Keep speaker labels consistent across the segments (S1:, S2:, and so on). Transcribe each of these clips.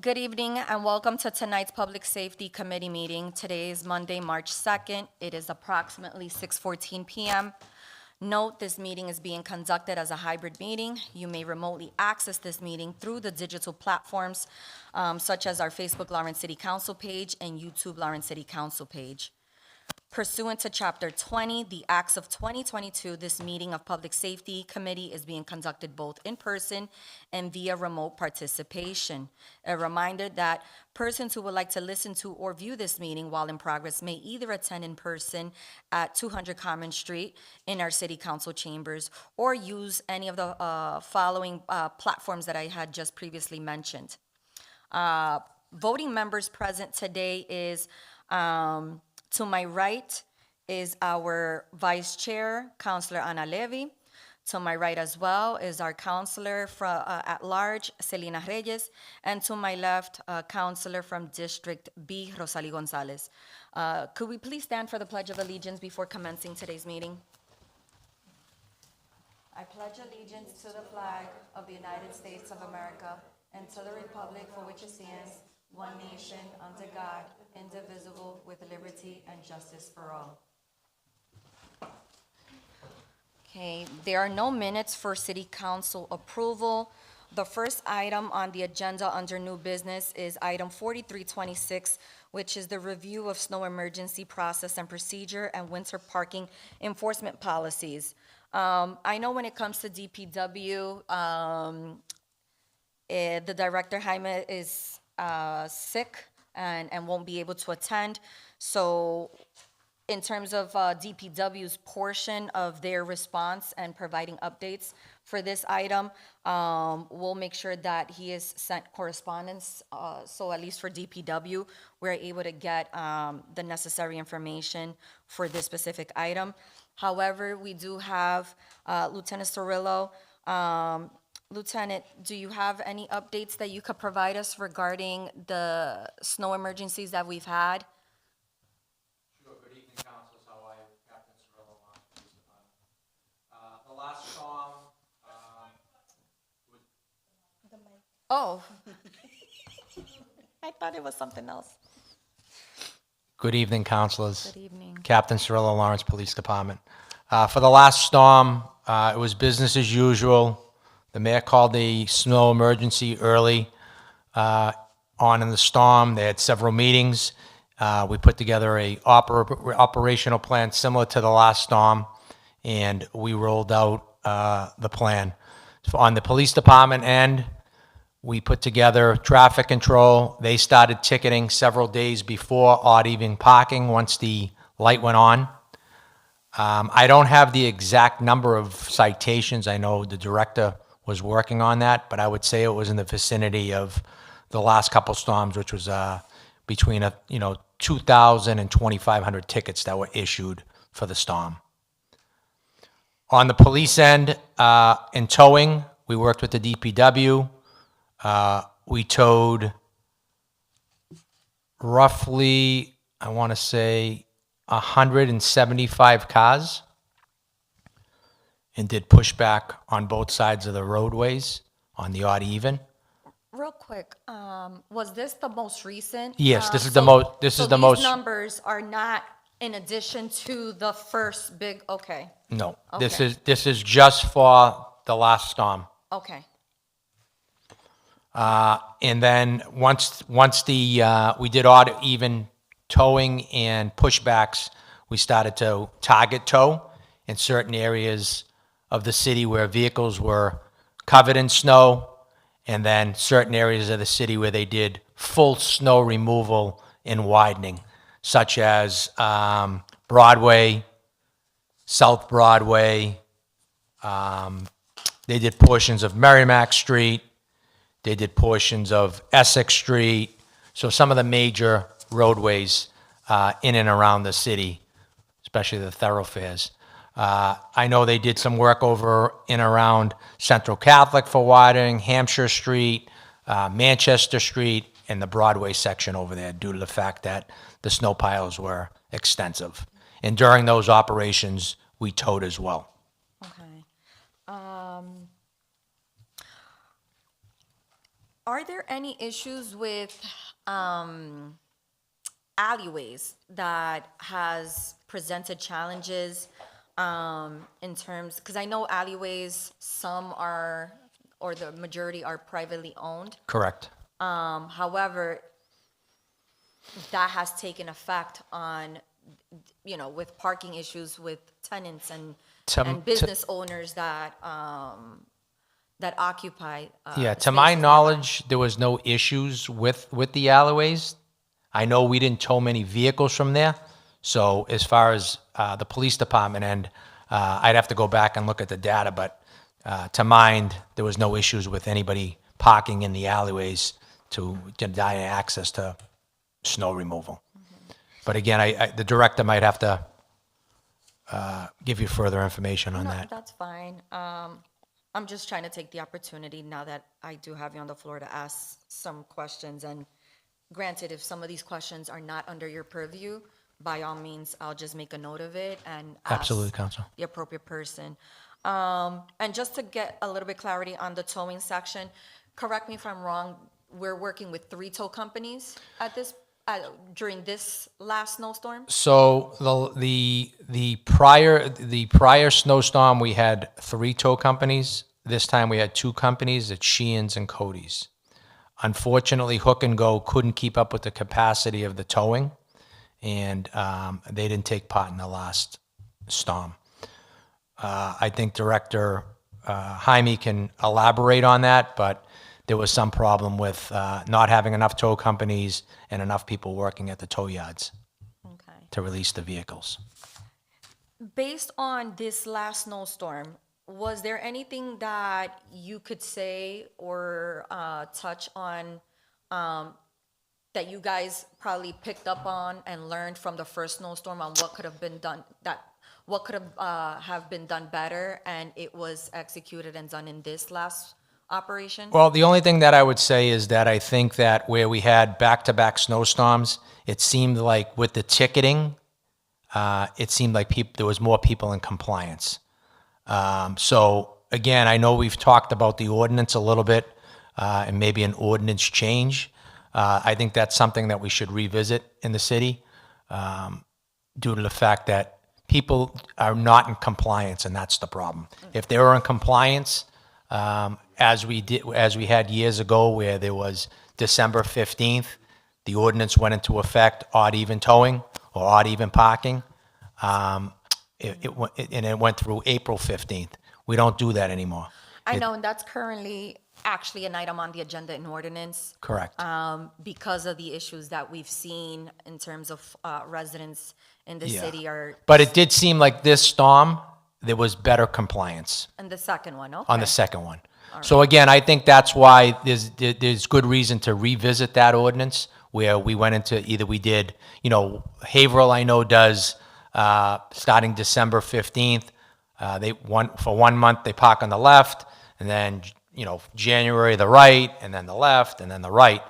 S1: Good evening and welcome to tonight's Public Safety Committee meeting. Today is Monday, March 2nd. It is approximately 6:14 p.m. Note, this meeting is being conducted as a hybrid meeting. You may remotely access this meeting through the digital platforms such as our Facebook Lawrence City Council page and YouTube Lawrence City Council page. Pursuant to Chapter 20, the Acts of 2022, this meeting of Public Safety Committee is being conducted both in person and via remote participation. A reminder that persons who would like to listen to or view this meeting while in progress may either attend in person at 200 Common Street in our City Council chambers or use any of the following platforms that I had just previously mentioned. Voting members present today is, to my right is our Vice Chair, Councilor Ana Levy. To my right as well is our Councilor at Large, Selena Reyes. And to my left, Councilor from District B, Rosalie Gonzalez. Could we please stand for the Pledge of Allegiance before commencing today's meeting? I pledge allegiance to the flag of the United States of America and to the republic for which it stands, one nation, under God, indivisible, with liberty and justice for all. Okay, there are no minutes for City Council approval. The first item on the agenda under new business is item 4326, which is the review of snow emergency process and procedure and winter parking enforcement policies. I know when it comes to DPW, the director, Jaime, is sick and won't be able to attend. So in terms of DPW's portion of their response and providing updates for this item, we'll make sure that he is sent correspondence. So at least for DPW, we're able to get the necessary information for this specific item. However, we do have Lieutenant Cirillo. Lieutenant, do you have any updates that you could provide us regarding the snow emergencies that we've had?
S2: Sure. Good evening, councilors. How are you? Captain Cirillo, Lawrence Police Department. The last storm, was,
S1: Oh, I thought it was something else.
S2: Good evening, councilors.
S1: Good evening.
S2: Captain Cirillo, Lawrence Police Department. For the last storm, it was business as usual. The mayor called the snow emergency early on in the storm. They had several meetings. We put together a operational plan similar to the last storm, and we rolled out the plan. So on the police department end, we put together traffic control. They started ticketing several days before odd even parking once the light went on. I don't have the exact number of citations. I know the director was working on that, but I would say it was in the vicinity of the last couple storms, which was between 2,000 and 2,500 tickets that were issued for the storm. On the police end, in towing, we worked with the DPW. We towed roughly, I want to say, 175 cars and did pushback on both sides of the roadways on the odd even.
S1: Real quick, was this the most recent?
S2: Yes, this is the most. This is the most.
S1: These numbers are not in addition to the first big. Okay.
S2: No,
S1: Okay.
S2: this is just for the last storm.
S1: Okay.
S2: And then once we did odd even towing and pushbacks, we started to target tow in certain areas of the city where vehicles were covered in snow, and then certain areas of the city where they did full snow removal and widening, such as Broadway, South Broadway. They did portions of Merrimack Street. They did portions of Essex Street. So some of the major roadways in and around the city, especially the thoroughfares. I know they did some work over in around Central Catholic for widening, Hampshire Street, Manchester Street, and the Broadway section over there due to the fact that the snow piles were extensive. And during those operations, we towed as well.
S1: Okay. Are there any issues with alleyways that has presented challenges in terms, because I know alleyways, some are, or the majority are privately owned.
S2: Correct.
S1: However, that has taken effect on, with parking issues with tenants and
S2: To-
S1: business owners that that occupy.
S2: Yeah, to my
S1: spaces
S2: knowledge, there was no issues with the alleyways. I know we didn't tow many vehicles from there. So as far as the police department end, I'd have to go back and look at the data, but to mind, there was no issues with anybody parking in the alleyways to deny access to snow removal. But again, the director might have to give you further information on
S1: No,
S2: that.
S1: that's fine. I'm just trying to take the opportunity now that I do have you on the floor to ask some questions. And granted, if some of these questions are not under your purview, by all means, I'll just make a note of it and
S2: Absolutely,
S1: ask
S2: Counsel.
S1: the appropriate person. And just to get a little bit clarity on the towing section, correct me if I'm wrong, we're working with 3 tow companies at this, during this last snowstorm?
S2: So the prior snowstorm, we had 3 tow companies. This time we had 2 companies, it's Sheehan's and Cody's. Unfortunately, Hook and Go couldn't keep up with the capacity of the towing, and they didn't take part in the last storm. I think Director Jaime can elaborate on that, but there was some problem with not having enough tow companies and enough people working at the tow yards
S1: Okay.
S2: to release the vehicles.
S1: Based on this last snowstorm, was there anything that you could say or touch on that you guys probably picked up on and learned from the first snowstorm on what could have been done, what could have been done better, and it was executed and done in this last operation?
S2: Well, the only thing that I would say is that I think that where we had back-to-back snowstorms, it seemed like with the ticketing, it seemed like there was more people in compliance. So again, I know we've talked about the ordinance a little bit, and maybe an ordinance change. I think that's something that we should revisit in the city, due to the fact that people are not in compliance, and that's the problem. If they were in compliance, as we had years ago, where there was December 15th, the ordinance went into effect, odd even towing or odd even parking. It went through April 15th. We don't do that anymore.
S1: I know, and that's currently actually an item on the agenda in ordinance.
S2: Correct.
S1: Because of the issues that we've seen in terms of residents in the
S2: Yeah.
S1: city are,
S2: But it did seem like this storm, there was better compliance
S1: and the second one, okay.
S2: on the second one. So again, I think that's why there's good reason to revisit that ordinance, where we went into, either we did, Haverhill, I know, does, starting December 15th, for 1 month, they park on the left, and then, January, the right, and then the left, and then the right.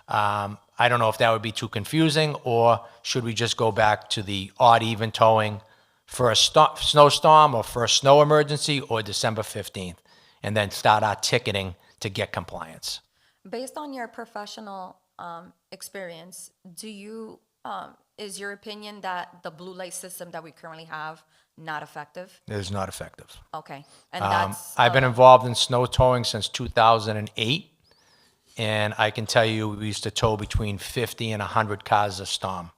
S2: I don't know if that would be too confusing, or should we just go back to the odd even towing for a snowstorm or for a snow emergency, or December 15th, and then start our ticketing to get compliance?
S1: Based on your professional experience, is your opinion that the blue light system that we currently have not effective?
S2: It is not effective.
S1: Okay, and that's,
S2: I've been involved in snow towing since 2008, and I can tell you we used to tow between 50 and 100 cars a storm.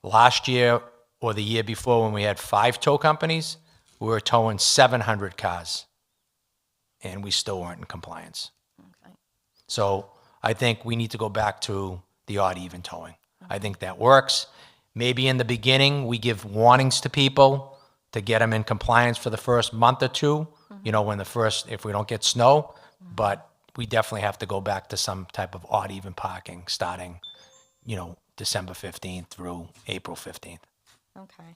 S2: Last year or the year before, when we had 5 tow companies, we were towing 700 cars, and we still weren't in compliance.
S1: okay.
S2: So I think we need to go back to the odd even towing. I think that works. Maybe in the beginning, we give warnings to people to get them in compliance for the first month or two, if we don't get snow. But we definitely have to go back to some type of odd even parking starting, December 15th through April 15th.
S1: Okay.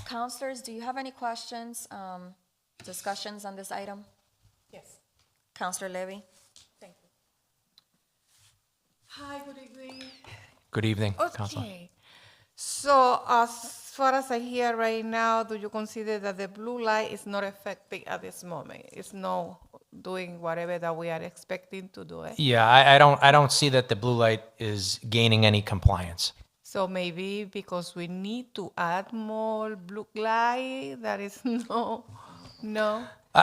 S1: Counselors, do you have any questions, discussions on this item?
S3: Yes,
S1: Counselor Levy?
S3: thank you. Hi, good evening.
S2: Good evening, Councilor.
S3: Okay, so as far as I hear right now, do you consider that the blue light is not effective at this moment? It's no doing whatever that we are expecting to do it.
S2: Yeah, I don't see that the blue light is gaining any compliance.
S3: So maybe because we need to add more blue light, that is no.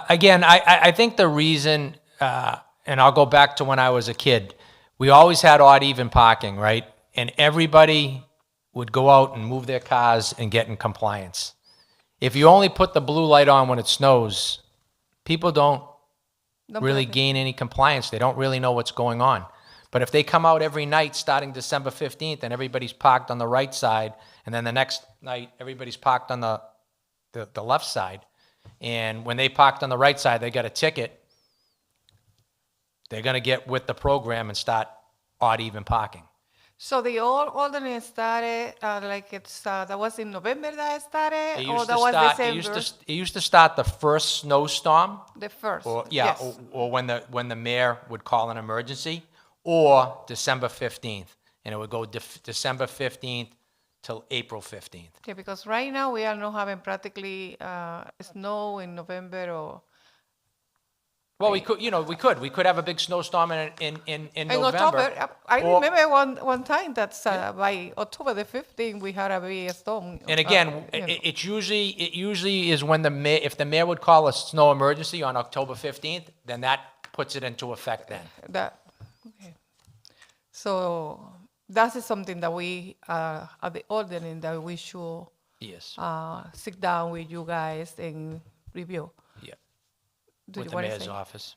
S2: Again, I think the reason, and I'll go back to when I was a kid, we always had odd even parking, right? And everybody would go out and move their cars and get in compliance. If you only put the blue light on when it snows, people don't
S3: No
S2: really
S3: problem.
S2: gain any compliance. They don't really know what's going on. But if they come out every night starting December 15th and everybody's parked on the right side, and then the next night everybody's parked on the left side, and when they parked on the right side, they got a ticket, they're going to get with the program and start odd even parking.
S3: So the old ordinance started like that was in November that it started, or that was December?
S2: It used to start the first snowstorm,
S3: The first.
S2: or yeah,
S3: Yes.
S2: or when the mayor would call an emergency, or December 15th, and it would go December 15th till April 15th.
S3: Okay, because right now we are not having practically snow in November or
S2: Well, we could have a big snowstorm in
S3: in
S2: November.
S3: October. I
S2: or-
S3: remember one time that by October the 15th we had a big storm.
S2: And again,
S3: you know.
S2: it usually is when if the mayor would call a snow emergency on October 15th, then that puts it into effect then.
S3: That, okay. So that is something that we, at the ordinance, that we should
S2: Yes.
S3: sit down with you guys and review.
S2: Yeah.
S3: Do
S2: With
S3: you
S2: the
S3: wanna
S2: mayor's
S3: say?
S2: office.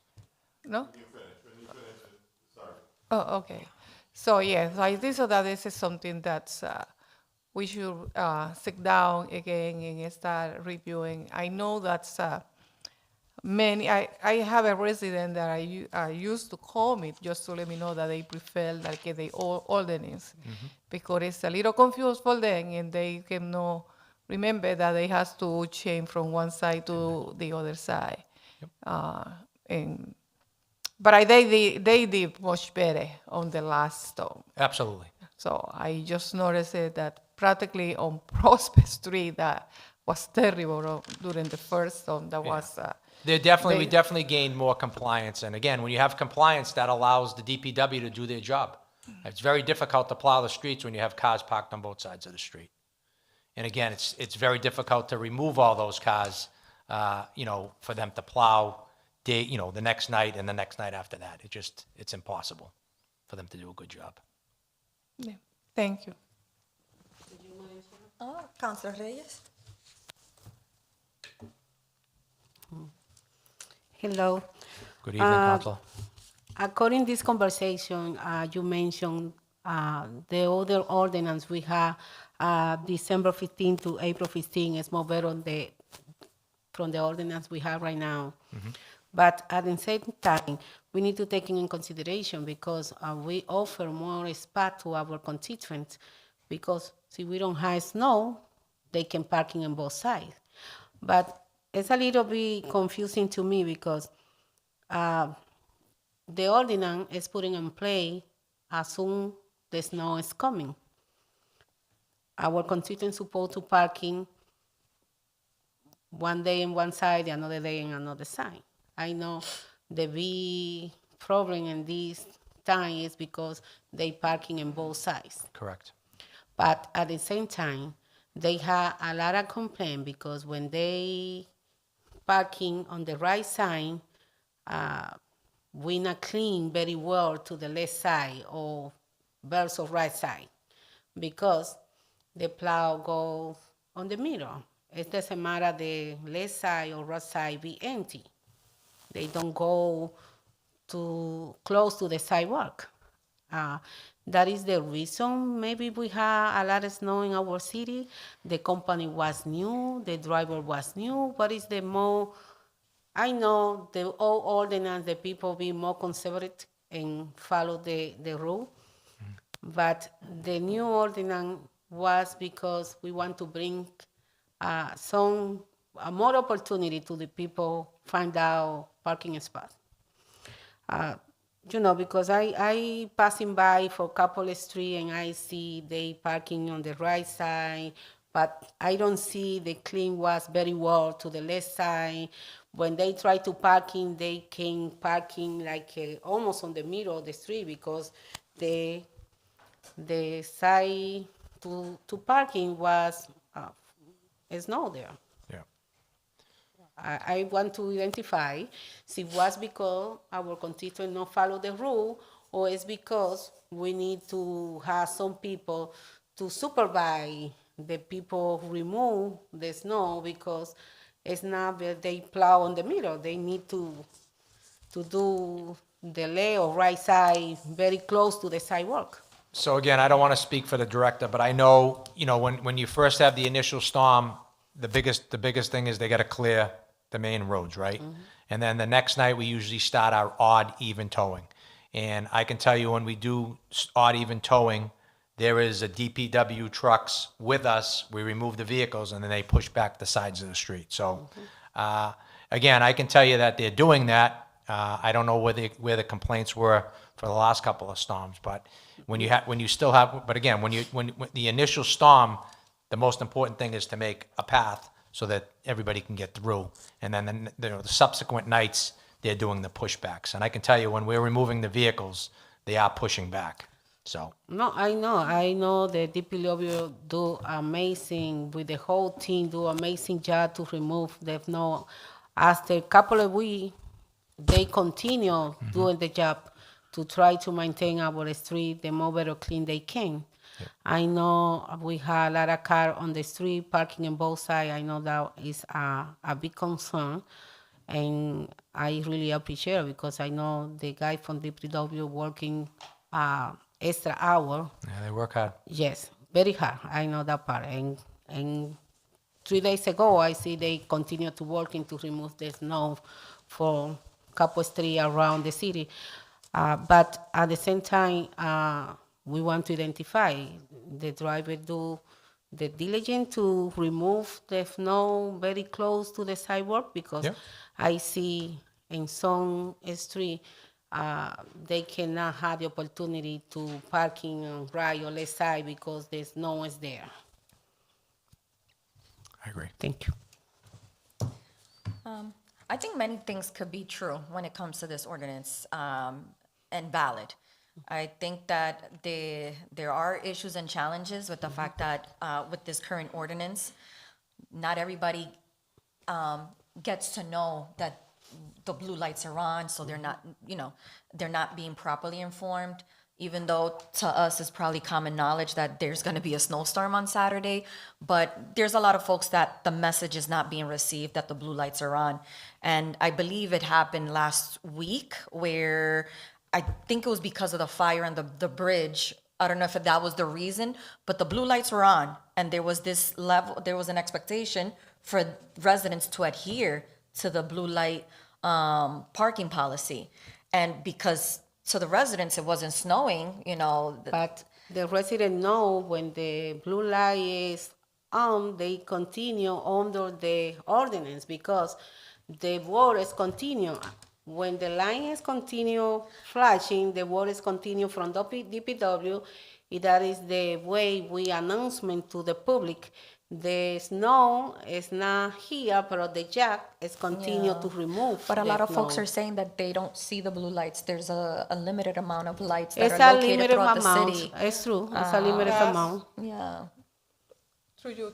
S3: No? Oh, okay. So yes, I think so that this is something that's, we should sit down again and start reviewing. I know that's I have a resident that I used to call me just to let me know that they prefer like the old ordinance because it's a little confused for them and they cannot remember that they have to change from one side to the other side. But they did much better on the last storm.
S2: Absolutely.
S3: So I just noticed it that practically on Prospect Street that was terrible during the first storm. That was
S2: We definitely gained more compliance. And again, when you have compliance, that allows the DPW to do their job. It's very difficult to plow the streets when you have cars parked on both sides of the street. And again, it's very difficult to remove all those cars, for them to plow the next night and the next night after that. It's impossible for them to do a good job.
S3: yeah. Thank you.
S1: Councilor Reyes?
S4: Hello.
S2: Good evening, Council.
S4: According this conversation, you mentioned the other ordinance we have December 15 to April 15 is more better from the ordinance we have right now. But at the same time, we need to take in consideration because we offer more spot to our constituents because see we don't have snow, they can parking on both sides. But it's a little bit confusing to me because the ordinance is putting in play as soon the snow is coming. Our constituents supposed to parking one day on one side, another day on another side. I know the big problem in this time is because they parking on both sides.
S2: Correct.
S4: But at the same time, they have a lot of complaint because when they parking on the right side, we not clean very well to the left side or versus right side because the plow go on the middle. It doesn't matter the left side or right side be empty. They don't go too close to the sidewalk. That is the reason maybe we have a lot of snow in our city. The company was new, the driver was new. What is the more, I know the old ordinance, the people be more conservative and follow the rule. But the new ordinance was because we want to bring more opportunity to the people find out parking spots. Because I passing by for a couple of streets and I see they parking on the right side, but I don't see the clean was very well to the left side. when they try to parking, they came parking like almost on the middle of the street because the side to parking was snow there.
S2: Yeah.
S4: I want to identify if it was because our constituents not follow the rule or it's because we need to have some people to supervise the people who remove the snow because it's not that they plow on the middle. They need to do the left or right side very close to the sidewalk.
S2: So again, I don't want to speak for the director, but I know, when you first have the initial storm, the biggest thing is they got to clear the main roads, right? And then the next night, we usually start our odd even towing. And I can tell you when we do odd even towing, there is a DPW trucks with us. We remove the vehicles and then they push back the sides of the street. So, again, I can tell you that they're doing that. I don't know where the complaints were for the last couple of storms, but when the initial storm, the most important thing is to make a path so that everybody can get through. And then the subsequent nights, they're doing the pushbacks. And I can tell you when we're removing the vehicles, they are pushing back. So,
S4: No, I know the DPW do amazing with the whole team, do amazing job to remove the snow. After a couple of weeks, they continue doing the job to try to maintain our street the more better clean they can. I know we have a lot of cars on the street parking on both sides. I know that is a big concern, and I really appreciate it because I know the guy from DPW working extra hour.
S2: yeah, they work hard.
S4: Yes, very hard. I know that part. And 3 days ago, I see they continue to working to remove the snow for a couple streets around the city. But at the same time, we want to identify the driver do the diligence to remove the snow very close to the sidewalk because
S2: Yep.
S4: I see in some street they cannot have the opportunity to parking on right or left side because the snow is there.
S2: I agree.
S4: Thank you.
S1: I think many things could be true when it comes to this ordinance, and valid. I think that there are issues and challenges with the fact that with this current ordinance, not everybody gets to know that the blue lights are on, so they're not being properly informed. Even though to us it's probably common knowledge that there's going to be a snowstorm on Saturday, but there's a lot of folks that the message is not being received that the blue lights are on. And I believe it happened last week where I think it was because of the fire on the bridge. I don't know if that was the reason, but the blue lights were on and there was an expectation for residents to adhere to the blue light parking policy. And because to the residents it wasn't snowing,
S4: But the resident know when the blue light is on, they continue under the ordinance because the waters continue. When the line is continue flashing, the waters continue from DPW. That is the way we announcement to the public. The snow is not here, but the jack is continue to remove.
S1: But a
S4: the
S1: lot of folks
S4: snow.
S1: are saying that they don't see the blue lights. There's a limited amount of lights that
S4: It's
S1: are
S4: a
S1: located
S4: limited
S1: throughout
S4: amount.
S1: the city.
S4: It's true. It's a limited
S3: Yes.
S4: amount.
S1: Yeah.
S3: Through you,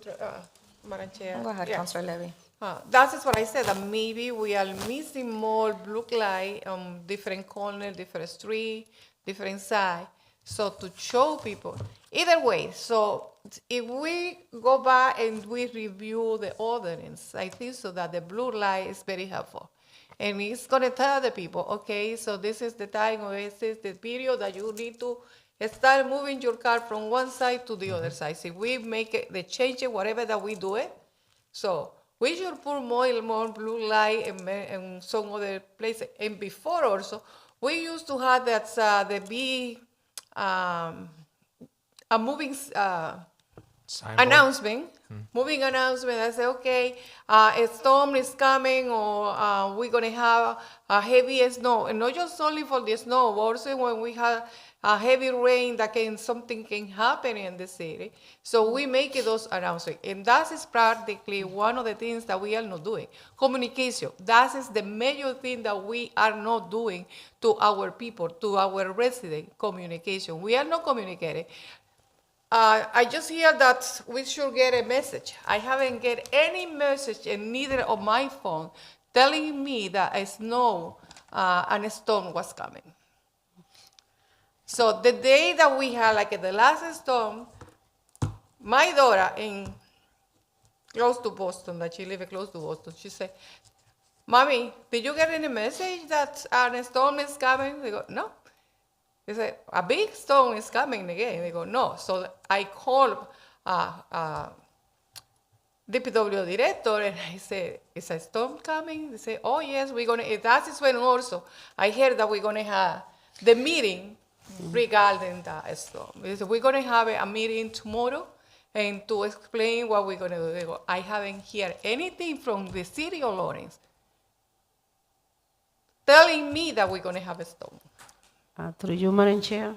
S3: Madam Chair.
S1: Go ahead,
S3: Yeah.
S1: Councilor Levy.
S3: That is what I said, that maybe we are missing more blue light on different corners, different street, different side. So to show people, either way, so if we go back and we review the ordinance, I think so that the blue light is very helpful. And it's gonna tell the people, okay, so this is the time or this is the period that you need to start moving your car from one side to the other side. So we make it, the change, whatever that we do it, so we should put more blue light in some other places. And before also, we used to have that the big a moving
S2: Signboard.
S3: announcement, moving announcement. I say, okay, a storm is coming, or we're gonna have a heavy snow, and not just only for the snow, but also when we have a heavy rain, something can happen in the city. So we make those announcements, and that is practically one of the things that we are not doing. Communication. That is the major thing that we are not doing to our people, to our residents. Communication. We are not communicating. I just hear that we should get a message. I haven't get any message, and neither on my phone, telling me that a snow and a storm was coming. So the day that we had, like the last storm, my daughter close to Boston, that she lives close to Boston, she said, "Mommy, did you get any message that a storm is coming?" They go, "No." They said, "A big storm is coming again." They go, "No." So I called DPW director, and I said, "Is a storm coming?" They say, "Oh, yes, we're going to." That is when also I heard that we're going to have the meeting regarding the storm. They said, "We're going to have a meeting tomorrow and to explain what we're going to do." They go, "I haven't heard anything from the city of Lawrence telling me that we're going to have a storm."
S4: Through you, Madam Chair.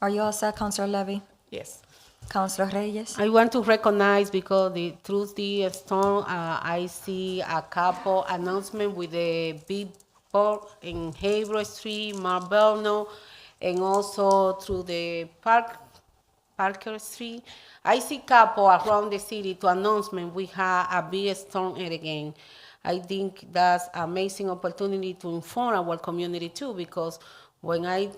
S1: Are you all set, Councilor Levy?
S3: Yes.
S1: Councilor Reyes?
S4: I want to recognize because through the storm, I see a couple announcement with the big board in Haverhill Street, Marbelno, and also through the Parker Street. I see couple around the city to announcement we have a big storm here again. I think that's amazing opportunity to inform our community too, because when I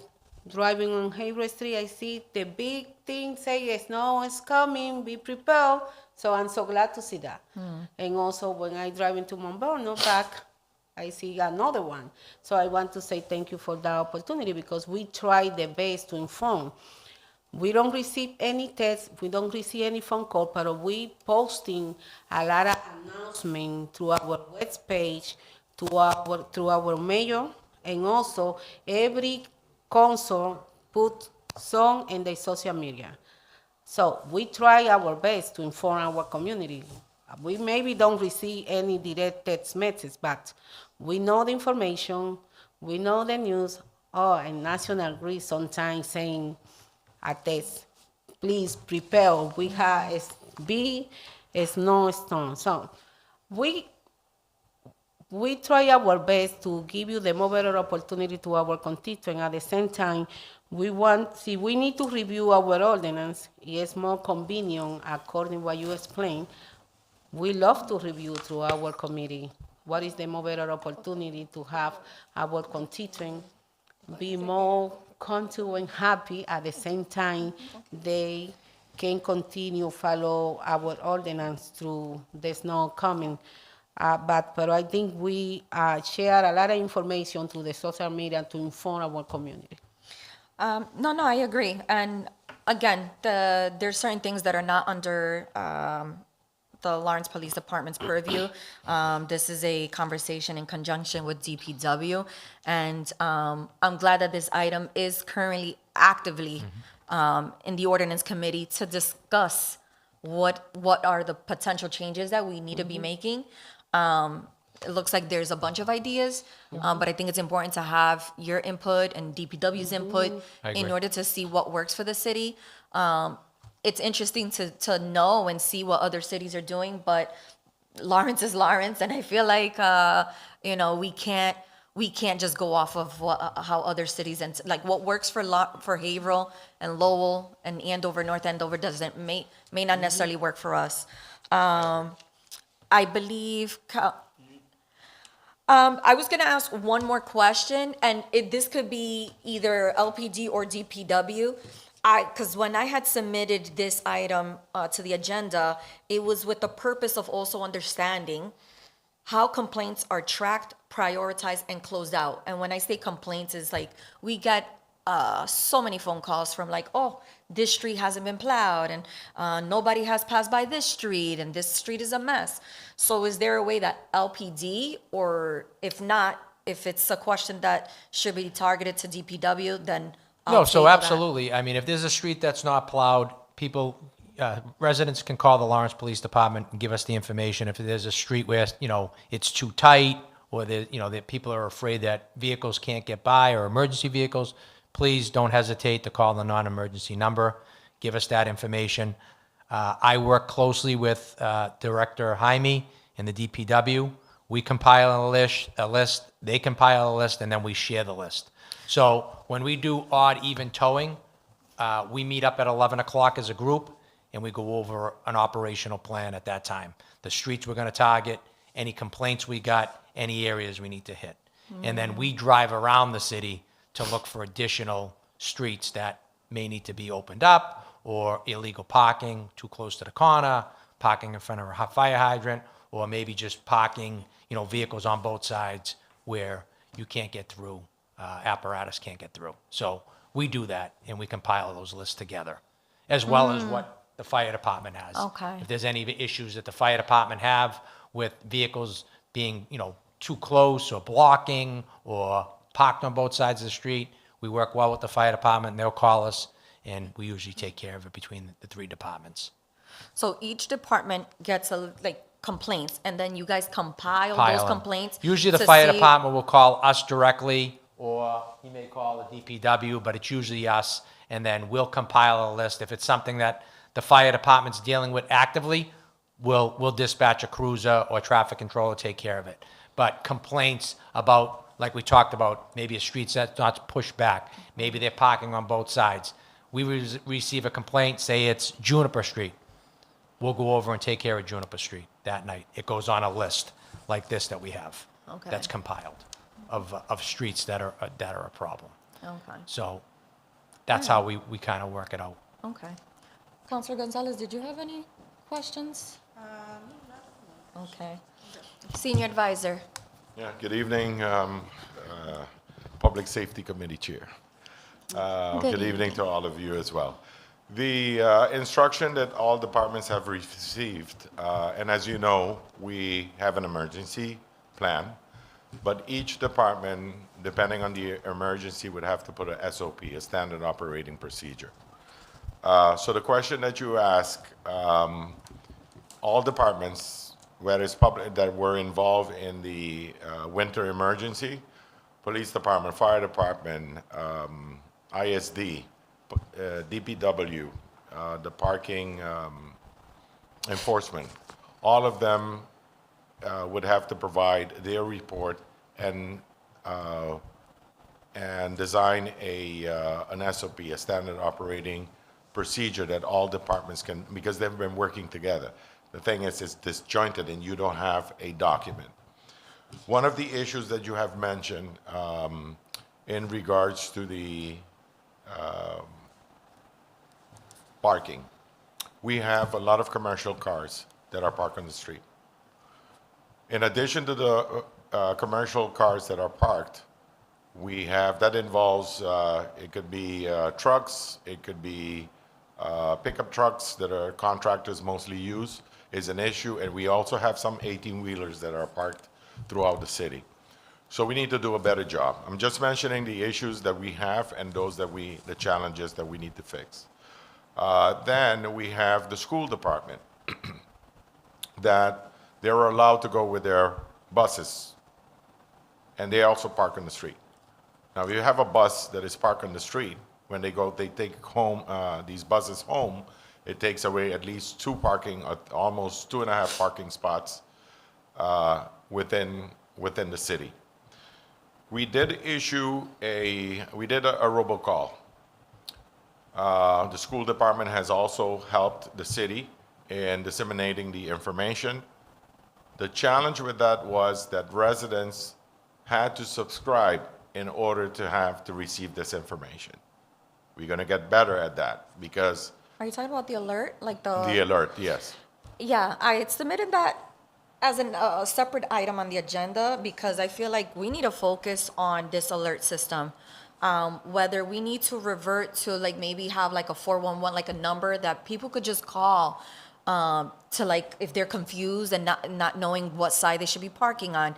S4: driving on Haverhill Street, I see the big thing say snow is coming, be prepared. So I'm so glad to see that. And also when I drive into Montbello back, I see another one. So I want to say thank you for that opportunity because we try the best to inform. We don't receive any text, we don't receive any phone call, but we posting a lot of announcement through our web page, through our mayor, and also every council put some in the social media. So we try our best to inform our community. We maybe don't receive any direct text message, but we know the information, we know the news. Oh, and National Grid sometimes saying a text, please prepare. We have a snowstorm. So we try our best to give you the more better opportunity to our constituents. At the same time, we need to review our ordinance. It's more convenient according to what you explained. We love to review through our committee. What is the more better opportunity to have our constituents be more comfortable and happy at the same time they can continue follow our ordinance through the snow coming. But I think we share a lot of information through the social media to inform our community.
S1: No, I agree. And again, there's certain things that are not under the Lawrence Police Department's purview. This is a conversation in conjunction with DPW. And I'm glad that this item is currently actively in the ordinance committee to discuss what are the potential changes that we need to be making. It looks like there's a bunch of ideas, but I think it's important to have your input and DPW's input in order to see what works for the city. It's interesting to know and see what other cities are doing, but Lawrence is Lawrence, and I feel like we can't just go off of how other cities and like what works for Haverhill and Lowell and Andover, North Andover may not necessarily work for us. I believe. I was going to ask one more question, and this could be either LPD or DPW. Because when I had submitted this item to the agenda, it was with the purpose of also understanding how complaints are tracked, prioritized, and closed out. And when I say complaints, is like we get so many phone calls from like, oh, this street hasn't been plowed, and nobody has passed by this street, and this street is a mess. So is there a way that LPD, or if not, if it's a question that should be targeted to DPW, then I'll
S2: No, so
S1: table that.
S2: absolutely. I mean, if there's a street that's not plowed, people, residents can call the Lawrence Police Department and give us the information. If there's a street where, it's too tight, or that people are afraid that vehicles can't get by, or emergency vehicles, please don't hesitate to call the non-emergency number. Give us that information. I work closely with Director Jaime in the DPW. We compile a list, they compile a list, and then we share the list. So when we do odd, even towing, we meet up at 11 o'clock as a group, and we go over an operational plan at that time. The streets we're going to target, any complaints we got, any areas we need to hit. And then we drive around the city to look for additional streets that may need to be opened up, or illegal parking too close to the corner, parking in front of a fire hydrant, or maybe just parking, vehicles on both sides where you can't get through, apparatus can't get through. So we do that, and we compile those lists together, as well as what the fire department has.
S1: Okay.
S2: If there's any issues that the fire department have with vehicles being, too close or blocking or parked on both sides of the street, we work well with the fire department, and they'll call us, and we usually take care of it between the three departments.
S1: So each department gets complaints, and then you guys compile
S2: Pile
S1: those
S2: them.
S1: complaints.
S2: Usually the
S1: to
S2: fire
S1: see-
S2: department will call us directly, or he may call the DPW, but it's usually us, and then we'll compile a list. If it's something that the fire department's dealing with actively, we'll dispatch a cruiser or traffic controller to take care of it. But complaints about, like we talked about, maybe a street that's not pushed back, maybe they're parking on both sides. We receive a complaint, say it's Juniper Street. We'll go over and take care of Juniper Street that night. It goes on a list like this that we have.
S1: Okay.
S2: That's compiled of streets that are a problem.
S1: Okay,
S2: So that's how we kind of work it out.
S1: okay. Counselor Gonzalez, did you have any questions? Okay. Senior Advisor.
S5: Yeah, good evening, Public Safety Committee Chair. Good evening to all of you as well. The instruction that all departments have received, and as you know, we have an emergency plan, but each department, depending on the emergency, would have to put a SOP, a standard operating procedure. So the question that you ask, all departments, whether it's public, that were involved in the winter emergency, police department, fire department, ISD, DPW, the parking enforcement, all of them would have to provide their report and design an SOP, a standard operating procedure that all departments can, because they've been working together. The thing is, it's disjointed and you don't have a document. One of the issues that you have mentioned in regards to the parking, we have a lot of commercial cars that are parked on the street. In addition to the commercial cars that are parked, we have, that involves, it could be trucks, it could be pickup trucks that our contractors mostly use, is an issue, and we also have some 18-wheelers that are parked throughout the city. So we need to do a better job. I'm just mentioning the issues that we have and those that the challenges that we need to fix. Then we have the school department that they're allowed to go with their buses, and they also park on the street. Now, if you have a bus that is parked on the street, when they go, they take home these buses home, it takes away at least almost 2.5 parking spots within the city. We did a robocall. The school department has also helped the city in disseminating the information. The challenge with that was that residents had to subscribe in order to receive this information. We're going to get better at that because
S1: Are you talking about the alert?
S5: the alert, yes.
S1: Yeah, I submitted that as a separate item on the agenda because I feel like we need to focus on this alert system. Whether we need to revert to maybe have a 411, a number that people could just call to if they're confused and not knowing what side they should be parking on.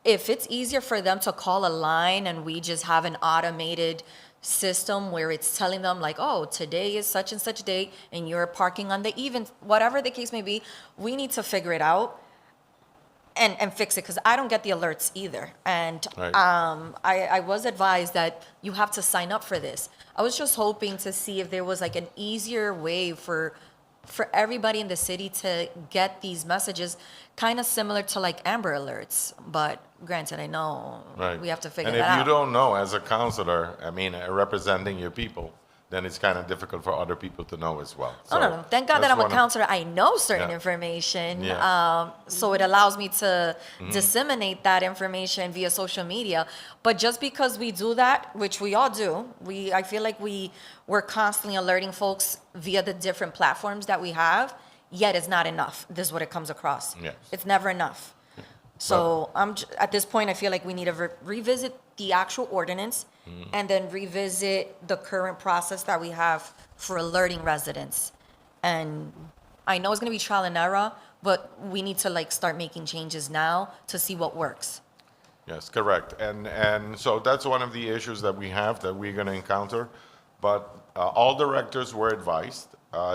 S1: If it's easier for them to call a line and we just have an automated system where it's telling them like, oh, today is such and such day and you're parking on the even, whatever the case may be, we need to figure it out and fix it, because I don't get the alerts either. And
S5: Right.
S1: I was advised that you have to sign up for this. I was just hoping to see if there was like an easier way for everybody in the city to get these messages, kind of similar to like Amber Alerts. But granted, I know
S5: Right.
S1: we have to figure
S5: And
S1: that
S5: if
S1: out.
S5: you don't know, as a counselor, I mean, representing your people, then it's kind of difficult for other people to know as well.
S1: Oh,
S5: So
S1: no. Thank God that
S5: that's
S1: I'm a
S5: one of-
S1: counselor. I know certain
S5: Yeah.
S1: information.
S5: Yeah. Mm-hmm.
S1: So it allows me to disseminate that information via social media. But just because we do that, which we all do, I feel like we're constantly alerting folks via the different platforms that we have, yet it's not enough. This is what it comes across.
S5: Yes.
S1: It's never enough. So at this point, I feel like we need to revisit the actual ordinance and then revisit the current process that we have for alerting residents. And I know it's gonna be trial and error, but we need to like start making changes now to see what works.
S5: Yes, correct. And so that's one of the issues that we have that we're going to encounter. But all directors were advised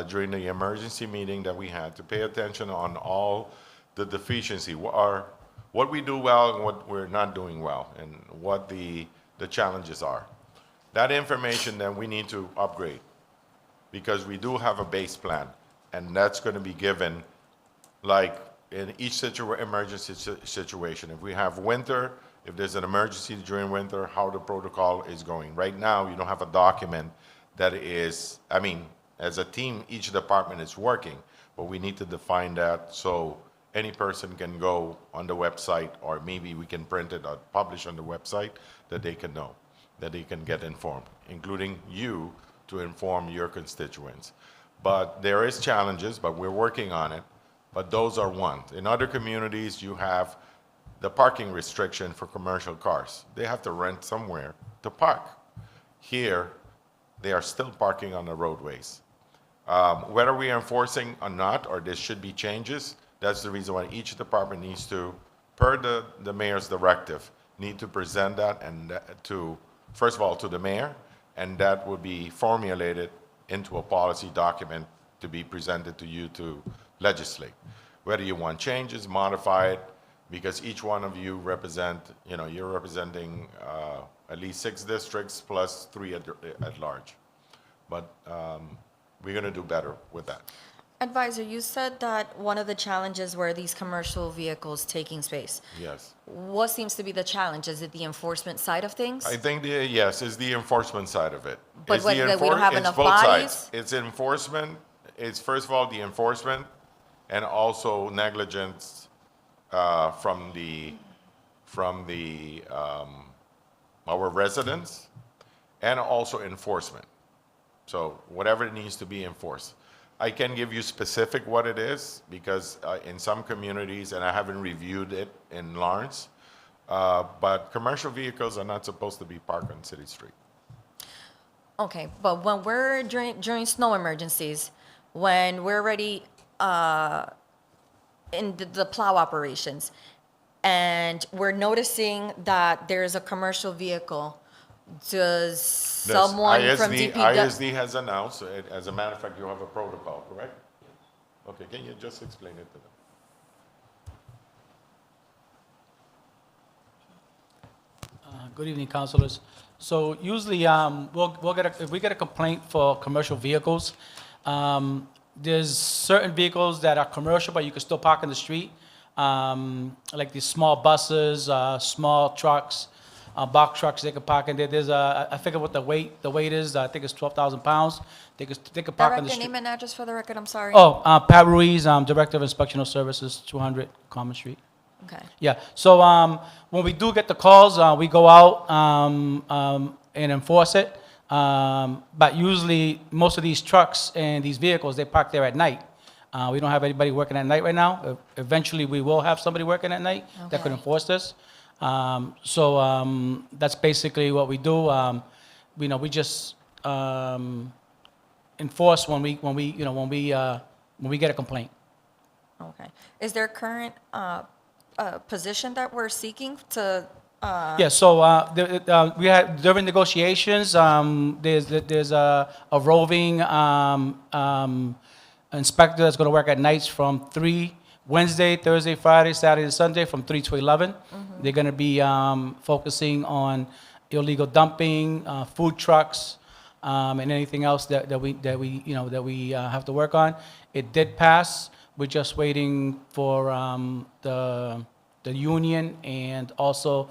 S5: during the emergency meeting that we had to pay attention on all the deficiency, what we do well and what we're not doing well, and what the challenges are. That information then we need to upgrade, because we do have a base plan, and that's going to be given like in each emergency situation. If we have winter, if there's an emergency during winter, how the protocol is going. Right now, you don't have a document that is, I mean, as a team, each department is working, but we need to define that so any person can go on the website, or maybe we can print it or publish on the website, that they can know, that they can get informed, including you, to inform your constituents. But there is challenges, but we're working on it. But those are one. In other communities, you have the parking restriction for commercial cars. They have to rent somewhere to park. Here, they are still parking on the roadways. Whether we are enforcing or not, or there should be changes, that's the reason why each department needs to, per the mayor's directive, need to present that and to, first of all, to the mayor, and that will be formulated into a policy document to be presented to you to legislate. Whether you want changes, modify it, because each one of you represent, you're representing at least 6 districts plus 3 at large. But we're going to do better with that.
S1: Advisor, you said that one of the challenges were these commercial vehicles taking space.
S5: Yes.
S1: What seems to be the challenge? Is it the enforcement side of things?
S5: I think, yes, it's the enforcement side of it.
S1: But
S5: It's
S1: what,
S5: the
S1: that we don't have
S5: it's
S1: enough
S5: both
S1: bodies?
S5: sides. It's enforcement, it's first of all the enforcement, and also negligence from our residents, and also enforcement. So whatever needs to be enforced. I can give you specific what it is, because in some communities, and I haven't reviewed it in Lawrence, but commercial vehicles are not supposed to be parked on city street.
S1: Okay, but when we're during snow emergencies, when we're already in the plow operations, and we're noticing that there's a commercial vehicle, does someone from DPW?
S5: ISD has announced, as a matter of fact, you have a protocol, correct? Okay, can you just explain it to them?
S6: Good evening, councilors. So usually, if we get a complaint for commercial vehicles, there's certain vehicles that are commercial, but you can still park in the street, like these small buses, small trucks, box trucks, they can park in there. There's I forget what the weight is, I think it's 12,000 pounds. They could park in the
S1: Director,
S6: street.
S1: name and address for the record, I'm sorry.
S6: Oh, Pat Ruiz, Director of Inspectional Services, 200 Common Street.
S1: Okay.
S6: Yeah, so when we do get the calls, we go out and enforce it. But usually, most of these trucks and these vehicles, they park there at night. We don't have anybody working at night right now. Eventually, we will have somebody working at night that could
S1: Okay.
S6: enforce this. So that's basically what we do. We just enforce when we get a complaint.
S1: Okay. Is there a current position that we're seeking to
S6: Yeah, so we had, during negotiations, there's a roving inspector that's going to work at nights from 3, Wednesday, Thursday, Friday, Saturday, and Sunday, from 3 to 11. They're going to be focusing on illegal dumping, food trucks, and anything else that we have to work on. It did pass. We're just waiting for the union and also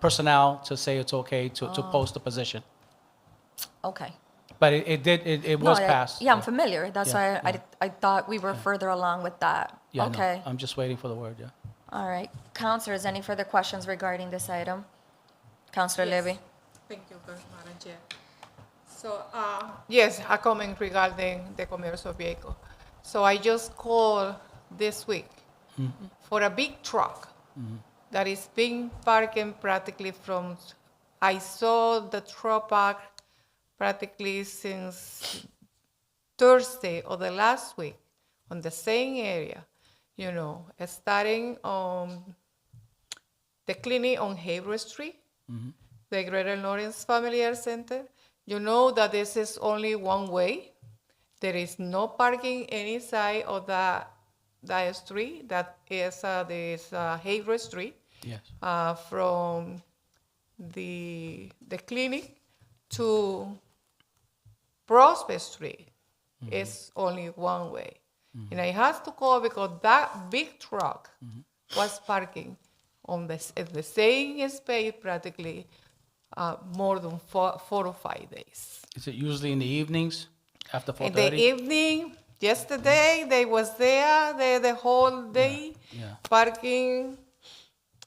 S6: personnel to say it's okay to post the position.
S1: Okay.
S6: But it was
S1: No,
S6: passed.
S1: Yeah, I'm familiar. That's
S6: Yeah,
S1: why I thought we were further along with that.
S6: Yeah, no,
S1: Okay.
S6: I'm just waiting for the word, yeah.
S1: All right. Counselors, any further questions regarding this item? Counselor Levy?
S3: Thank you, Madam Chair. So, yes, a comment regarding the commercial vehicle. So I just called this week for a big truck that is being parking practically from, I saw the truck park practically since Thursday or the last week on the same area, starting on the clinic on Haver Street, the Greater Lawrence Family Care Center. You know that this is only one way. There is no parking any side of that street. That is this Haver Street.
S6: Yes.
S3: From the clinic to Prospect Street is only one way. And I had to call because that big truck was parking on the same space practically more than 4 or 5 days.
S6: Is it usually in the evenings after 4:30?
S3: In the evening, yesterday, they was there the whole day,
S6: yeah.
S3: parking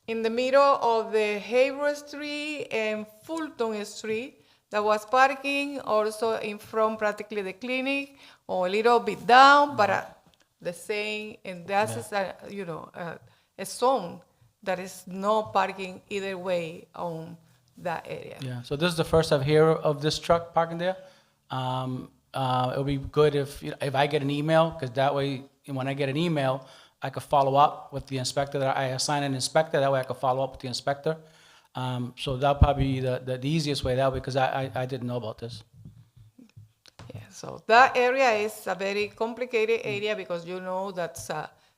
S3: in the middle of the Haver Street and Fulton Street. That was parking also in front practically the clinic or a little bit down, but the same. And that is a zone that is no parking either way on that area.
S6: Yeah, so this is the first I've heard of this truck parking there. It would be good if I get an email, because that way, when I get an email, I could follow up with the inspector. That I assign an inspector, that way I could follow up with the inspector. So that'll probably be the easiest way, that way, because I didn't know about this.
S3: Yeah, so that area is a very complicated area because you know that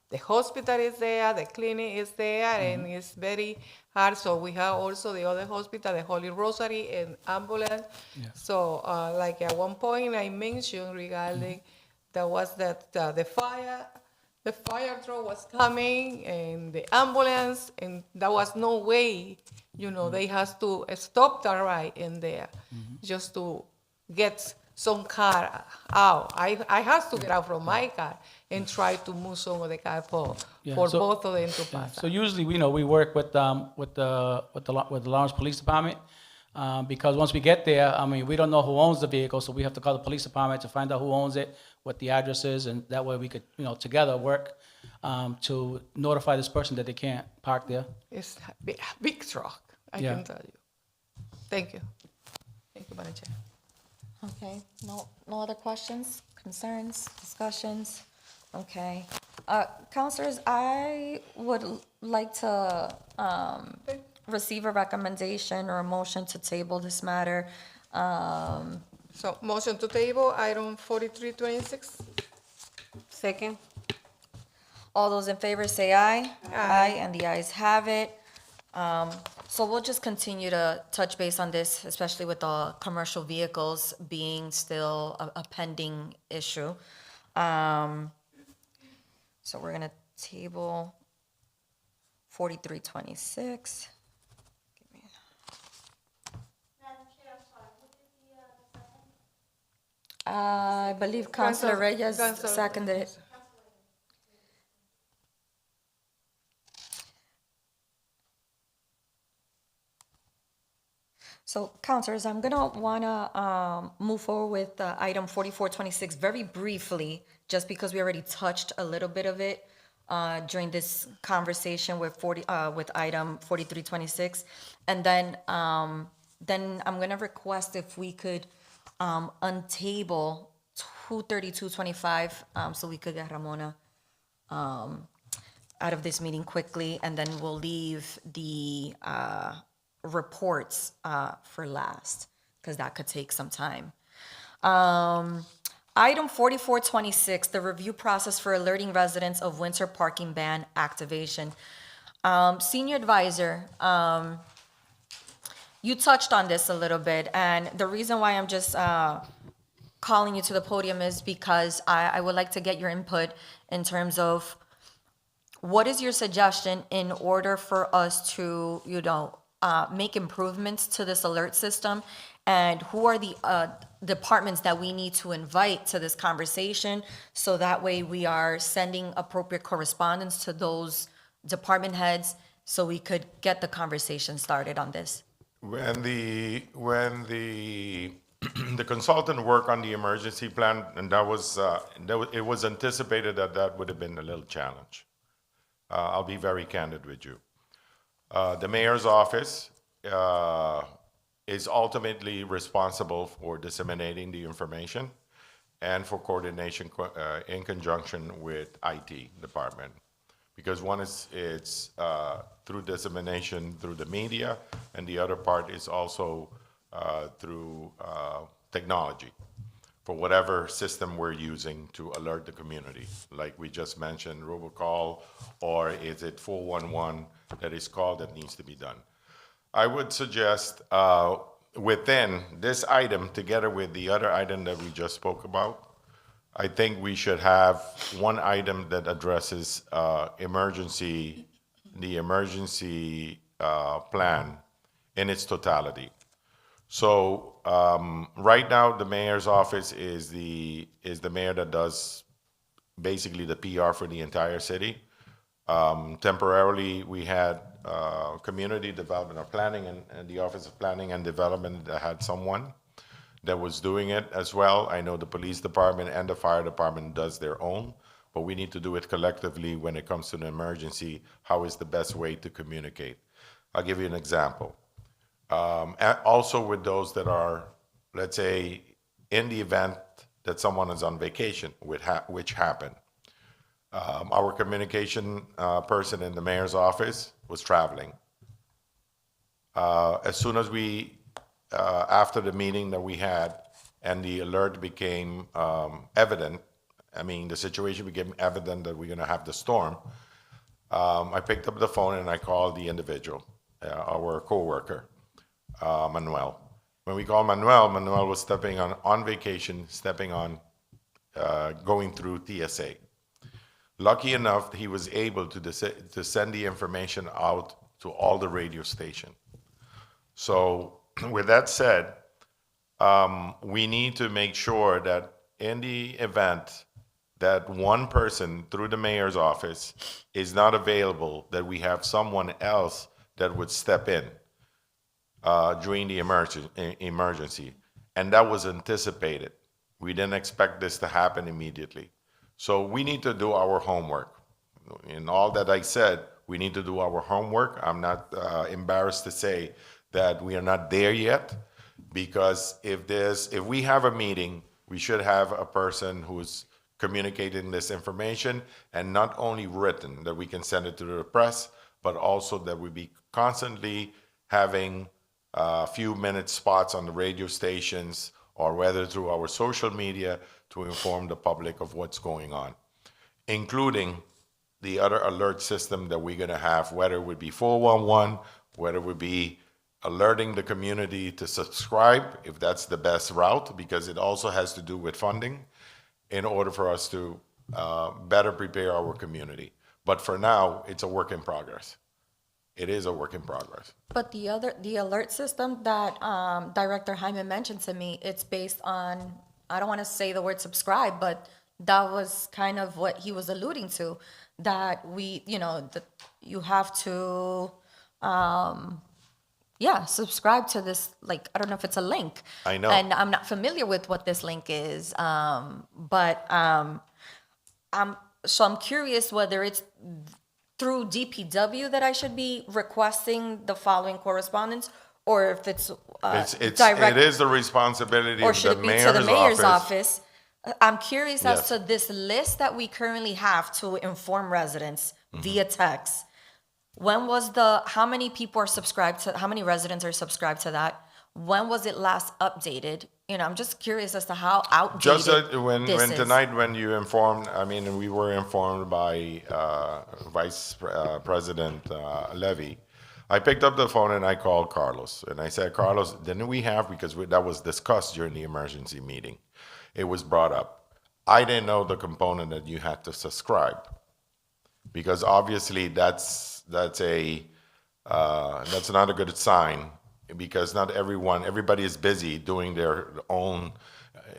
S3: the hospital is there, the clinic is there, and it's very hard. So we have also the other hospital, the Holy Rosary, and ambulance.
S6: Yeah.
S3: So like at one point I mentioned regarding that was that the fire truck was coming and the ambulance, and there was no way, they has to stop the ride in there just to get some car out. I have to get out from my car and try to move some of the car for
S6: so-
S3: both of them to
S6: Yeah,
S3: pass.
S6: so usually, we work with the Lawrence Police Department, because once we get there, we don't know who owns the vehicle, so we have to call the police department to find out who owns it, what the address is, and that way we could, together work to notify this person that they can't park there.
S3: It's a big truck, I
S6: Yeah.
S3: can tell you. Thank you. Thank you, Madam Chair.
S1: Okay, no other questions, concerns, discussions? Okay. Counselors, I would like to receive a recommendation or a motion to table this matter.
S3: So motion to table, item 4326.
S4: Second?
S1: All those in favor say aye.
S3: Aye.
S1: And the ayes have it. So we'll just continue to touch base on this, especially with the commercial vehicles being still a pending issue. So we're gonna table 4326. I believe Councilor Reyes
S3: Councilor-
S1: seconded it. So, counselors, I'm gonna wanna move forward with item 4426 very briefly, just because we already touched a little bit of it during this conversation with item 4326, and then I'm gonna request if we could untable 23225, so we could get Ramona out of this meeting quickly, and then we'll leave the reports for last, because that could take some time. Item 4426, the review process for alerting residents of winter parking ban activation. Senior Advisor, you touched on this a little bit, and the reason why I'm just calling you to the podium is because I would like to get your input in terms of what is your suggestion in order for us to, make improvements to this alert system, and who are the departments that we need to invite to this conversation, so that way we are sending appropriate correspondence to those department heads so we could get the conversation started on this.
S5: When the the consultant worked on the emergency plan, and it was anticipated that that would have been a little challenge. I'll be very candid with you. The mayor's office is ultimately responsible for disseminating the information and for coordination in conjunction with IT department. Because one is it's through dissemination through the media, and the other part is also through technology for whatever system we're using to alert the community. Like we just mentioned, robocall, or is it 411 that is called that needs to be done. I would suggest within this item, together with the other item that we just spoke about, I think we should have one item that addresses the emergency plan in its totality. So right now, the mayor's office is the mayor that does basically the PR for the entire city. Temporarily, we had community development or planning and the Office of Planning and Development that had someone that was doing it as well. I know the police department and the fire department does their own, but we need to do it collectively when it comes to an emergency. How is the best way to communicate? I'll give you an example. Also with those that are, let's say, in the event that someone is on vacation, which happened. Our communication person in the mayor's office was traveling. As soon as after the meeting that we had and the alert became evident, the situation became evident that we're going to have the storm, I picked up the phone and I called the individual, our coworker, Manuel. When we called Manuel was stepping on vacation, going through TSA. Lucky enough, he was able to send the information out to all the radio stations. So with that said, we need to make sure that in the event that one person through the mayor's office is not available, that we have someone else that would step in during the emergency. And that was anticipated. We didn't expect this to happen immediately. So we need to do our homework. In all that I said, we need to do our homework. I'm not embarrassed to say that we are not there yet, because if we have a meeting, we should have a person who's communicating this information, and not only written, that we can send it to the press, but also that we be constantly having a few minute spots on the radio stations, or whether through our social media, to inform the public of what's going on, including the other alert system that we're going to have, whether it would be 411, whether it would be alerting the community to subscribe, if that's the best route, because it also has to do with funding, in order for us to better prepare our community. But for now, it's a work in progress. It is a work in progress.
S1: But the alert system that Director Jaime mentioned to me, it's based on, I don't want to say the word subscribe, but that was kind of what he was alluding to, that you have to, subscribe to this, like, I don't know if it's a link.
S5: I know.
S1: And I'm not familiar with what this link is, but I'm curious whether it's through DPW that I should be requesting the following correspondence, or if it's direct.
S5: It is the responsibility
S1: Or
S5: of
S1: should
S5: the
S1: it be to the mayor's
S5: mayor's
S1: office? I'm curious as
S5: Yes.
S1: to this list that we currently have to inform residents via text. how many people are subscribed to, how many residents are subscribed to that? When was it last updated? You know, I'm just curious as to how
S5: Just
S1: outdated
S5: when
S1: this is.
S5: tonight, when you informed, I mean, we were informed by President Levy. I picked up the phone and I called Carlos and I said, Carlos, didn't we have, because that was discussed during the emergency meeting. It was brought up. I didn't know the component that you had to subscribe, because obviously that's not a good sign, because not everybody is busy doing their own,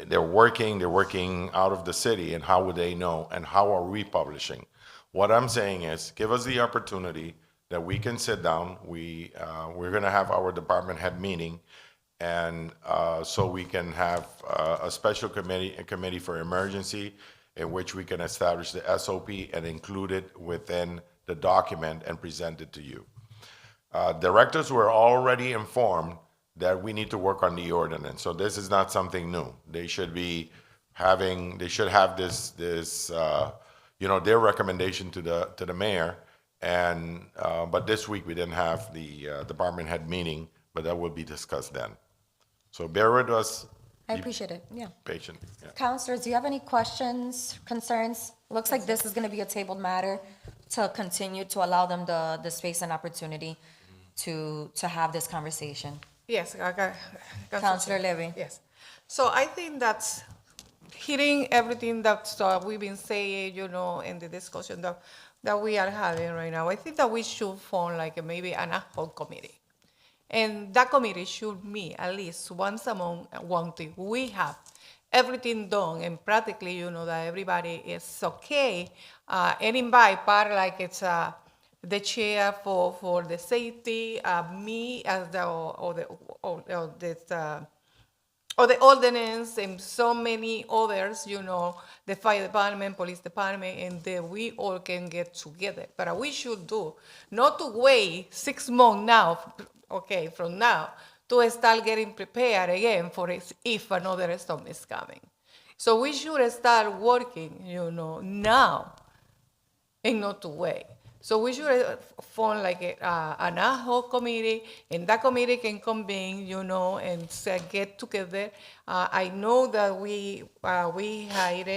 S5: they're working out of the city, and how would they know, and how are we publishing? What I'm saying is, give us the opportunity that we can sit down. We're gonna have our department head meeting, and so we can have a special committee for emergency, in which we can establish the SOP and include it within the document and present it to you. Directors were already informed that we need to work on the ordinance, so this is not something new. They should have this, their recommendation to the mayor, and but this week we didn't have the department head meeting, but that will be discussed then. So bear with us.
S1: I
S5: Be
S1: appreciate it, yeah.
S5: patient. Yeah.
S1: Counselors, do you have any questions, concerns? Looks like this is gonna be a tabled matter to continue to allow them the space and opportunity to have this conversation.
S3: Yes,
S1: Counselor Levy.
S3: Yes. So I think that's hearing everything that we've been saying, you know, in the discussion that we are having right now. I think that we should form like maybe an ad hoc committee. And that committee should meet at least once a month until we have everything done and practically, you know, that everybody is okay. And invite part like it's the chair for the safety, me as the ordinance, and so many others, you know, the fire department, police department, and then we all can get together. But we should do, not to wait 6 months now, okay, from now, to start getting prepared again for it if another storm is coming. So we should start working, you know, now and not to wait. So we should form like an ad hoc committee, and that committee can convene, you know, and get together. I know that we hired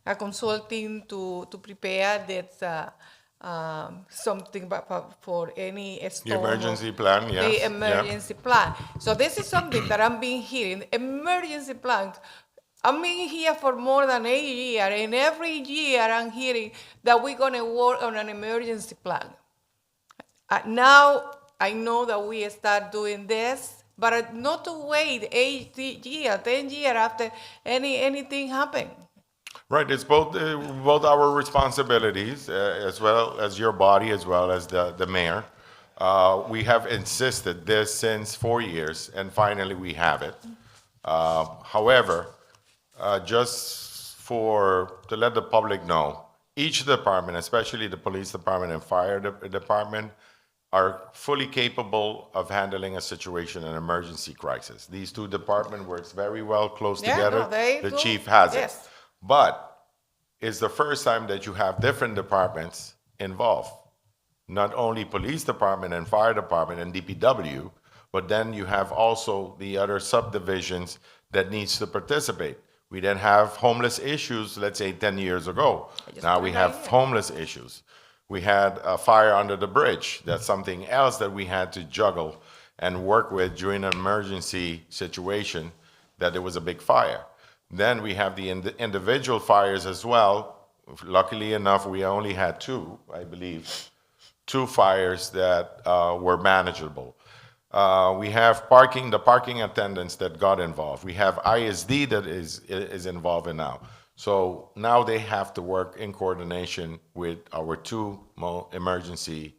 S3: a consulting to prepare that something for any storm.
S5: The emergency plan, yes.
S3: The emergency plan. So this is something that I'm being hearing. Emergency plan. I've been here for more than 8 years, and every year I'm hearing that we're going to work on an emergency plan. Now I know that we start doing this, but not to wait 8 years, 10 years after anything happen.
S5: Right, it's both our responsibilities, as well as your body, as well as the mayor. We have insisted this since 4 years, and finally we have it. However, just to let the public know, each department, especially the police department and fire department, are fully capable of handling a situation, an emergency crisis. These two departments work very well close together.
S3: No, they
S5: the
S3: do.
S5: chief has
S3: Yes.
S5: it. But it's the first time that you have different departments involved. Not only police department and fire department and DPW, but then you have also the other subdivisions that needs to participate. We didn't have homeless issues, let's say 10 years ago. Now we have homeless issues. We had a fire under the bridge. That's something else that we had to juggle and work with during an emergency situation, that there was a big fire. Then we have the individual fires as well. Luckily enough, we only had 2, I believe, 2 fires that were manageable. We have the parking attendants that got involved. We have ISD that is involved in now. So now they have to work in coordination with our 2 emergency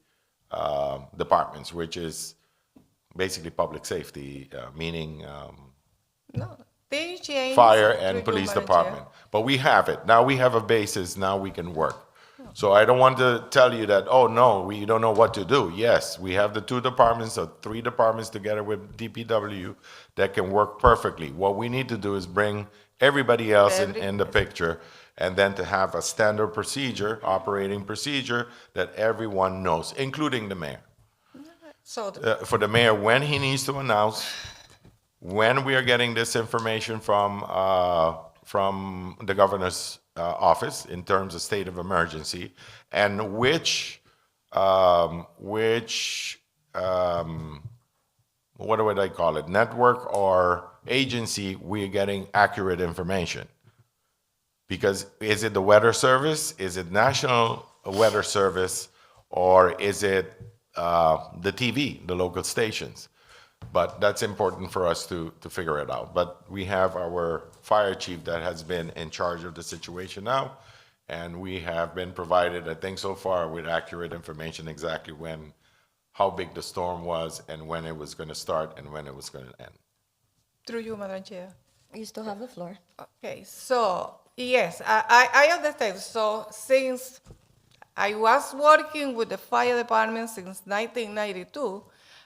S5: departments, which is basically public safety, meaning
S3: No, they changed.
S5: fire and police
S3: manager.
S5: department. But we have it. Now we have a basis. Now we can work. So I don't want to tell you that, oh, no, we don't know what to do. Yes, we have the 2 departments or 3 departments together with DPW that can work perfectly. What we need to do is bring everybody else in the picture and then to have a standard procedure, operating procedure that everyone knows, including the mayor.
S3: So,
S5: For the mayor, when he needs to announce when we are getting this information from the governor's office in terms of state of emergency, and which what would I call it, network or agency we are getting accurate information. Because is it the weather service, is it National Weather Service, or is it the TV, the local stations? But that's important for us to figure it out. But we have our fire chief that has been in charge of the situation now, and we have been provided, I think so far, with accurate information exactly when, how big the storm was, and when it was going to start and when it was going to end.
S3: through you, Madam Chair.
S1: You still have the floor.
S3: Okay, so, yes, I understand. So since I was working with the fire department since 1992,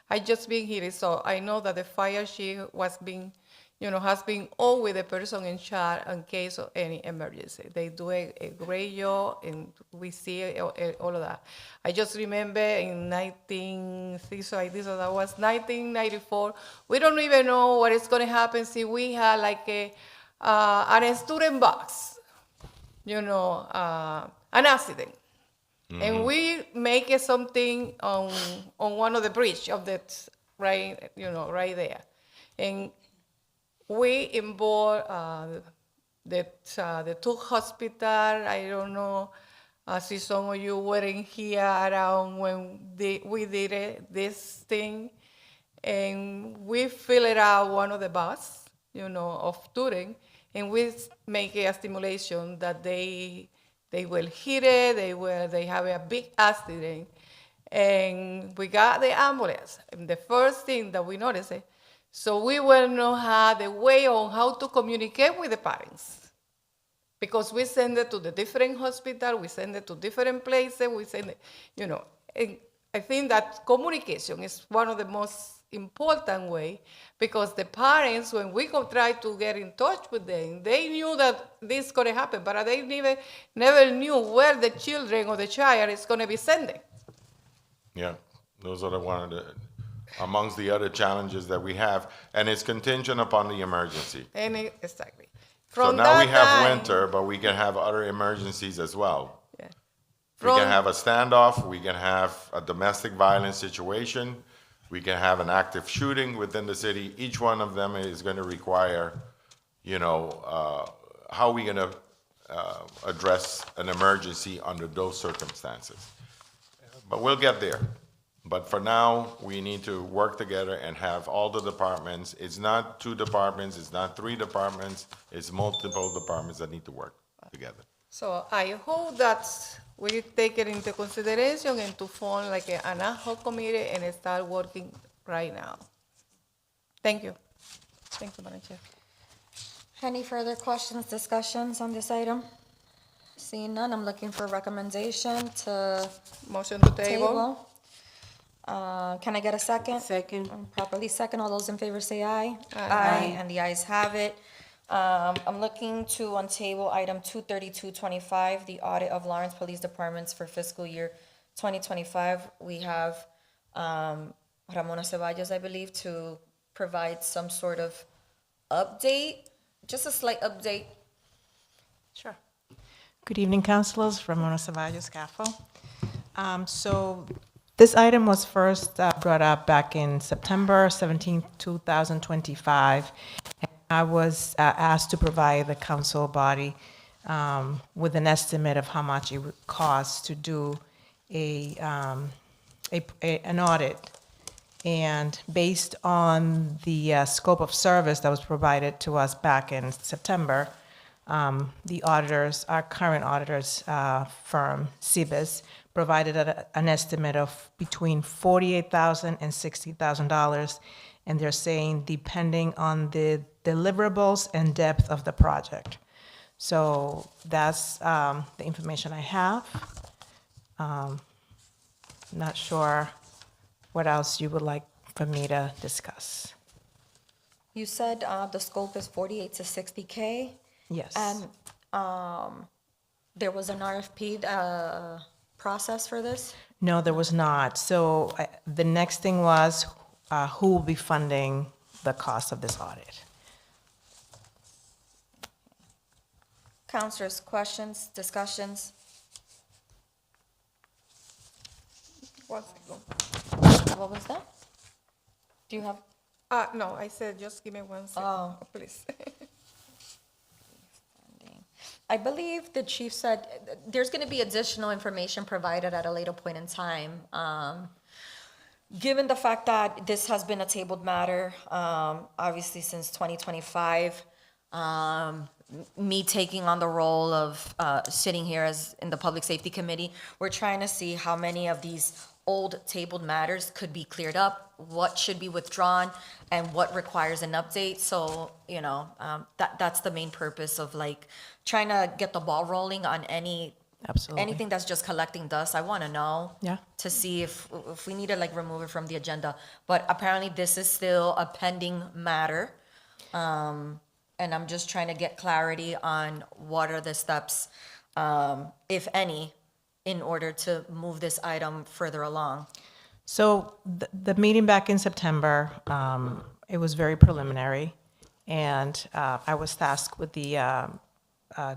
S3: I just been here, so I know that the fire chief was being, has been always the person in charge in case of any emergency. They do a great job, and we see all of that. I just remember in 1994, we don't even know what is going to happen. See, we had like a student bus, an accident. And we make something on one of the bridge of that, right there. And we involve the two hospital. I don't know, see some of you weren't here around when we did this thing. And we fill it out one of the bus, of students, and we make a stimulation that they will hit it, they have a big accident, and we got the ambulance. And the first thing that we noticed, so we will not have the way on how to communicate with the parents, because we send it to the different hospital, we send it to different places, we send it, and I think that communication is one of the most important way, because the parents, when we try to get in touch with them, they knew that this is going to happen, but they never knew where the children or the child is going to be sending.
S5: Yeah, those are amongst the other challenges that we have, and it's contingent upon the emergency.
S3: Exactly.
S5: So
S3: From
S5: now
S3: that
S5: we have
S3: time-
S5: winter, but we can have other emergencies as well.
S3: Yeah.
S5: We can have a standoff, we can have a domestic violence situation, we can have an active shooting within the city. Each one of them is going to require, how are we going to address an emergency under those circumstances? But we'll get there. But for now, we need to work together and have all the departments. It's not 2 departments, it's not 3 departments, it's multiple departments that need to work together.
S3: So I hope that we take it into consideration and to form like an ad hoc committee and start working right now. Thank you. Thank you, Madam Chair.
S1: Any further questions, discussions on this item? Seeing none, I'm looking for recommendation to
S3: Motion to table.
S1: table. Can I get a second?
S4: Second.
S1: Properly second, all those in favor say aye.
S3: Aye.
S1: And the ayes have it. I'm looking to untable item 23225, the audit of Lawrence Police Departments for fiscal year 2025. We have Ramona Ceballos, I believe, to provide some sort of update, just a slight update.
S7: Sure. Good evening, councilors. Ramona Ceballos, CAFO. So this item was first brought up back in September 17, 2025. I was asked to provide the council body with an estimate of how much it would cost to do an audit. And based on the scope of service that was provided to us back in September, the auditors, our current auditors firm, CBIS, provided an estimate of between $48,000 and $60,000. And they're saying depending on the deliverables and depth of the project. So that's the information I have. Not sure what else you would like for me to discuss.
S1: You said the scope is 48 to 60K?
S7: Yes.
S1: And There was an RFP process for this?
S7: No, there was not. So the next thing was who will be funding the cost of this audit?
S1: Counselors, questions, discussions?
S3: One second.
S1: What was that? Do you have?
S3: No, I said just give me 1 second,
S1: Oh.
S3: please.
S1: I believe the chief said there's going to be additional information provided at a later point in time. Given the fact that this has been a tabled matter, obviously since 2025, me taking on the role of sitting here as in the Public Safety Committee, we're trying to see how many of these old tabled matters could be cleared up, what should be withdrawn, and what requires an update. So, that's the main purpose of like trying to get the ball rolling on
S7: Absolutely.
S1: anything that's just collecting dust. I want to know.
S7: Yeah.
S1: To see if we need to like remove it from the agenda. But apparently this is still a pending matter. And I'm just trying to get clarity on what are the steps, if any, in order to move this item further along.
S7: So the meeting back in September, it was very preliminary, and I was tasked with the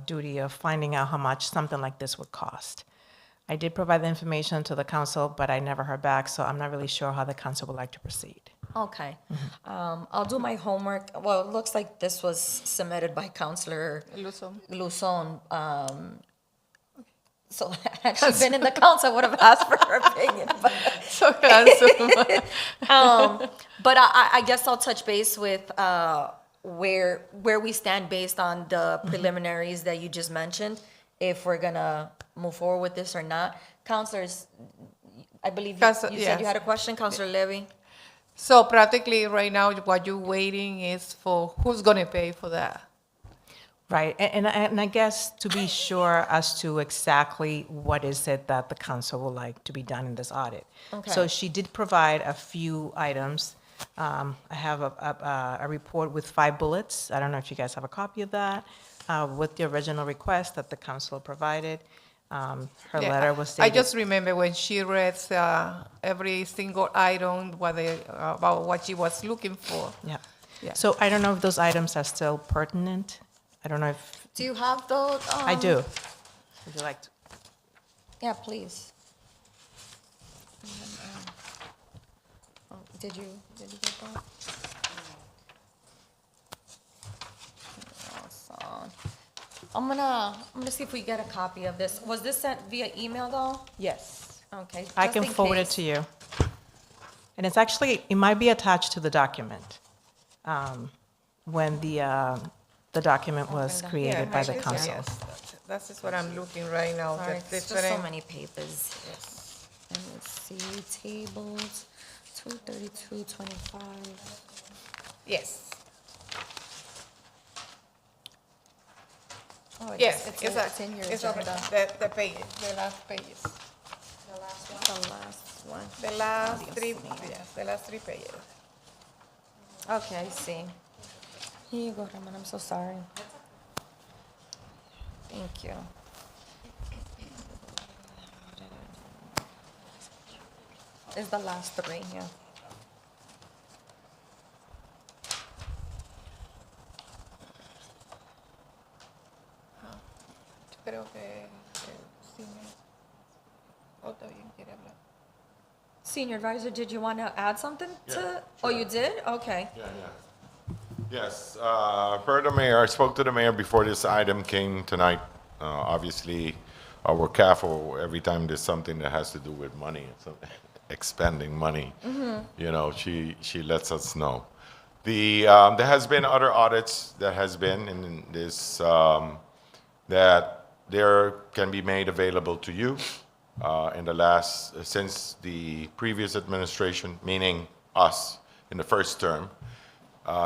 S7: duty of finding out how much something like this would cost. I did provide the information to the council, but I never heard back, so I'm not really sure how the council would like to proceed.
S1: Okay. I'll do my homework. Well, it looks like this was submitted by Councilor Luzon. So had she been in the council, I would have asked for her opinion. But,
S3: So handsome.
S1: but I guess I'll touch base with where we stand based on the preliminaries that you just mentioned, if we're gonna move forward with this or not. Councilors, I believe you
S3: Council-
S1: said you
S3: yes.
S1: had a question, Councilor Levy?
S3: So practically right now, what you're waiting is for who's gonna pay for that?
S7: Right, and I guess to be sure as to exactly what is it that the council would like to be done in this audit.
S1: Okay.
S7: So she did provide a few items. I have a report with 5 bullets. I don't know if you guys have a copy of that, with the original request that the council provided. Her
S3: Yeah,
S7: letter was
S3: I
S7: dated.
S3: just remember when she read every single item, about what she was looking for.
S7: Yeah.
S3: Yeah.
S7: So I don't know if those items are still pertinent. I don't know if,
S1: Do you have those?
S7: I do. Would you like to?
S1: Yeah, please. Did you get that? Awesome. I'm gonna see if we get a copy of this. Was this sent via email though?
S7: Yes.
S1: Okay.
S7: I
S1: just
S7: can
S1: in
S7: forward it
S1: case.
S7: to you. And it's actually, it might be attached to the document, when the document was
S1: Okay.
S7: created by the
S3: Yes,
S7: council.
S3: Yes, that's just what I'm looking right now.
S1: Sorry,
S3: the
S1: it's just so
S3: different-
S1: many papers. Let me see, tables, 23225.
S3: Yes,
S1: Oh,
S3: yes,
S1: it's in your
S3: it's over
S1: agenda.
S3: the pages, the last pages.
S1: The last one.
S3: The last
S1: Dios
S3: three,
S1: mío.
S3: yes, the last 3 pages.
S1: Okay, I see. Here you go, Ramon, I'm so sorry. Thank you. It's the last 3, yeah.
S3: Creo que sí está bien, quiere hablar.
S1: Senior Advisor, did you want to add something to? Oh, you did? Okay.
S5: Yes, per the mayor, I spoke to the mayor before this item came tonight. Obviously, we're careful every time there's something that has to do with money, expending money. You know, she lets us know. There has been other audits that has been in this, that there can be made available to you in the last, since the previous administration, meaning us in the first term.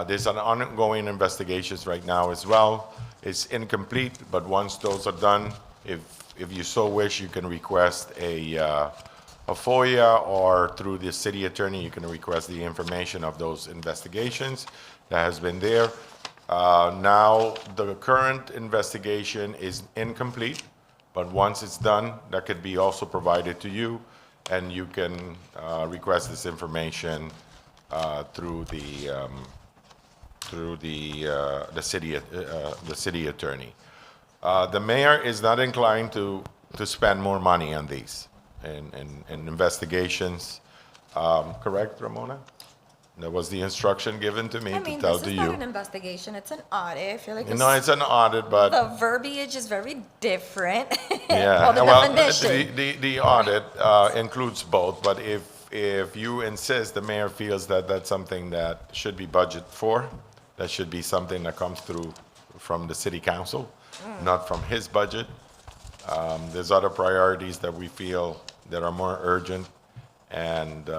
S5: There's an ongoing investigations right now as well. It's incomplete, but once those are done, if you so wish, you can request a FOIA, or through the city attorney, you can request the information of those investigations that has been there. Now, the current investigation is incomplete. But once it's done, that could be also provided to you, and you can request this information through the city attorney. The mayor is not inclined to spend more money on these and investigations. Correct, Ramona? That was the instruction given to me
S1: I
S5: to
S1: mean,
S5: tell
S1: this
S5: to
S1: is not
S5: you.
S1: an investigation, it's an audit. I feel like
S5: No, it's an audit, but
S1: the verbiage is very different.
S5: yeah,
S1: Or the
S5: well,
S1: definition.
S5: the audit includes both, but if you insist, the mayor feels that that's something that should be budgeted for, that should be something that comes through from the city council, not from his budget. There's other priorities that we feel that are more urgent, and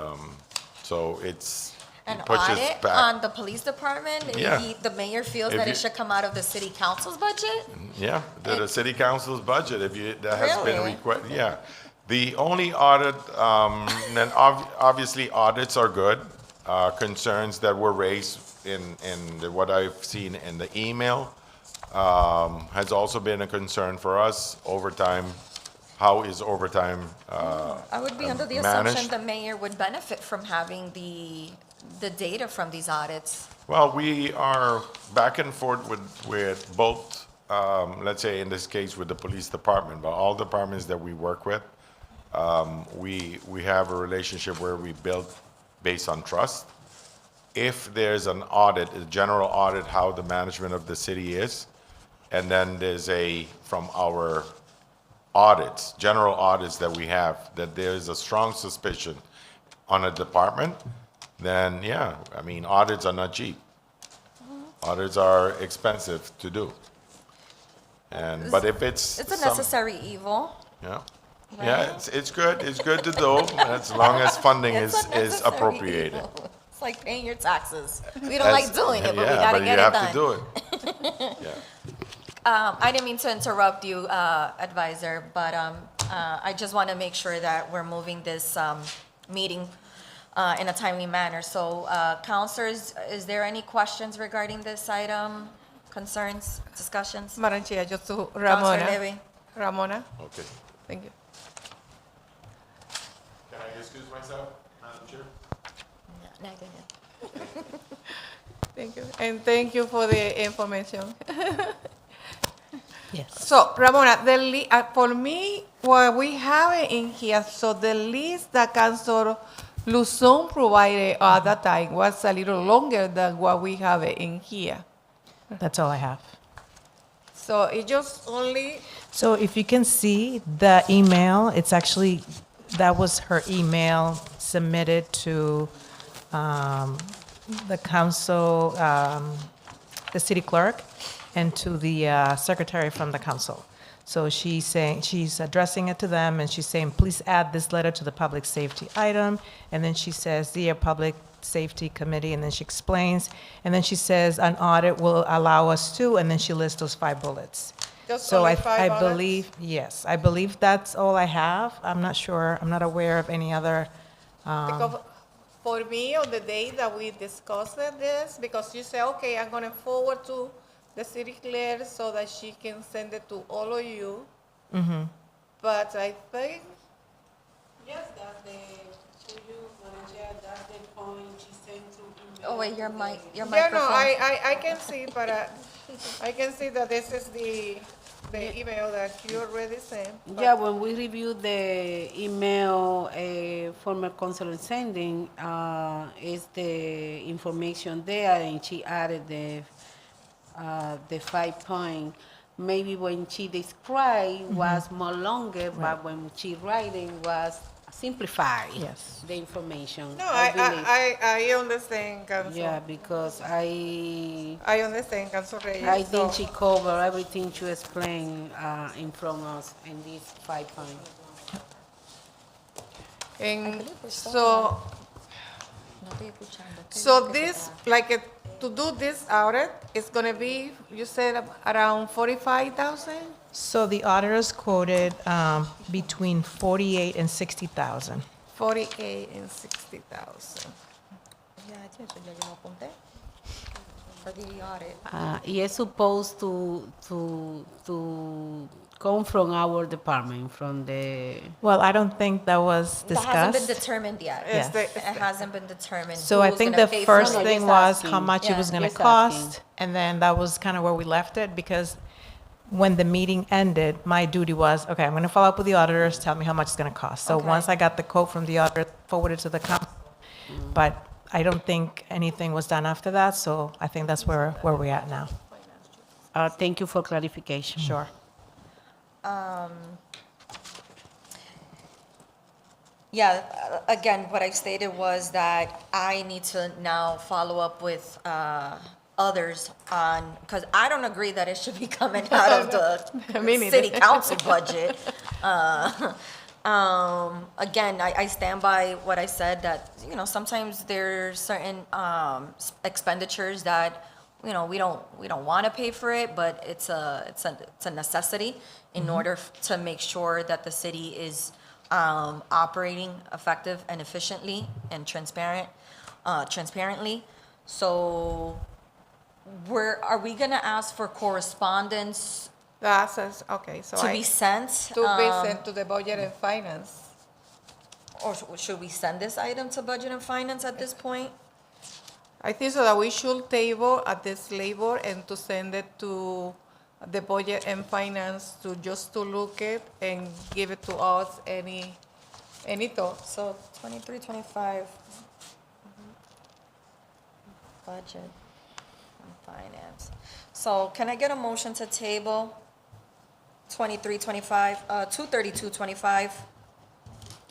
S5: so it's,
S1: An
S5: it pushes
S1: audit
S5: back.
S1: on the police department?
S5: Yeah.
S1: The mayor feels
S5: If
S1: that
S5: you-
S1: it should come out of the city council's budget?
S5: Yeah, the city council's budget, that has been
S1: Really?
S5: requested, yeah. The only audit, and obviously audits are good. Concerns that were raised what I've seen in the email, has also been a concern for us. Overtime, how is overtime,
S1: I would be under the
S5: managed.
S1: assumption the mayor would benefit from having the data from these audits.
S5: Well, we are back and forth with both, let's say in this case with the police department, but all departments that we work with, we have a relationship where we build based on trust. If there's an audit, a general audit, how the management of the city is, and then there's from our audits, general audits that we have, that there's a strong suspicion on a department, then yeah, I mean, audits are not cheap. Audits are expensive to do. But if it's.
S1: It's a
S5: some-
S1: necessary evil.
S5: Yeah, yeah, it's good to do, as long as funding
S1: It's
S5: is
S1: a necessary
S5: appropriated.
S1: evil. It's like paying your taxes. We don't like doing it, but we
S5: Yeah,
S1: gotta
S5: but
S1: get
S5: you
S1: it
S5: have to do
S1: done.
S5: it. Yeah.
S1: I didn't mean to interrupt you, advisor, but I just want to make sure that we're moving this meeting in a timely manner. So, counselors, is there any questions regarding this item, concerns, discussions?
S3: Madam Chair, just to
S1: Counselor
S3: Ramona.
S1: Levy?
S3: Ramona,
S5: Okay.
S3: thank you.
S5: Can I excuse myself, Madam Chair?
S1: No, go ahead.
S3: Thank you. And thank you for the information.
S7: Yes.
S3: So, Ramona, for me, what we have in here, so the list that Councilor Luzon provided at that time was a little longer than what we have in here.
S7: That's all I have.
S3: So it just only,
S7: So if you can see the email, it's actually, that was her email submitted to the council, the city clerk, and to the secretary from the council. So she's saying, she's addressing it to them, and she's saying, please add this letter to the public safety item. And then she says, dear Public Safety Committee, and then she explains. And then she says, an audit will allow us to, and then she lists those 5 bullets.
S3: just
S7: So
S3: only
S7: I
S3: 5 bullets?
S7: believe, yes, I believe that's all I have. I'm not sure, I'm not aware of any other,
S3: Because for me, on the day that we discussed this, because you say, okay, I'm gonna forward to the city clerk so that she can send it to all of you. But I think,
S4: Yes, that's the, to you, Madam Chair, that's the point she sent to email.
S1: Oh, wait, your
S3: yeah, no,
S1: microphone.
S3: I can see, but I can see that this is the email that you already sent. but-
S4: Yeah, when we reviewed the email former councilor sending, is the information there, and she added the 5 point. Maybe when she described was more longer, but when she writing was simplified.
S7: Yes.
S4: The information.
S3: No,
S4: believe.
S3: I understand, Council.
S4: Yeah, because I
S3: understand, Council Reyes.
S4: think
S3: so-
S4: she covered everything she explained in front of us in these 5 points.
S3: And
S1: believe we're still
S3: so,
S1: No estoy escuchando. ¿Qué
S3: so
S1: dice que se
S3: this,
S1: da?
S3: like, to do this audit, it's gonna be, you said around 45,000?
S7: so the auditors quoted between 48 and 60,000.
S3: 48 and 60,000.
S1: Ya, eso ya yo lo apunté. For the audit.
S4: Y es supposed to come from our department, from the,
S7: Well, I don't think that was
S1: That hasn't been
S7: discussed.
S1: determined yet.
S7: Yes.
S1: It hasn't been determined.
S7: So I
S1: who's
S7: think
S1: gonna
S7: the
S1: pay for
S7: first
S1: it.
S4: No,
S7: thing
S4: just
S7: was how
S4: asking.
S7: much it
S1: Yeah,
S7: was gonna
S4: just asking.
S7: cost, and then that was kind of where we left it, because when the meeting ended, my duty was, okay, I'm gonna follow up with the auditors, tell me how much it's gonna cost. So
S1: Okay.
S7: once I got the quote from the auditor, forwarded to the council, but I don't think anything was done after that, so I think that's where we're at now.
S4: thank you for clarification.
S7: Sure.
S1: Yeah, again, what I stated was that I need to now follow up with others on, because I don't agree that it should be coming out of the
S3: Me neither.
S1: city council budget. Again, I stand by what I said, that, you know, sometimes there's certain expenditures that, you know, we don't want to pay for it, but it's a necessity in order to make sure that the city is operating effective and efficiently and transparently. So are we gonna ask for correspondence
S3: Okay, so
S1: to be sent?
S3: to be sent to the budget and finance.
S1: Or should we send this item to Budget and Finance at this point?
S3: I think so that we should table at this labor and to send it to the budget and finance to just to look it and give it to us any thoughts.
S1: So 23, 25. Budget and Finance. So can I get a motion to table 23, 25, 232, 25,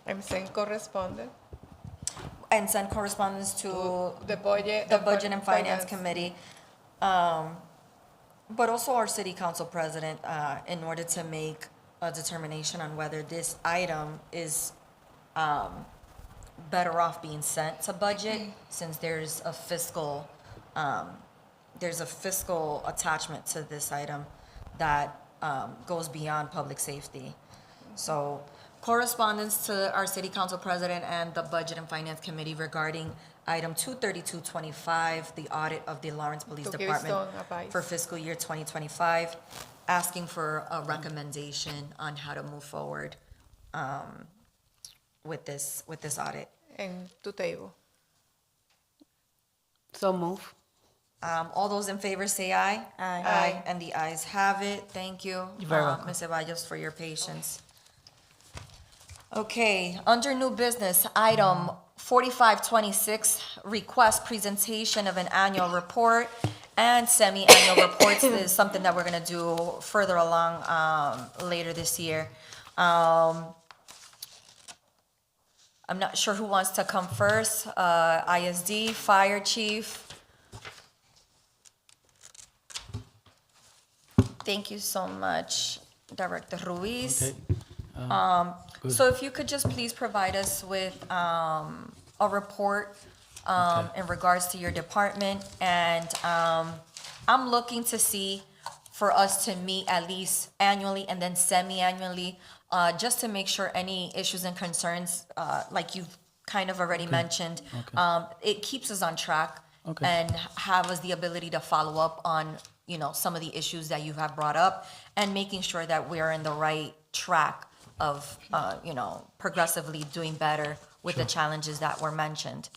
S3: And send correspondent
S1: and send correspondence to
S3: the budget.
S1: the Budget and Finance Committee, but also our city council president, in order to make a determination on whether this item is better off being sent to budget, since there's a fiscal attachment to this item that goes beyond public safety. So correspondence to our city council president and the Budget and Finance Committee regarding item 23225, the audit of the Lawrence Police
S3: To give
S1: Department
S3: some advice.
S1: for fiscal year 2025, asking for a recommendation on how to move forward with this audit.
S3: And to table.
S4: So move.
S1: All those in favor say aye.
S3: Aye.
S1: And the ayes have it. Thank you.
S7: You're very welcome.
S1: Ms. Ceballos, for your patience. Okay, under new business, item 4526, request presentation of an annual report and semi-annual reports. This is something that we're gonna do further along later this year. I'm not sure who wants to come first. ISD, Fire Chief. Thank you so much, Director Ruiz.
S6: Okay.
S1: So if you could just please provide us with a report in regards to your department. And I'm looking to see for us to meet at least annually and then semi-annually, just to make sure any issues and concerns, like you've kind of already mentioned, it keeps us on track
S6: Okay.
S1: and have us the ability to follow up on, you know, some of the issues that you have brought up, and making sure that we're in the right track of, you know, progressively doing better with the challenges that were mentioned.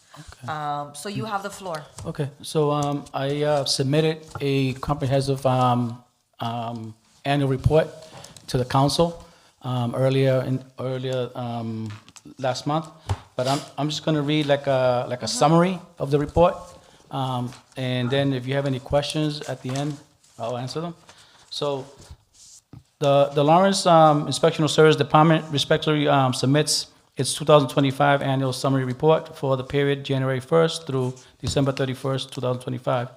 S1: So you have the floor.
S6: Okay, so I submitted a comprehensive annual report to the council earlier last month, but I'm just going to read like a summary of the report, and then if you have any questions at the end, I'll answer them. So the Lawrence Inspectional Service Department respectfully submits its 2025 annual summary report for the period January 1st through December 31st, 2025.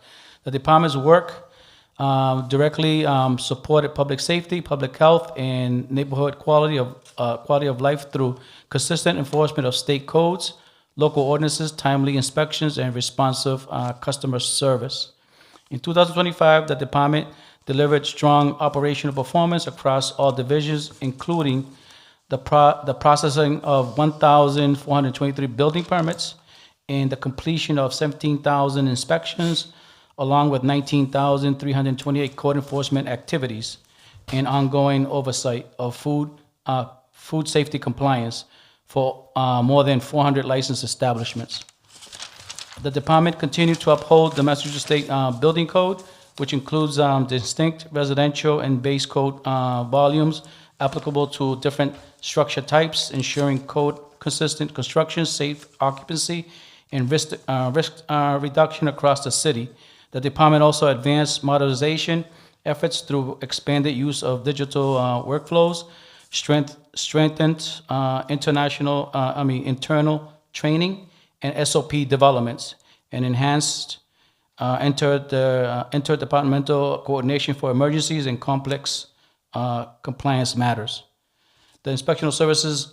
S6: The department's work directly supported public safety, public health, and neighborhood quality of life through consistent enforcement of state codes, local ordinances, timely inspections, and responsive customer service. In 2025, the department delivered strong operational performance across all divisions, including the processing of 1,423 building permits and the completion of 17,000 inspections, along with 19,328 code enforcement activities. and ongoing oversight of food safety compliance for more than 400 licensed establishments. The department continued to uphold the Massachusetts State Building Code, which includes distinct residential and base code volumes applicable to different structure types, ensuring code-consistent construction, safe occupancy, and risk reduction across the city. The department also advanced modernization efforts through expanded use of digital workflows, strengthened internal training and SOP developments, and enhanced interdepartmental coordination for emergencies and complex compliance matters. The Inspectional Services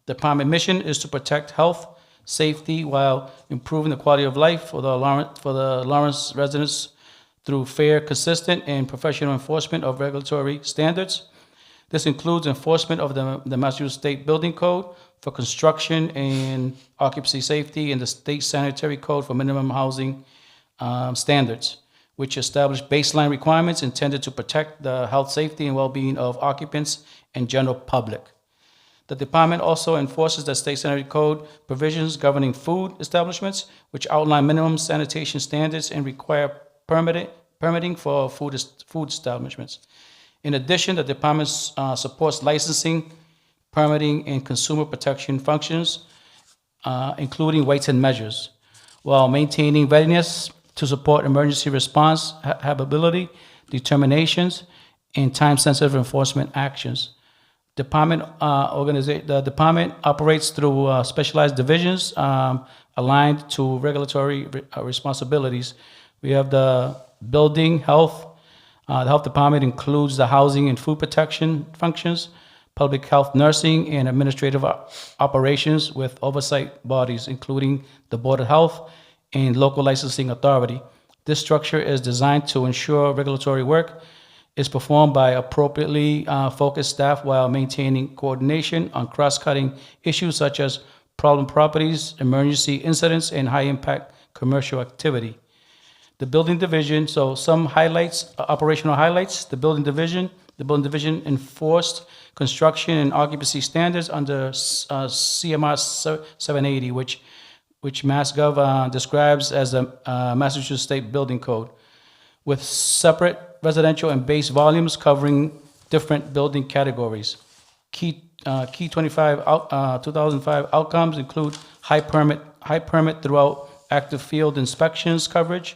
S6: Department mission is to protect health, safety, while improving the quality of life for the Lawrence residents through fair, consistent, and professional enforcement of regulatory standards. This includes enforcement of the Massachusetts State Building Code for construction and occupancy safety and the State Sanitary Code for minimum housing standards, which establish baseline requirements intended to protect the health, safety, and well-being of occupants and general public. The department also enforces the State Sanitary Code provisions governing food establishments, which outline minimum sanitation standards and require permitting for food establishments. In addition, the department supports licensing, permitting, and consumer protection functions, including weights and measures, while maintaining readiness to support emergency response, habitability, determinations, and time-sensitive enforcement actions. The department operates through specialized divisions aligned to regulatory responsibilities. We have the building health. The health department includes the housing and food protection functions, public health nursing, and administrative operations with oversight bodies, including the Board of Health and local licensing authority. This structure is designed to ensure regulatory work is performed by appropriately focused staff while maintaining coordination on cross-cutting issues such as problem properties, emergency incidents, and high-impact commercial activity. The building division, so some highlights, operational highlights. The building division enforced construction and occupancy standards under CMR 780, which MassGov describes as the Massachusetts State Building Code, with separate residential and base volumes covering different building categories. Key 2005 outcomes include high permit throughout active field inspections coverage,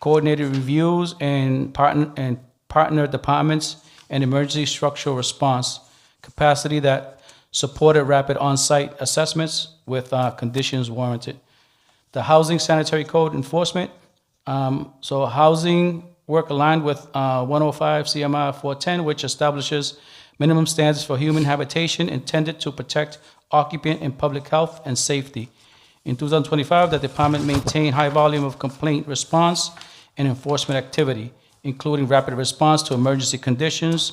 S6: coordinated reviews, and partner departments, and emergency structural response capacity that supported rapid on-site assessments with conditions warranted. The Housing Sanitary Code enforcement. So housing work aligned with 105 CMR 410, which establishes minimum standards for human habitation intended to protect occupant and public health and safety. In 2025, the department maintained high volume of complaint response and enforcement activity, including rapid response to emergency conditions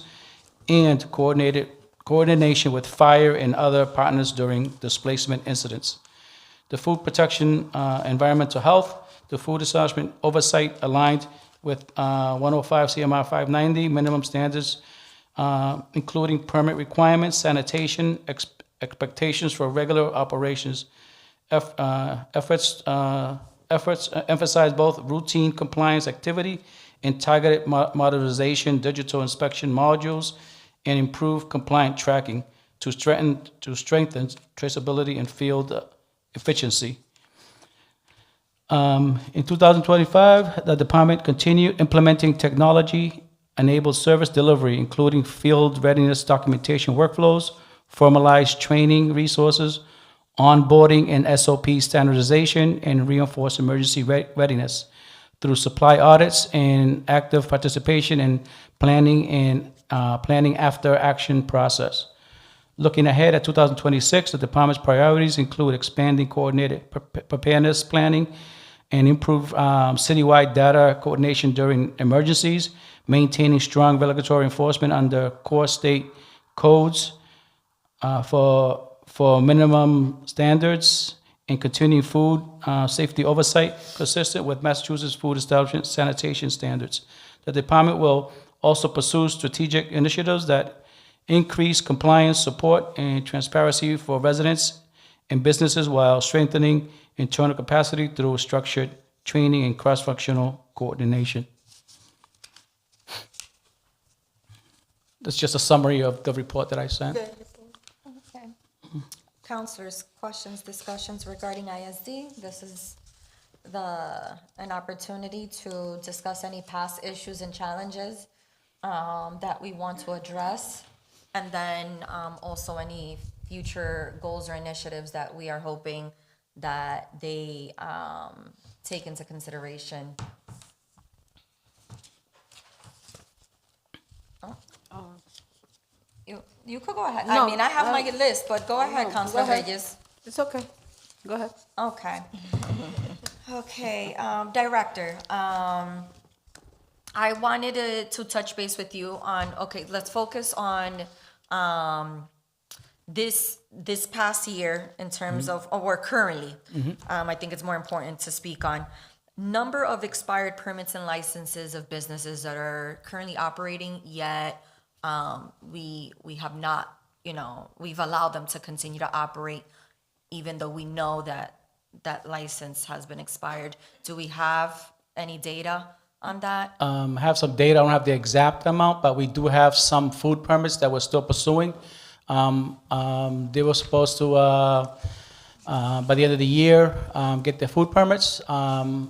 S6: and coordination with fire and other partners during displacement incidents. The food protection, environmental health, the food establishment oversight aligned with 105 CMR 590 minimum standards, including permit requirements, sanitation, expectations for regular operations. Efforts emphasize both routine compliance activity and targeted modernization, digital inspection modules, and improve compliant tracking to strengthen traceability and field efficiency. In 2025, the department continued implementing technology-enabled service delivery, including field readiness documentation workflows, formalized training resources, onboarding and SOP standardization, and reinforced emergency readiness through supply audits and active participation in planning after action process. Looking ahead at 2026, the department's priorities include expanding coordinated preparedness planning and improve citywide data coordination during emergencies, maintaining strong regulatory enforcement under core state codes for minimum standards, and continuing food safety oversight consistent with Massachusetts food establishment sanitation standards. The department will also pursue strategic initiatives that increase compliance, support, and transparency for residents and businesses while strengthening internal capacity through structured training and cross-functional coordination. That's just a summary of the report that I sent.
S1: Okay. Counselors, questions, discussions regarding ISD? This is an opportunity to discuss any past issues and challenges that we want to address, and then also any future goals or initiatives that we are hoping that they take into consideration. You could go ahead. I
S4: No,
S1: mean, I have my list, but go ahead,
S4: no,
S1: Councilor
S4: go ahead.
S1: Reyes.
S4: It's okay. Go ahead.
S1: Okay. Okay, Director, I wanted to touch base with you on, okay, let's focus on this past year in terms of, or currently. I think it's more important to speak on. Number of expired permits and licenses of businesses that are currently operating, yet we have not, we've allowed them to continue to operate even though we know that that license has been expired. Do we have any data on that?
S6: I have some data. I don't have the exact amount, but we do have some food permits that we're still pursuing. They were supposed to, by the end of the year, get their food permits.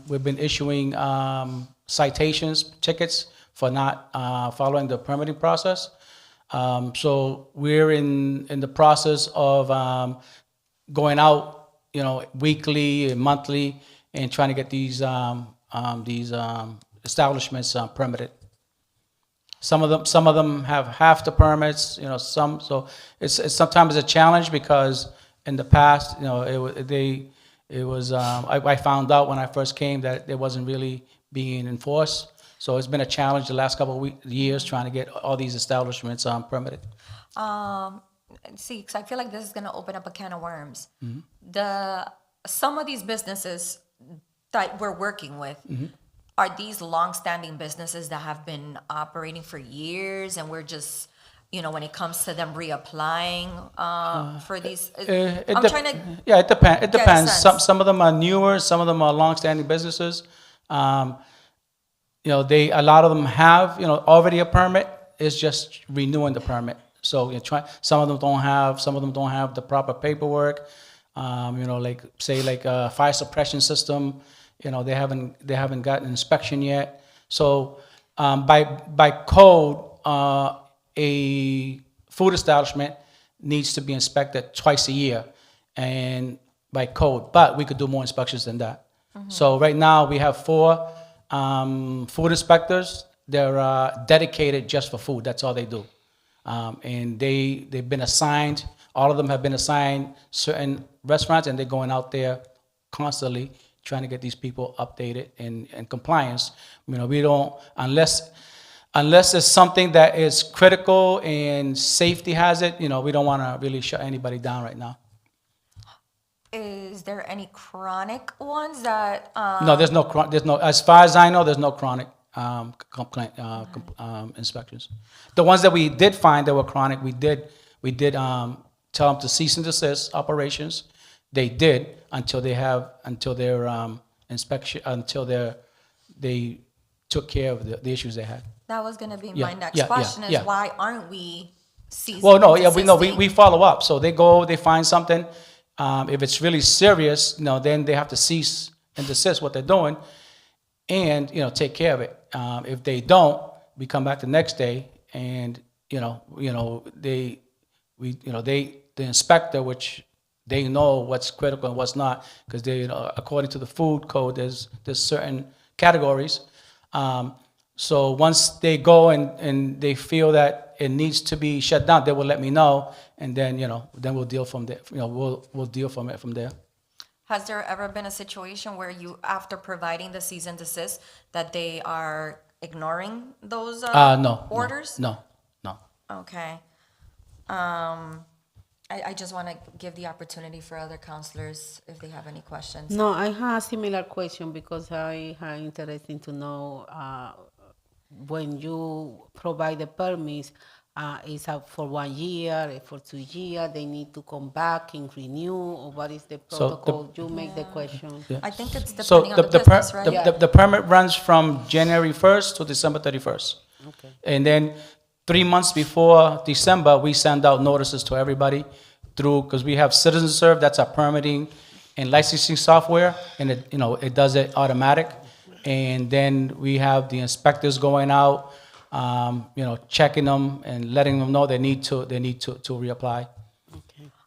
S6: We've been issuing citations, tickets for not following the permitting process. So we're in the process of going out, weekly and monthly, and trying to get these establishments permitted. Some of them have half the permits, some. So it's sometimes a challenge because in the past, I found out when I first came that it wasn't really being enforced. So it's been a challenge the last couple of years trying to get all these establishments permitted.
S1: See, because I feel like this is going to open up a can of worms.
S6: Mm-hmm.
S1: Some of these businesses that we're working with, are these long-standing businesses that have been operating for years, and we're just, when it comes to them reapplying for these?
S6: It depends. It
S1: get a
S6: depends.
S1: sense.
S6: Some of them are newer. Some of them are long-standing businesses. A lot of them have already a permit. It's just renewing the permit. So some of them don't have the proper paperwork. Like a fire suppression system. They haven't gotten inspection yet. So by code, a food establishment needs to be inspected twice a year, and by code. But we could do more inspections than that. So right now we have 4 food inspectors. They're dedicated just for food. That's all they do. And they've been assigned. All of them have been assigned certain restaurants, and they're going out there constantly trying to get these people updated and in compliance. We don't, unless it's something that is critical and safety hazard, we don't want to really shut anybody down right now.
S1: Is there any chronic ones that?
S6: No, there's no, as far as I know, there's no chronic inspections. The ones that we did find that were chronic, we did tell them to cease and desist operations. They did until their inspection, they took care of the issues they had.
S1: That was going to be
S6: Yeah,
S1: my next
S6: yeah,
S1: question
S6: yeah,
S1: is
S6: yeah.
S1: why aren't we ceasing
S6: Well, no,
S1: and
S6: yeah, we
S1: desisting?
S6: follow up. So they go, they find something. If it's really serious, then they have to cease and desist what they're doing, and take care of it. If they don't, we come back the next day, and the inspector, which they know what's critical and what's not, because they, according to the food code, there's certain categories. So once they go and they feel that it needs to be shut down, they will let me know, and then then we'll deal from there. We'll deal from it from there.
S1: Has there ever been a situation where you, after providing the cease and desist, that they are ignoring those
S6: No.
S1: orders?
S6: No.
S1: Okay. I just want to give the opportunity for other counselors if they have any questions.
S4: No, I have a similar question because I have interested to know when you provide the permits, it's up for 1 year, for 2 years, they need to come back and renew, or what is the
S6: So the-
S4: protocol? You make the question.
S1: I think it's
S6: So
S1: depending on the business, right?
S6: the permit runs from January 1st to December 31st.
S4: Okay.
S6: And then 3 months before December, we send out notices to everybody through, because we have Citizen Serve, that's our permitting and licensing software, and it, it does it automatic. And then we have the inspectors going out, checking them and letting them know they need to reapply.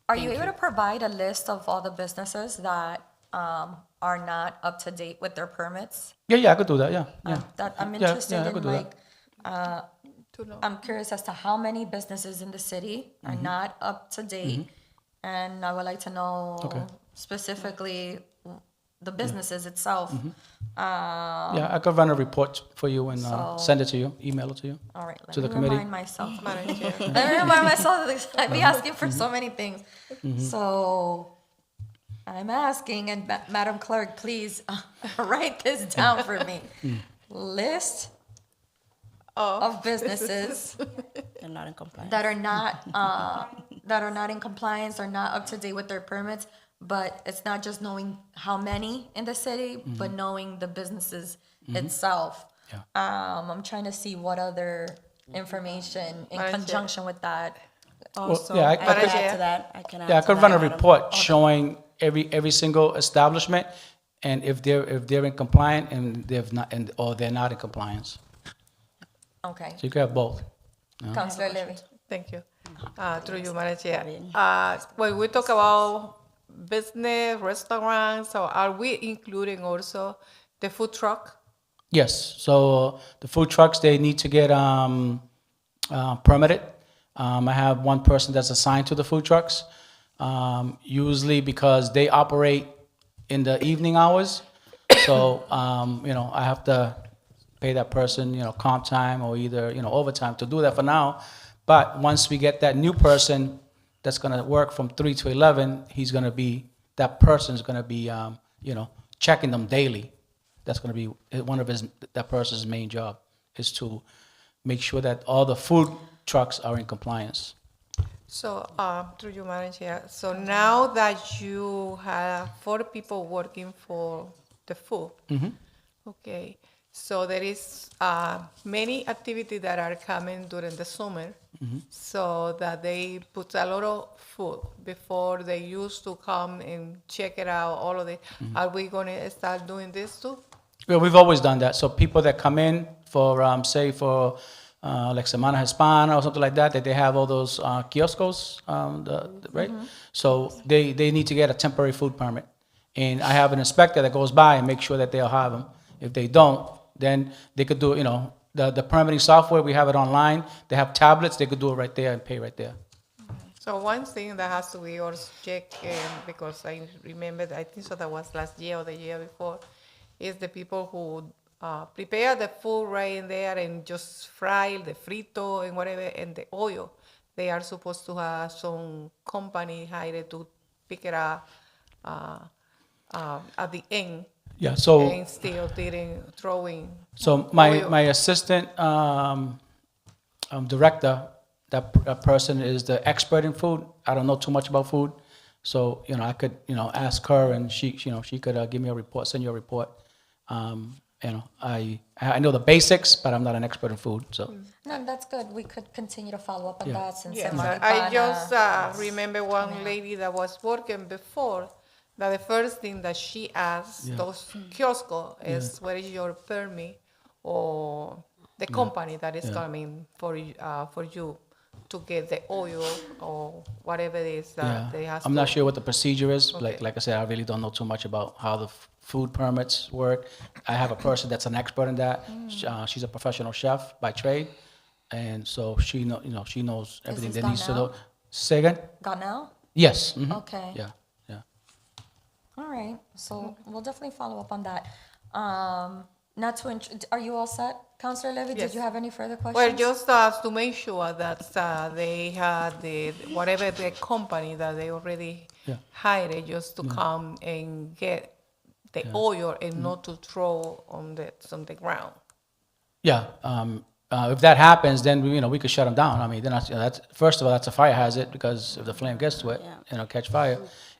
S1: Are you able to provide a list of all the businesses that are not up to date with their permits?
S6: Yeah, I could do that, yeah.
S1: I'm
S6: Yeah,
S1: interested
S6: I could
S1: in
S6: do
S1: like, I'm curious as to how many businesses in the city are not up to date. And I would like to know
S6: Okay.
S1: specifically the businesses itself.
S6: Yeah, I could run a report for you and
S1: So-
S6: send it to you, email it to you.
S1: All right,
S6: To
S1: let
S6: the
S1: me
S6: committee.
S1: remind myself.
S3: Madam Chair.
S1: Let me remind myself of this. I'd be asking for so many things. So I'm asking, and Madam Clerk, please write this down for me. List of businesses
S8: They're not in compliance.
S1: that are not in compliance or not up to date with their permits. But it's not just knowing how many in the city, but knowing the businesses itself.
S6: Yeah.
S1: I'm trying to see what other information in
S3: Madam Chair.
S1: conjunction with that.
S8: Also,
S6: yeah, I
S8: I
S6: could-
S8: can add to that. I can add
S6: Yeah, I
S8: to
S6: could
S8: that,
S6: run a
S8: Madam.
S6: report showing every single establishment, and if they're in compliance and they've not, or they're not in compliance.
S1: Okay,
S6: So you could have both.
S1: Councilor Levy.
S3: Thank you. Through you, Madam Chair. When we talk about business, restaurants, so are we including also the food truck?
S6: Yes, so the food trucks, they need to get permitted. I have one person that's assigned to the food trucks, usually because they operate in the evening hours. So, I have to pay that person, comp time or either, overtime to do that for now. But once we get that new person that's gonna work from 3 to 11, that person's gonna be, checking them daily. That's gonna be one of that person's main job, is to make sure that all the food trucks are in compliance.
S3: So, through you, Madam Chair, so now that you have 4 people working for the food, okay, so there is many activities that are coming during the summer, so that they put a lot of food before they used to come and check it out, all of it. Are we gonna start doing this too?
S6: Well, we've always done that. So people that come in for, like Semana Hispana or something like that they have all those kioscos, right? So they need to get a temporary food permit. And I have an inspector that goes by and makes sure that they'll have them. If they don't, then they could do, the permitting software, we have it online. They have tablets, they could do it right there and pay right there.
S3: So one thing that has to be also checked, because I remember, I think so that was last year or the year before, is the people who prepare the food right in there and just fry the frito and whatever, and the oil. They are supposed to have some company hired to pick it up at the end,
S6: Yeah, so.
S3: and still throwing.
S6: So
S3: oil.
S6: my assistant director, that person is the expert in food. I don't know too much about food, so I could ask her and she could give me a report, send you a report. I know the basics, but I'm not an expert in food, so.
S1: No, that's good. We could continue to follow up on
S6: Yeah.
S1: that since
S3: Yes,
S1: Semana
S3: I just
S1: Hispana-
S3: remember one lady that was working before, that the first thing that she asked those kiosco is, where is your permit or the company that is coming for you to get the oil or whatever it is that they have
S6: I'm not
S3: to-
S6: sure what the procedure is.
S3: Okay.
S6: Like I said, I really don't know too much about how the food permits work. I have a person that's an expert in that. She's a professional chef by trade, and so she knows everything
S1: this
S6: that needs to know.
S1: Donnell?
S6: Say again?
S1: Gonell?
S6: Yes. mhm.
S1: Okay.
S6: Yeah.
S1: All right, so we'll definitely follow up on that. Not to, are you all set? Counselor Levy, did
S3: Yes.
S1: you have any further questions?
S3: Well, just to make sure that they had whatever the company that they already
S6: Yeah.
S3: hired just to come and get the oil and not to throw on the ground.
S6: Yeah, if that happens, then, we could shut them down. I mean, then that's, first of all, that's a fire hazard, because if the flame gets to it, catch fire.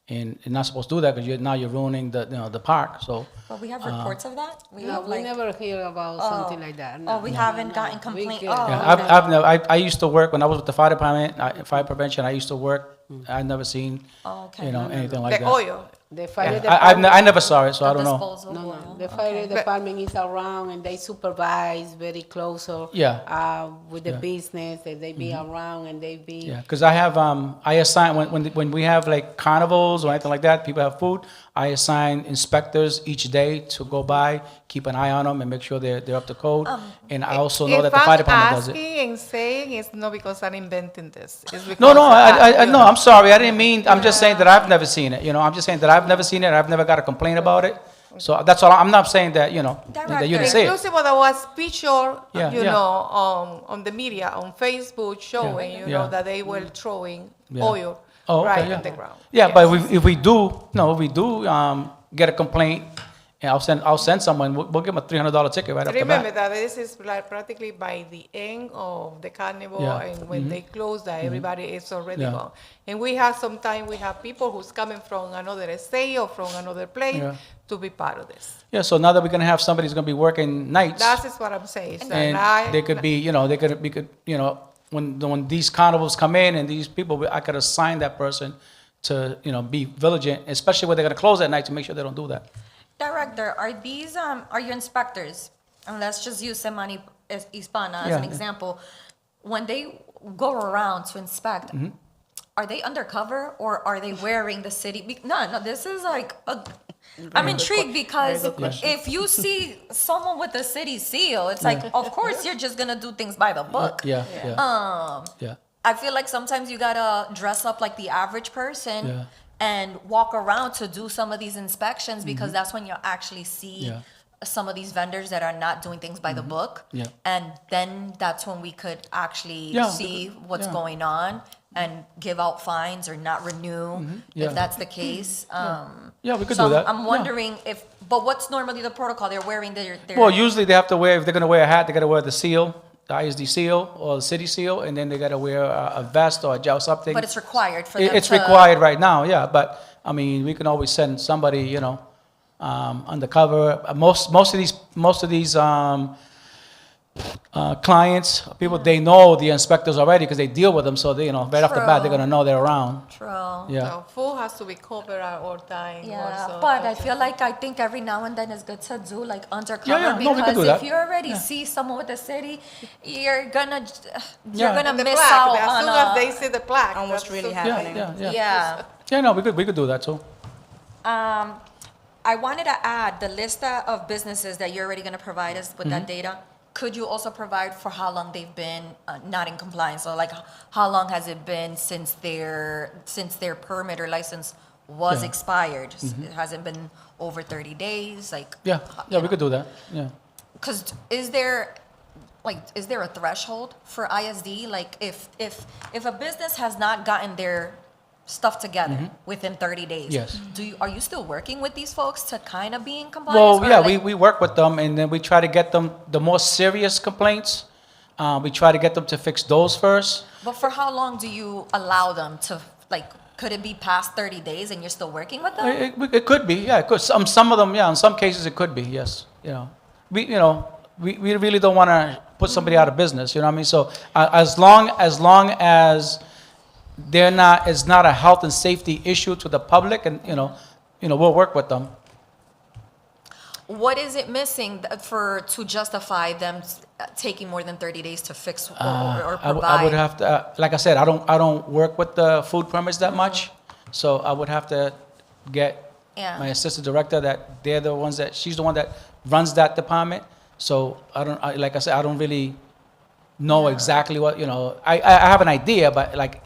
S6: And you're not supposed to do that, because now you're ruining the park, so.
S1: But we have reports of that? We
S4: No,
S1: have
S4: we
S1: like,
S4: never hear about something like that.
S1: oh, we haven't gotten complaint,
S4: get-
S1: oh.
S6: Yeah, I've never, I used to work, when I was with the fire department, fire prevention, I used to work, I've never seen,
S1: Oh, okay.
S6: anything like
S3: The
S6: that.
S3: oil.
S4: The fire
S6: I
S4: department.
S6: never saw it, so I don't know.
S1: Disposal
S4: No,
S1: oil.
S4: no. The fire department is around and they supervise very close.
S6: Yeah.
S4: With the business, that they be around and they be.
S6: Yeah, because I have, I assign, when we have like carnivals or anything like that, people have food, I assign inspectors each day to go by, keep an eye on them and make sure they're up to code. And I also know that the fire department does it.
S3: If I'm asking and saying, it's not because I'm inventing this. It's because
S6: No,
S3: you
S6: no,
S3: know.
S6: I'm sorry, I didn't mean, I'm just saying that I've never seen it, I'm just saying that I've never seen it, I've never got a complaint about it. So that's all, I'm not saying that, that you didn't say it.
S3: Inclusive of there was picture,
S6: Yeah,
S3: you
S6: yeah.
S3: know, on the media, on Facebook, showing, you know,
S6: Yeah.
S3: that they were throwing
S6: Yeah.
S3: oil
S6: Oh, okay,
S3: right
S6: yeah.
S3: on the ground.
S6: Yeah, but
S3: Yes.
S6: if we do get a complaint, and I'll send someone, we'll give them a $300 ticket right off the
S3: Remember
S6: bat.
S3: that this is like practically by the end of the carnival,
S6: Yeah.
S3: and when they close that, everybody is already
S6: Yeah.
S3: gone. And we have sometimes we have people who's coming from another state or from another place
S6: Yeah.
S3: to be part of this.
S6: Yeah, so now that we're gonna have somebody who's gonna be working nights,
S3: That is what I'm saying. So
S6: and
S3: I-
S6: they could be, when these carnivals come in and these people, I could assign that person to, be vigilant, especially when they're gonna close at night, to make sure they don't do that.
S1: Director, are these, are you inspectors? And let's just use Semani Hispana as
S6: Yeah.
S1: an example. When they go around to inspect,
S6: Mm-hmm.
S1: are they undercover or are they wearing the city? No, this is like, I'm intrigued because if you see someone with the city seal, it's like, of course, you're just gonna do things by the book.
S6: Yeah, yeah.
S1: I feel like sometimes you gotta dress up like the average person
S6: Yeah.
S1: and walk around to do some of these inspections because that's when you actually see
S6: Mm-hmm. Yeah.
S1: some of these vendors that are not doing things by the book.
S6: Yeah.
S1: And then that's when we could actually
S6: Yeah,
S1: see what's
S6: yeah.
S1: going on and give out fines or not renew
S6: Yeah.
S1: if that's the case.
S6: Yeah, we could
S1: so
S6: do that.
S1: I'm
S6: Yeah.
S1: wondering but what's normally the protocol? They're wearing their
S6: Well, usually they have to wear, if they're gonna wear a hat, they gotta wear the seal, the ISD seal or the city seal, and then they gotta wear a vest or something.
S1: but it's required for them
S6: It's
S1: to.
S6: required right now, yeah, but, I mean, we can always send somebody, undercover. Most of these clients, people, they know the inspectors already because they deal with them, so they, right off the bat, they're
S1: True.
S6: gonna know they're around.
S1: True.
S6: Yeah,
S3: So food has to be covered at all time.
S1: Yeah,
S3: also.
S1: but I feel like I think every now and then it's good to do like undercover
S6: Yeah, no, we can
S1: because
S6: do
S1: if
S6: that.
S1: you already see someone with the city, you're gonna
S6: Yeah.
S3: The
S1: miss
S3: plaque,
S1: out
S3: as
S1: on
S3: soon as they see the plaque.
S8: On what's
S3: that's
S8: really
S3: so-
S8: happening.
S6: yeah.
S1: yeah.
S6: No, we could do that too.
S1: I wanted to add the list of businesses that you're already gonna provide us with
S6: Mm-hmm.
S1: that data. Could you also provide for how long they've been not in compliance? So like, how long has it been since their permit or license was
S6: Yeah.
S1: expired? It hasn't been over 30 days, like.
S6: Yeah, we could do that, yeah.
S1: Because is there a threshold for ISD? Like if a business has not gotten their stuff together within 30 days,
S6: Yes.
S1: are you still working with these folks to kind of be in compliance?
S6: Well,
S1: or
S6: yeah,
S1: like-
S6: we work with them, and then we try to get them the more serious complaints. We try to get them to fix those first.
S1: But for how long do you allow them to, like, could it be past 30 days and you're still working with them?
S6: It could be, yeah, it could. Some of them, yeah, in some cases it could be, yes. We really don't want to put somebody out of business, you know what I mean? So as long as it's not a health and safety issue to the public, and we'll work with them.
S1: What is it missing to justify them taking more than 30 days to fix or provide?
S6: I would have to, like I said, I don't work with the food permits that much, so I would have to get
S1: Yeah.
S6: my assistant director, she's the one that runs that department. So like I said, I don't really know exactly what, I have an idea, but like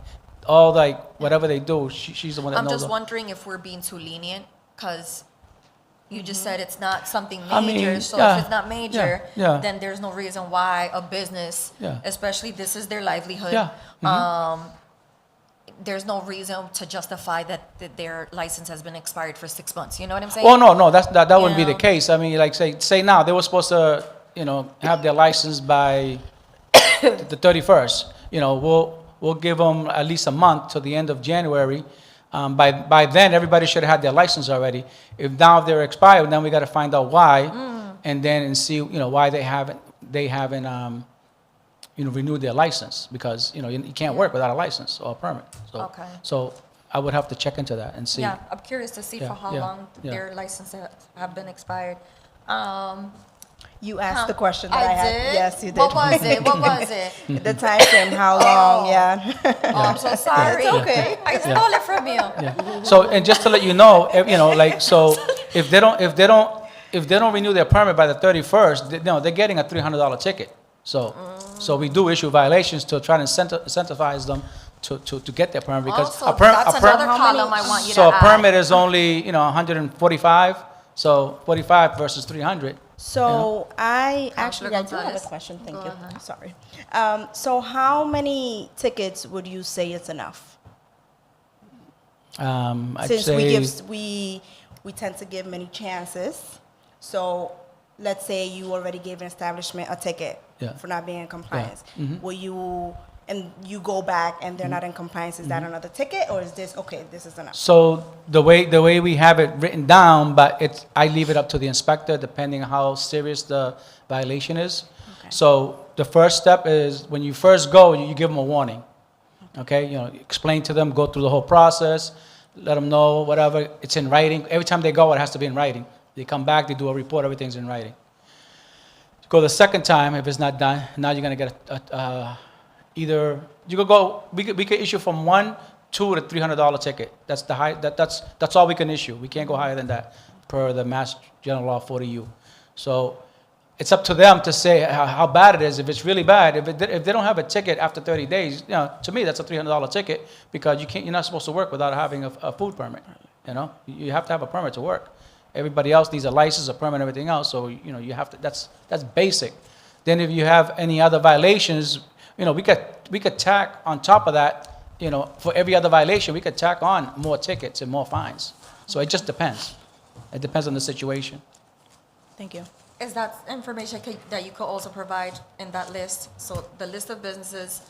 S6: whatever they do, she's the one that
S1: I'm
S6: knows.
S1: just wondering if we're being too lenient, because you just said it's not something
S6: I mean,
S1: major, so
S6: yeah,
S1: if it's not major,
S6: yeah.
S1: then there's no reason why a business,
S6: Yeah.
S1: especially this is their livelihood,
S6: Yeah.
S1: there's no reason to justify that their license has been expired for 6 months. You know what I'm saying?
S6: Oh, no, that wouldn't be the
S1: Yeah.
S6: case. I mean, like say now, they were supposed to have their license by the 31st. We'll give them at least a month to the end of January. By then, everybody should have had their license already. If now they're expired, then we got to find out why, and see why they haven't renewed their license, because you can't work without a license or a permit. So,
S1: Okay.
S6: So I would have to check into that and see.
S1: Yeah, I'm curious to see
S6: Yeah,
S1: for how
S6: yeah,
S1: long
S6: yeah.
S1: their licenses have been expired.
S9: You asked the question that I had.
S1: did?
S9: Yes, you did.
S1: What was it? What was it?
S9: The time frame, how long, yeah.
S1: Oh, I'm so sorry.
S9: It's okay.
S1: I stole it from you.
S6: Yeah. So, and just to let you know, so if they don't renew their permit by the 31st, they're getting a $300 ticket. So we do issue violations to try to incentivize them to get their permit, because
S1: Also, that's another column I want you to
S6: so a
S1: add.
S6: permit is only 145, so 45 versus 300.
S9: So I
S1: Counselor
S9: do have a
S1: Gonzalez.
S9: question, thank
S1: Go
S9: you,
S1: ahead.
S9: sorry. So how many tickets would you say is enough?
S6: I'd
S9: Since
S6: say
S9: we tend to give many chances, so let's say you already gave an establishment a ticket
S6: Yeah.
S9: for not being in compliance.
S6: Mhm.
S9: Will you, and you go back and they're not in compliance, is that another ticket, or is this, okay, this is enough?
S6: So the way we have it written down, but I leave it up to the inspector depending on how serious the violation is.
S9: Okay.
S6: So the first step is when you first go, you give them a warning. Okay, explain to them, go through the whole process, let them know whatever. It's in writing. Every time they go, it has to be in writing. They come back, they do a report, everything's in writing. Go the second time, if it's not done, now you're gonna get either you could go. We could issue from $1, $2 to $300 ticket. That's the high. That's all we can issue. We can't go higher than that per the Mass General Law 40U. So it's up to them to say how bad it is. If it's really bad, if they don't have a ticket after 30 days, to me that's a $300 ticket, because you're not supposed to work without having a food permit. You have to have a permit to work. Everybody else needs a license, a permit, everything else. So you have to. That's basic. Then if you have any other violations, we could tack on top of that. For every other violation, we could tack on more tickets and more fines. So it just depends. It depends on the situation.
S9: Thank you.
S1: Is that information that you could also provide in that list? So the list of businesses,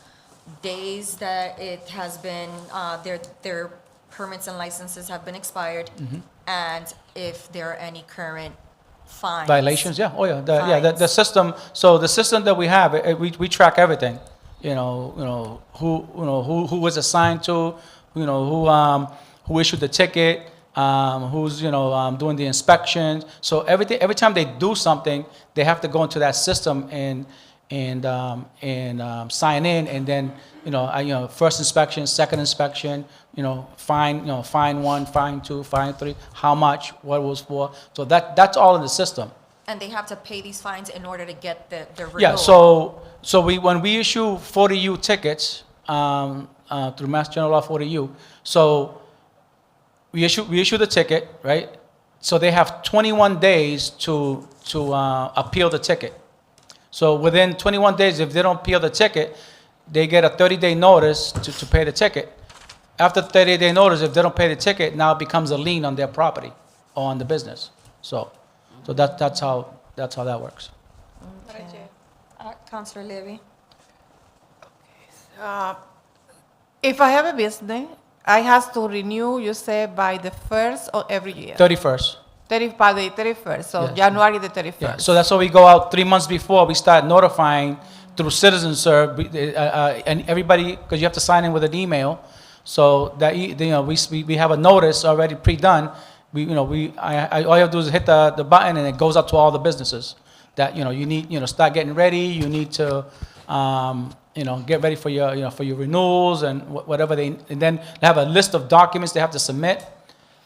S1: days that it has been, their permits and licenses have been expired, and if there are any current fines.
S6: Violations, yeah. Oh yeah. The
S1: Fines.
S6: system. So the system that we have, we track everything. Who was assigned to, who issued the ticket, who's doing the inspection. So every time they do something, they have to go into that system and sign in, and then first inspection, second inspection, fine 1, fine 2, fine 3, how much, what it was for. So that's all in the system.
S1: And they have to pay these fines in order to get the renewal.
S6: Yeah, so when we issue 40U tickets through Mass General Law 40U, so we issue the ticket, right? So they have 21 days to appeal the ticket. So within 21 days, if they don't appeal the ticket, they get a 30-day notice to pay the ticket. After 30-day notice, if they don't pay the ticket, now it becomes a lien on their property or on the business. So that's how that works.
S1: Councilor Levy?
S3: If I have a business, I have to renew, you say, by the 1st of every year.
S6: 31st.
S3: By the 31st, so
S6: Yes.
S3: January the 31st.
S6: Yeah, so that's why we go out 3 months before. We start notifying through Citizen Serve, and everybody, because you have to sign in with an email. So that we have a notice already pre-done. All you have to do is hit the button, and it goes out to all the businesses that you need start getting ready. You need to get ready for your renewals and whatever and then they have a list of documents they have to submit.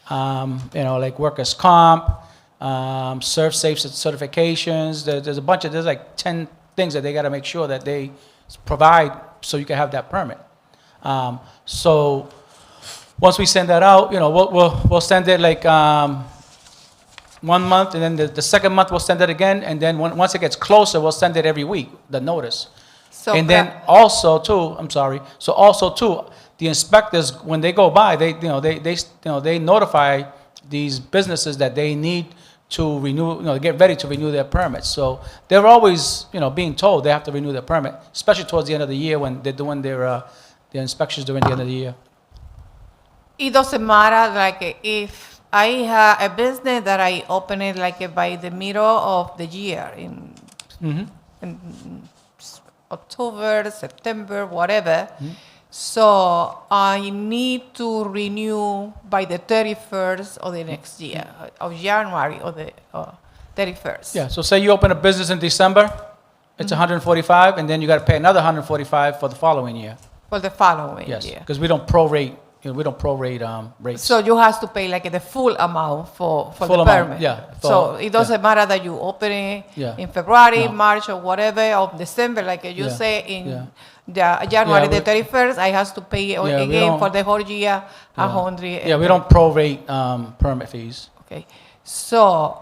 S6: Like workers' comp, serve safe certifications. There's a bunch of, there's like 10 things that they got to make sure that they provide so you can have that permit. So once we send that out, we'll send it like 1 month, and then the second month we'll send it again, and then once it gets closer, we'll send it every week, the notice.
S3: So
S6: And then also too, the inspectors, when they go by, they notify these businesses that they need to renew, get ready to renew their permits. So they're always, being told they have to renew their permit, especially towards the end of the year when they're doing their inspections during the end of the year.
S3: It doesn't matter, like, if I have a business that I open it, like, by the middle of the year, in October, September, whatever, so I need to renew by the 31st of the next year, of January, or the 31st.
S6: Yeah, so say you open a business in December, it's 145, and then you got to pay another 145 for the following year.
S3: For the following
S6: Yes,
S3: year.
S6: because we don't prorate, rates.
S3: So you have to pay like the full amount for
S6: Full
S3: the
S6: amount,
S3: permit.
S6: yeah,
S3: So
S6: for-
S3: it doesn't matter that you open it
S6: Yeah.
S3: in February,
S6: No.
S3: March, or whatever, or December, like you
S6: Yeah,
S3: say in
S6: yeah.
S3: the January
S6: Yeah,
S3: the 31st, I have to pay
S6: Yeah, we
S3: again
S6: don't-
S3: for the whole year,
S6: Yeah.
S3: 100.
S6: Yeah, we don't prorate permit fees.
S3: Okay. So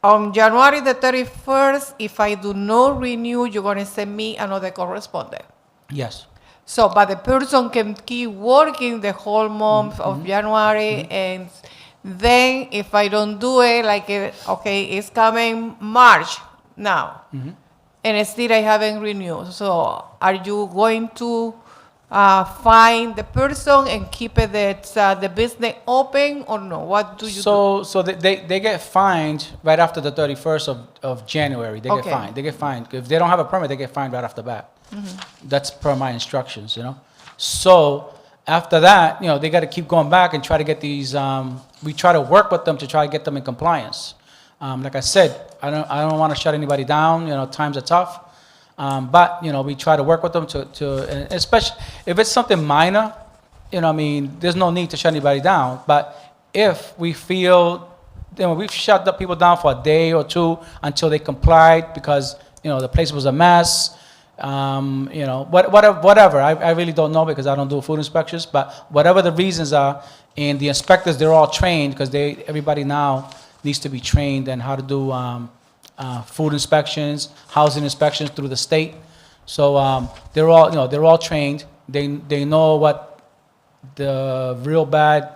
S3: on January the 31st, if I do not renew, you're going to send me another correspondent.
S6: Yes.
S3: So, but the person can keep working the whole month
S6: Mm-hmm.
S3: of January, and then if I don't do it, like, okay, it's coming March now,
S6: Mm-hmm.
S3: and still I haven't renewed. So, are you going to find the person and keep it the business open, or no? What do you do?
S6: So they get fined right after the 31st of January. They get
S3: Okay.
S6: fined. They get fined. If they don't have a permit, they get fined right off the bat. That's per my instructions, So after that, they got to keep going back and try to get these, we try to work with them to try to get them in compliance. Like I said, I don't want to shut anybody down, times are tough. But, we try to work with them and especially if it's something minor, there's no need to shut anybody down. But if we feel, we've shut the people down for a day or two until they complied because, the place was a mess. Whatever. I really don't know because I don't do food inspections, but whatever the reasons are, and the inspectors, they're all trained because everybody now needs to be trained on how to do food inspections, housing inspections through the state. So they're all trained. They know what the real bad,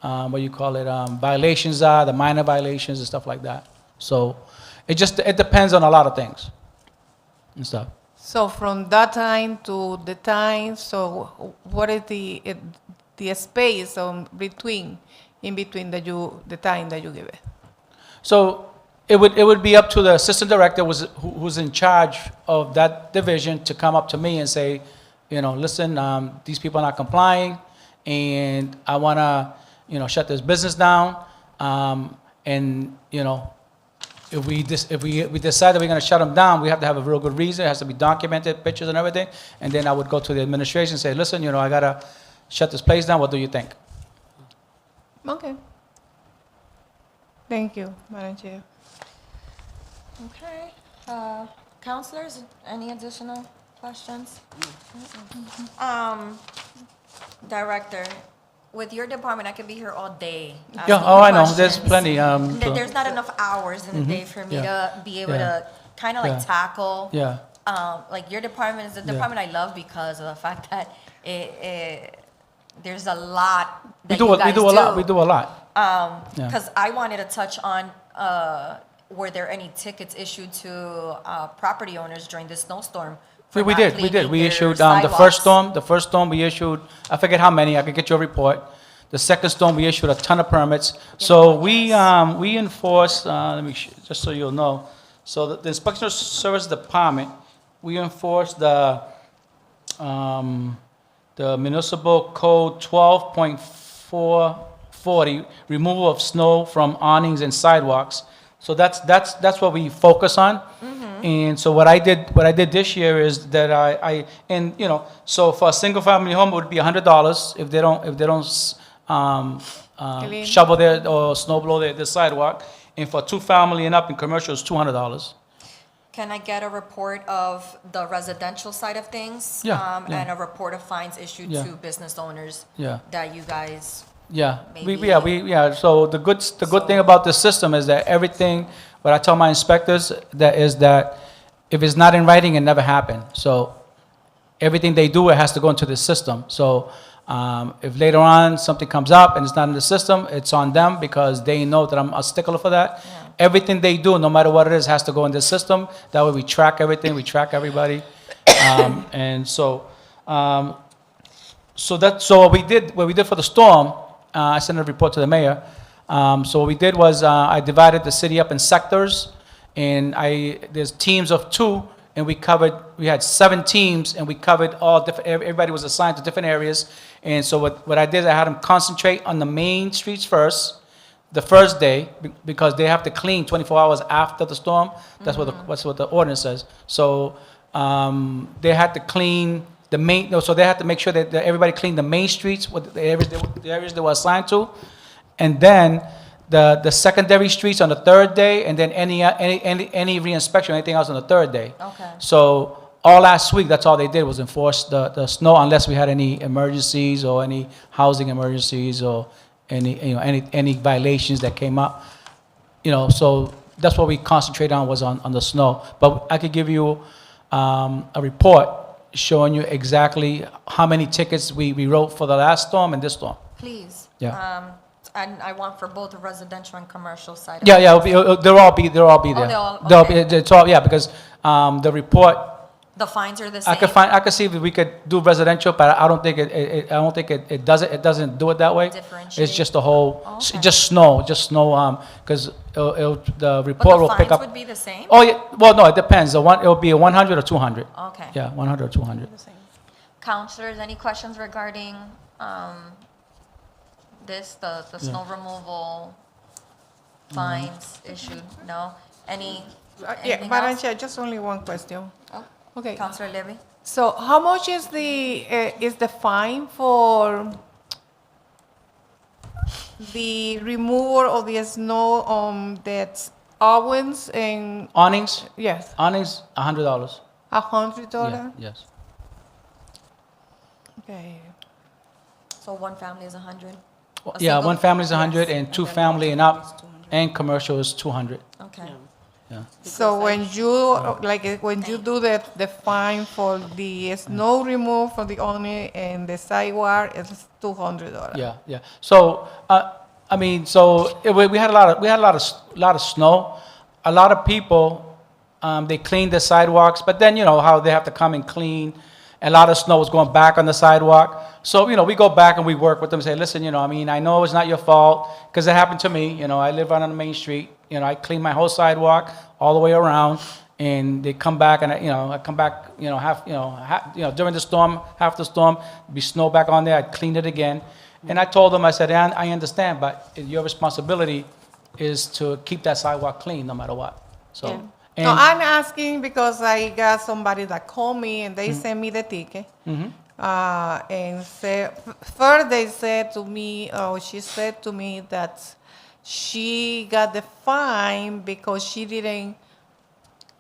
S6: violations are, the minor violations and stuff like that. So it depends on a lot of things and stuff.
S3: So from that time to the time, so what is the space in between the time that you give it?
S6: So it would be up to the assistant director who's in charge of that division to come up to me and say, listen, these people are not complying, and I want to, shut this business down, and if we decide that we're going to shut them down, we have to have a real good reason. It has to be documented, pictures and everything. And then I would go to the administration and say, listen, I got to shut this place down. What do you think?
S3: Okay. Thank you, Madam Chair.
S1: Okay. Counselors, any additional questions? Director, with your department, I could be here all day.
S6: Yeah,
S1: asking
S6: I know.
S1: questions.
S6: There's plenty.
S1: There's not enough hours in the day for me
S6: Yeah.
S1: to be able
S6: Yeah.
S1: to kind of like
S6: Yeah.
S1: tackle.
S6: Yeah.
S1: Like your department is a department I love because of the fact that there's a lot that you guys
S6: We do a lot. We do a lot. Yeah.
S1: Because I wanted to touch on, were there any tickets issued to property owners during the snowstorm? for
S6: We
S1: not
S6: did.
S1: cleaning
S6: We
S1: their
S6: issued
S1: sidewalks?
S6: the first storm we issued, I forget how many, I could get you a report. The second storm, we issued a ton of permits. So we enforce, just so you'll know, so the Inspection Service Department, we enforce the municipal code 12.440, removal of snow from awnings and sidewalks. So that's what we focus on. And so what I did this year is that so for a single family home, it would be $100 if they don't
S3: Clean.
S6: shovel or snow blow their sidewalk. And for two family and up in commercial, it's $200.
S1: Can I get a report of the residential side of things?
S6: Yeah, yeah.
S1: And a report of fines issued
S6: Yeah.
S1: to business owners?
S6: Yeah.
S1: That you guys,
S6: Yeah,
S1: Maybe-
S6: so the good thing about this system is that everything, what I tell my inspectors, that if it's not in writing, it never happened. So everything they do, it has to go into the system. So If later on something comes up and it's not in the system, it's on them because they know that I'm a stickler for that. Everything they do, no matter what it is, has to go in the system. That way we track everything, we track everybody. And so, so what we did for the storm, I sent a report to the mayor. So what we did was, I divided the city up in sectors, and there's teams of 2, and we had 7 teams, and we covered all different, everybody was assigned to different areas. And so what I did, I had them concentrate on the main streets first, the first day, because they have to clean 24 hours after the storm. That's what the ordinance says. So, they had to clean the main, no, so they had to make sure that everybody cleaned the main streets, the areas they were assigned to. And then the secondary streets on the 3rd day, and then any re-inspection, anything else on the 3rd day.
S1: Okay.
S6: So all last week, that's all they did was enforce the snow, unless we had any emergencies or any housing emergencies or any violations that came up. So that's what we concentrated on, was on the snow. But I could give you a report showing you exactly how many tickets we wrote for the last storm and this storm.
S1: Please.
S6: Yeah.
S1: And I want for both the residential and commercial side.
S6: Yeah, they'll all be there.
S1: they'll all- okay.
S6: It's all, yeah, because the report,
S1: The fines are the same?
S6: I could see if we could do residential, but I don't think it doesn't do it that way.
S1: Differentiate?
S6: It's just the whole,
S1: Okay.
S6: just snow, because the
S1: But
S6: report will
S1: the
S6: pick
S1: fines
S6: up.
S1: would be the same?
S6: Oh, yeah, well, no, it depends. It'll be a 100 or 200.
S1: Okay.
S6: Yeah, 100 or 200.
S1: Counselors, any questions regarding the snow removal fines issued? No?
S3: Yeah,
S1: Anything
S3: Madam
S1: else?
S3: Chair, just only one question.
S1: Oh,
S3: Okay.
S1: Counselor Levy?
S3: So how much is the fine for the removal of the snow that's Owens and,
S6: Awnings,
S3: yes,
S6: $100.
S3: $100?
S6: Yes.
S3: Okay.
S1: So one family is 100? A
S6: Yeah,
S1: single-
S6: one family is 100, and 2
S8: then
S6: family and
S8: commercial
S6: up,
S8: is 200.
S6: and commercial is 200.
S1: Okay.
S6: Yeah.
S3: So when you, when you do the fine for the snow removal for the owner and the sidewalk, it's $200.
S6: Yeah. So, we had a lot of snow. A lot of people, they cleaned the sidewalks, but then, how they have to come and clean. A lot of snow was going back on the sidewalk. So, we go back and we work with them and say, listen, I know it's not your fault, because it happened to me. I live right on the main street. I clean my whole sidewalk all the way around, and they come back, and I come back, during the storm, half the storm, be snow back on there. I cleaned it again, and I told them, I said, I understand, but your responsibility is to keep that sidewalk clean no matter what. So,
S4: Yeah.
S6: and,
S3: No, I'm asking because I got somebody that called me and they sent me the ticket. And first they said to me, she said to me that she got the fine because she didn't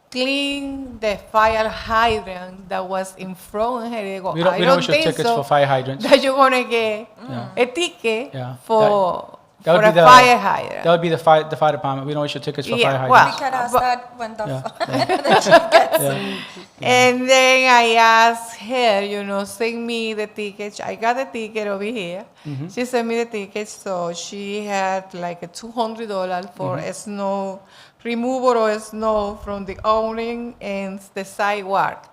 S3: clean the fire hydrant that was in front of her. They go,
S6: we don't
S3: I don't
S6: issue
S3: think
S6: tickets
S3: so
S6: for fire hydrants.
S3: that you're gonna get a ticket
S6: Yeah.
S3: for
S6: That would
S3: a
S6: be the
S3: fire hydrant.
S6: That would be the fire department. We don't issue tickets for
S3: Yeah,
S6: fire
S3: well,
S6: hydrants.
S1: We could ask
S3: but-
S1: that when the
S6: Yeah.
S3: And then I asked her, send me the ticket. I got the ticket over here. She sent me the ticket, so she had like a $200 for a snow removal of snow from the awning and the sidewalk.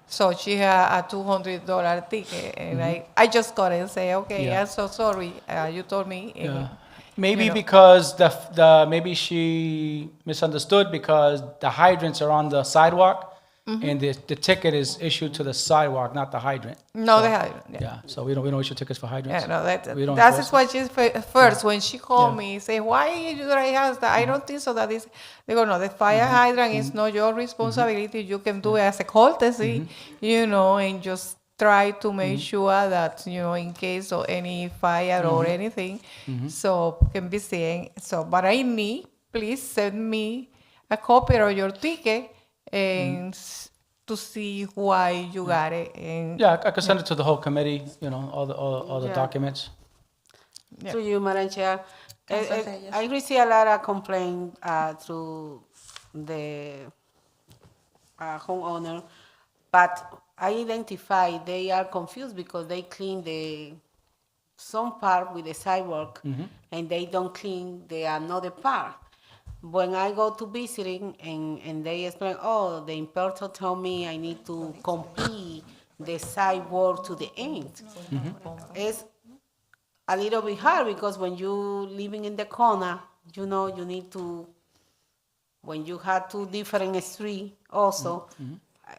S3: So she had a $200 ticket, and I just got it and say, okay,
S6: Yeah.
S3: I'm so sorry. You told me.
S6: Yeah. Maybe
S3: you know.
S6: because maybe she misunderstood because the hydrants are on the sidewalk, and the ticket is issued to the sidewalk, not the hydrant.
S3: No,
S6: So,
S3: they haven't.
S6: Yeah. So we don't issue tickets for hydrants.
S3: Yeah, no,
S6: We don't
S3: that's
S6: enforce
S3: what she's first when she called
S6: Yeah.
S3: me, say, why you I asked that? I don't think so that is. They go, no, the fire hydrant is not your responsibility. You can do it as a courtesy, and just try to make sure that in case of any fire or anything, so can be seen. So, but I need, please send me a copy of your ticket and to see why you got it. And
S6: Yeah, I could send it to the whole committee. All the
S4: Yeah.
S6: documents.
S4: To you, Madam Chair.
S1: Councilor Reyes.
S4: I receive a lot of complaints through the homeowner, but I identify they are confused because they clean the some part with the sidewalk and they don't clean the another part. When I go to visiting and they explain, oh, the importer told me I need to complete the sidewalk to the end. It's a little bit hard because when you living in the corner, you know, you need to, when you have two different streets also,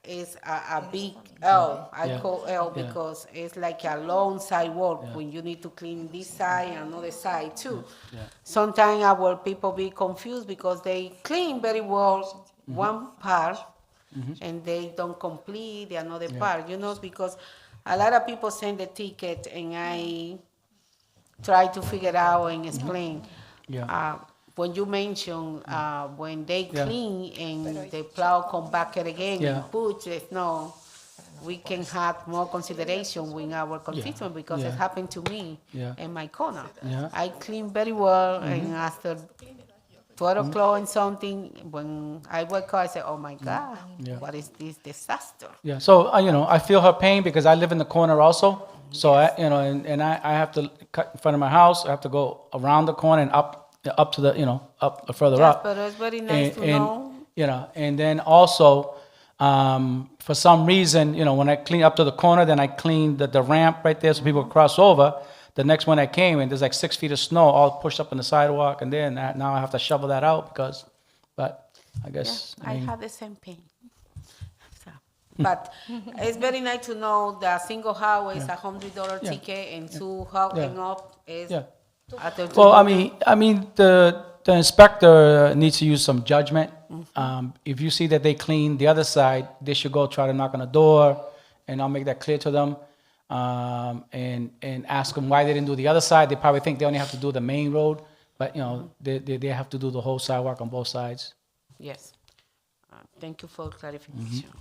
S4: it's a big L. I
S6: Yeah.
S4: call L
S6: Yeah.
S4: because it's like a long sidewalk when you need to clean this side and another side too.
S6: Yeah.
S4: Sometimes our people be confused because they clean very well one part and they don't complete the another part, you know, because a lot of people send the ticket and I try to figure out and explain.
S6: Yeah.
S4: When you mention when they
S6: Yeah.
S4: clean and the plow come back again
S6: Yeah.
S4: and push the snow, we can have more consideration with our constituents because it
S6: Yeah.
S4: happened to me
S6: Yeah.
S4: in my corner.
S6: Yeah.
S4: I clean very well and after 12 o'clock and something, when I wake up, I say, oh my God,
S6: Yeah.
S4: what is this disaster?
S6: Yeah, so, you know, I feel her pain because I live in the corner also. So, you know, and I have to cut in front of my house. I have to go around the corner and up to the, you know, up further
S4: Yes,
S6: up.
S4: but it's very nice to
S6: And,
S4: know.
S6: you know, and then also, for some reason, you know, when I clean up to the corner, then I clean the ramp right there so people can cross over. The next one I came and there's like 6 feet of snow all pushed up on the sidewalk, and then now I have to shovel that out because, but I guess,
S4: I
S6: mean,
S4: have the same pain. So, but it's very nice to know that single house is $100
S6: Yeah.
S4: ticket and two house
S6: Yeah.
S4: and up is.
S6: yeah.
S4: at the-
S6: Well, I mean, the inspector needs to use some judgment. If you see that they clean the other side, they should go try to knock on the door, and I'll make that clear to them. And ask them why they didn't do the other side. They probably think they only have to do the main road, but you know, they have to do the whole sidewalk on both sides.
S4: Yes. Thank you for clarification.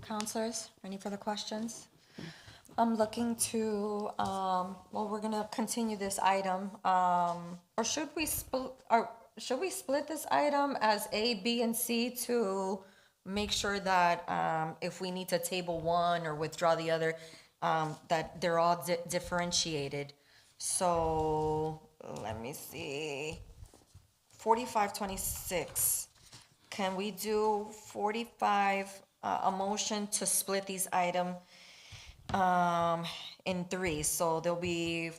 S1: Counselors, any further questions? I'm looking to, well, we're gonna continue this item, or should we split this item as A, B, and C to make sure that, if we need to table one or withdraw the other, that they're all differentiated? So, let me see. 4526, can we do 45, a motion to split these items in three? So there'll be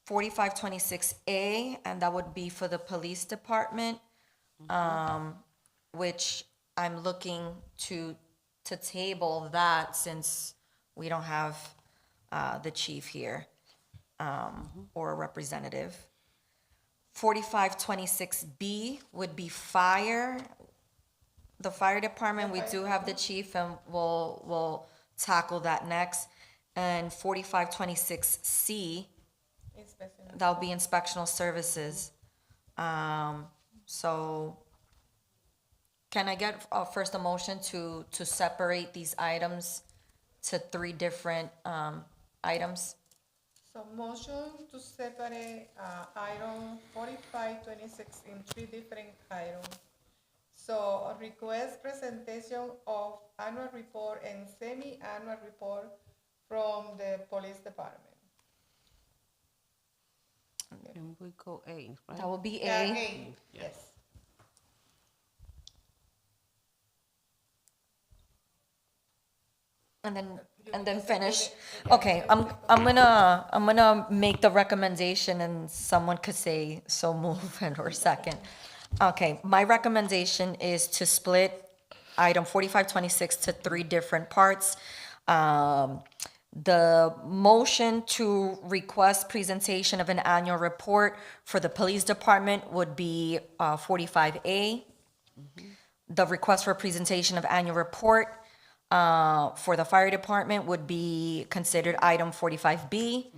S1: 4526A, and that would be for the police department, which I'm looking to table that since we don't have the chief here or a representative. 4526B would be fire. The fire department, we do have the chief, and we'll tackle that next. And 4526C, that'll be inspectional services. So can I get first a motion to separate these items to three different items?
S3: So motion to separate item 4526 in three different items. So request presentation of annual report and semi-annual report from the police department.
S4: And we go A, right?
S1: That will be
S3: Yeah,
S1: A.
S3: A, yes.
S1: And then finish. Okay, I'm gonna make the recommendation, and someone could say so move and or second. Okay, my recommendation is to split item 4526 to three different parts. The motion to request presentation of an annual report for the police department would be 45A. The request for presentation of annual report for the fire department would be considered item 45B.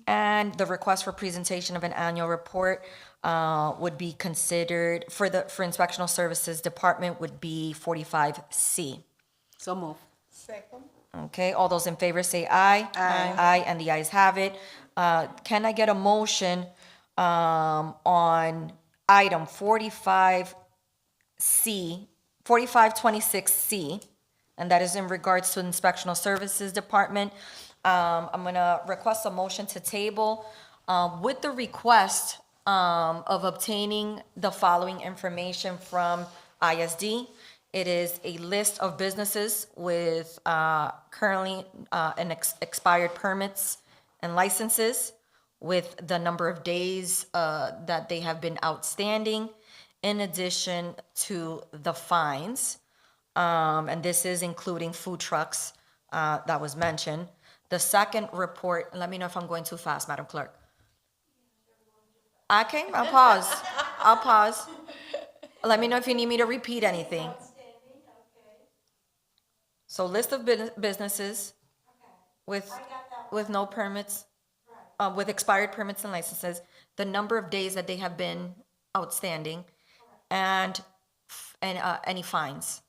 S1: And the request for presentation of an annual report would be considered, for inspectional services department, would be 45C.
S4: So move.
S3: Second.
S1: Okay, all those in favor say aye. Aye. Aye, and the ayes have it. Can I get a motion on item 45C, 4526C, and that is in regards to inspectional services department, I'm gonna request a motion to table with the request of obtaining the following information from ISD. It is a list of businesses with currently expired permits and licenses, with the number of days that they have been outstanding, in addition to the fines. And this is including food trucks that was mentioned. The second report, let me know if I'm going too fast, Madam Clerk. Okay, I'll pause. I'll pause. Let me know if you need me to repeat anything. So list of businesses with no permits, with expired permits and licenses, the number of days that they have been outstanding, and any fines.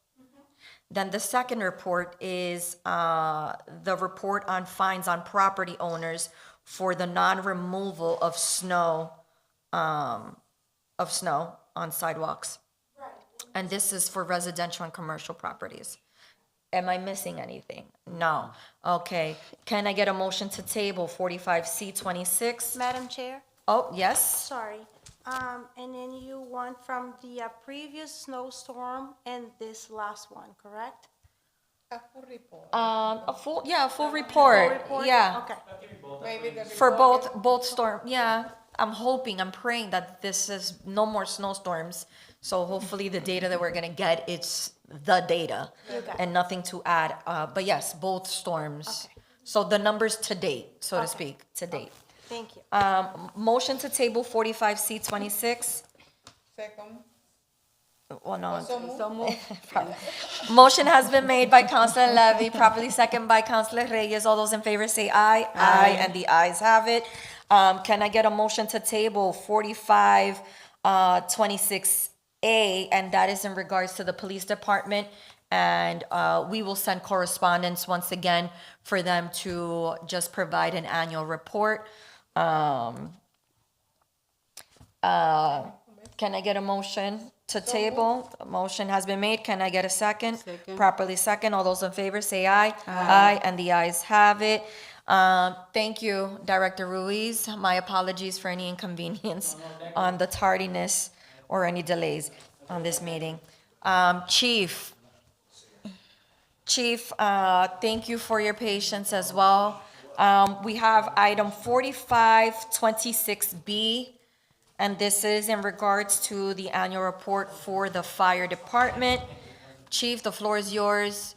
S1: Then the second report is the report on fines on property owners for the non-removal of snow on sidewalks. And this is for residential and commercial properties. Am I missing anything? No. Okay. Can I get a motion to table 45C26?
S8: Madam Chair,
S1: Oh, yes?
S8: sorry. And then you want from the previous snowstorm and this last one, correct?
S1: A full report.
S8: Report?
S1: Yeah.
S8: Okay.
S1: For both storm, yeah. I'm hoping, I'm praying that this is no more snowstorms. So hopefully the data that we're gonna get, it's the data and nothing to add. But yes, both storms.
S8: Okay.
S1: So the numbers to date, so to speak, to date.
S8: Thank you.
S1: Motion to table 45C26.
S3: Second.
S1: Well, no.
S3: So moved.
S1: Motion has been made by Councilor Levy, properly second by Councilor Reyes. All those in favor say aye. Aye. And the ayes have it. Can I get a motion to table 4526A, and that is in regards to the police department, and we will send correspondence once again for them to just provide an annual report. Can I get a motion to table? A motion has been made. Can I get a second?
S4: Second.
S1: Properly second. All those in favor say aye. Aye. And the ayes have it. Thank you, Director Ruiz. My apologies for any inconvenience on the tardiness or any delays on this meeting. Chief, thank you for your patience as well. We have item 4526B, and this is in regards to the annual report for the fire department. Chief, the floor is yours.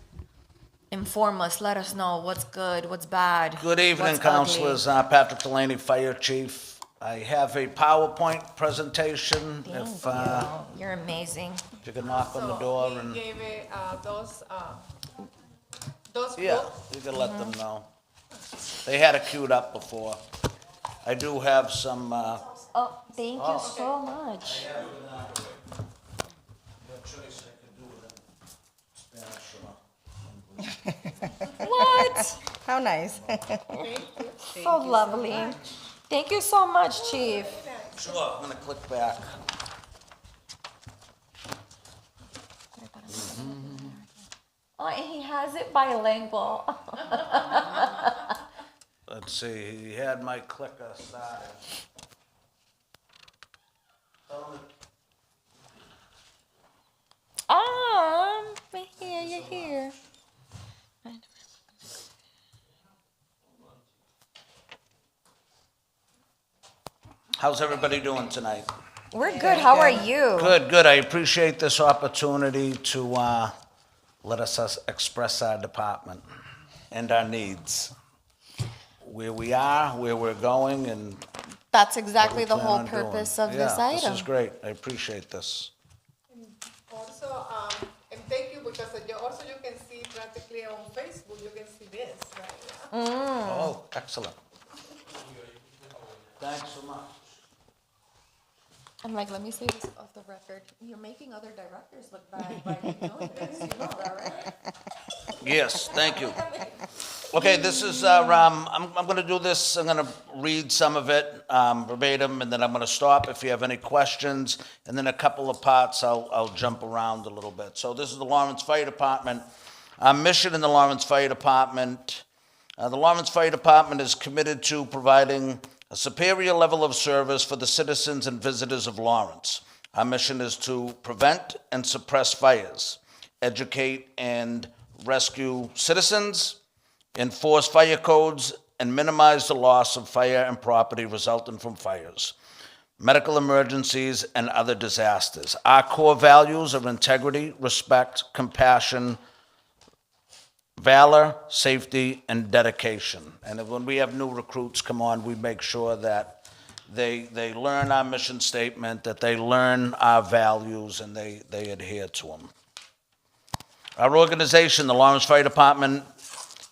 S1: Inform us, let us know what's good, what's bad.
S10: Good evening,
S1: what's ugly.
S10: councilors. Patrick Delaney, Fire Chief. I have a PowerPoint presentation. If
S1: You're amazing.
S10: you can knock on the door
S3: So
S10: and,
S3: he gave it, those
S10: yeah,
S3: books.
S10: you can let them know. They had it queued up before. I do have some,
S1: Oh, thank you so much. What?
S9: How nice.
S1: So lovely. Thank you so much, Chief.
S10: sure, I'm gonna click back.
S1: Oh, and he has it bilingual.
S10: Let's see, he had my clicker started.
S1: You're here.
S10: How's everybody doing tonight?
S1: We're good. How are you?
S10: Good, good. I appreciate this opportunity to let us express our department and our needs. Where we are, where we're going, and
S1: That's
S10: what we
S1: exactly the
S10: plan
S1: whole
S10: on doing.
S1: purpose of this
S10: Yeah,
S1: item.
S10: this is great. I appreciate this.
S3: Also, and thank you, because you can see practically on Facebook, you can see this, right?
S10: Oh, excellent. Thanks so much.
S1: I'm like, let me say this off the record. You're making other directors look bad by doing this. You know that, right?
S10: Yes, thank you. Okay, this is, I'm gonna do this, I'm gonna read some of it verbatim, and then I'm gonna stop if you have any questions, and then a couple of parts, I'll jump around a little bit. So this is the Lawrence Fire Department. Our mission in the Lawrence Fire Department The Lawrence Fire Department is committed to providing a superior level of service for the citizens and visitors of Lawrence. Our mission is to prevent and suppress fires, educate and rescue citizens, enforce fire codes, and minimize the loss of fire and property resulting from fires, medical emergencies, and other disasters. Our core values are integrity, respect, compassion, valor, safety, and dedication. And when we have new recruits come on, we make sure that they learn our mission statement, that they learn our values, and they adhere to them. Our organization, the Lawrence Fire Department,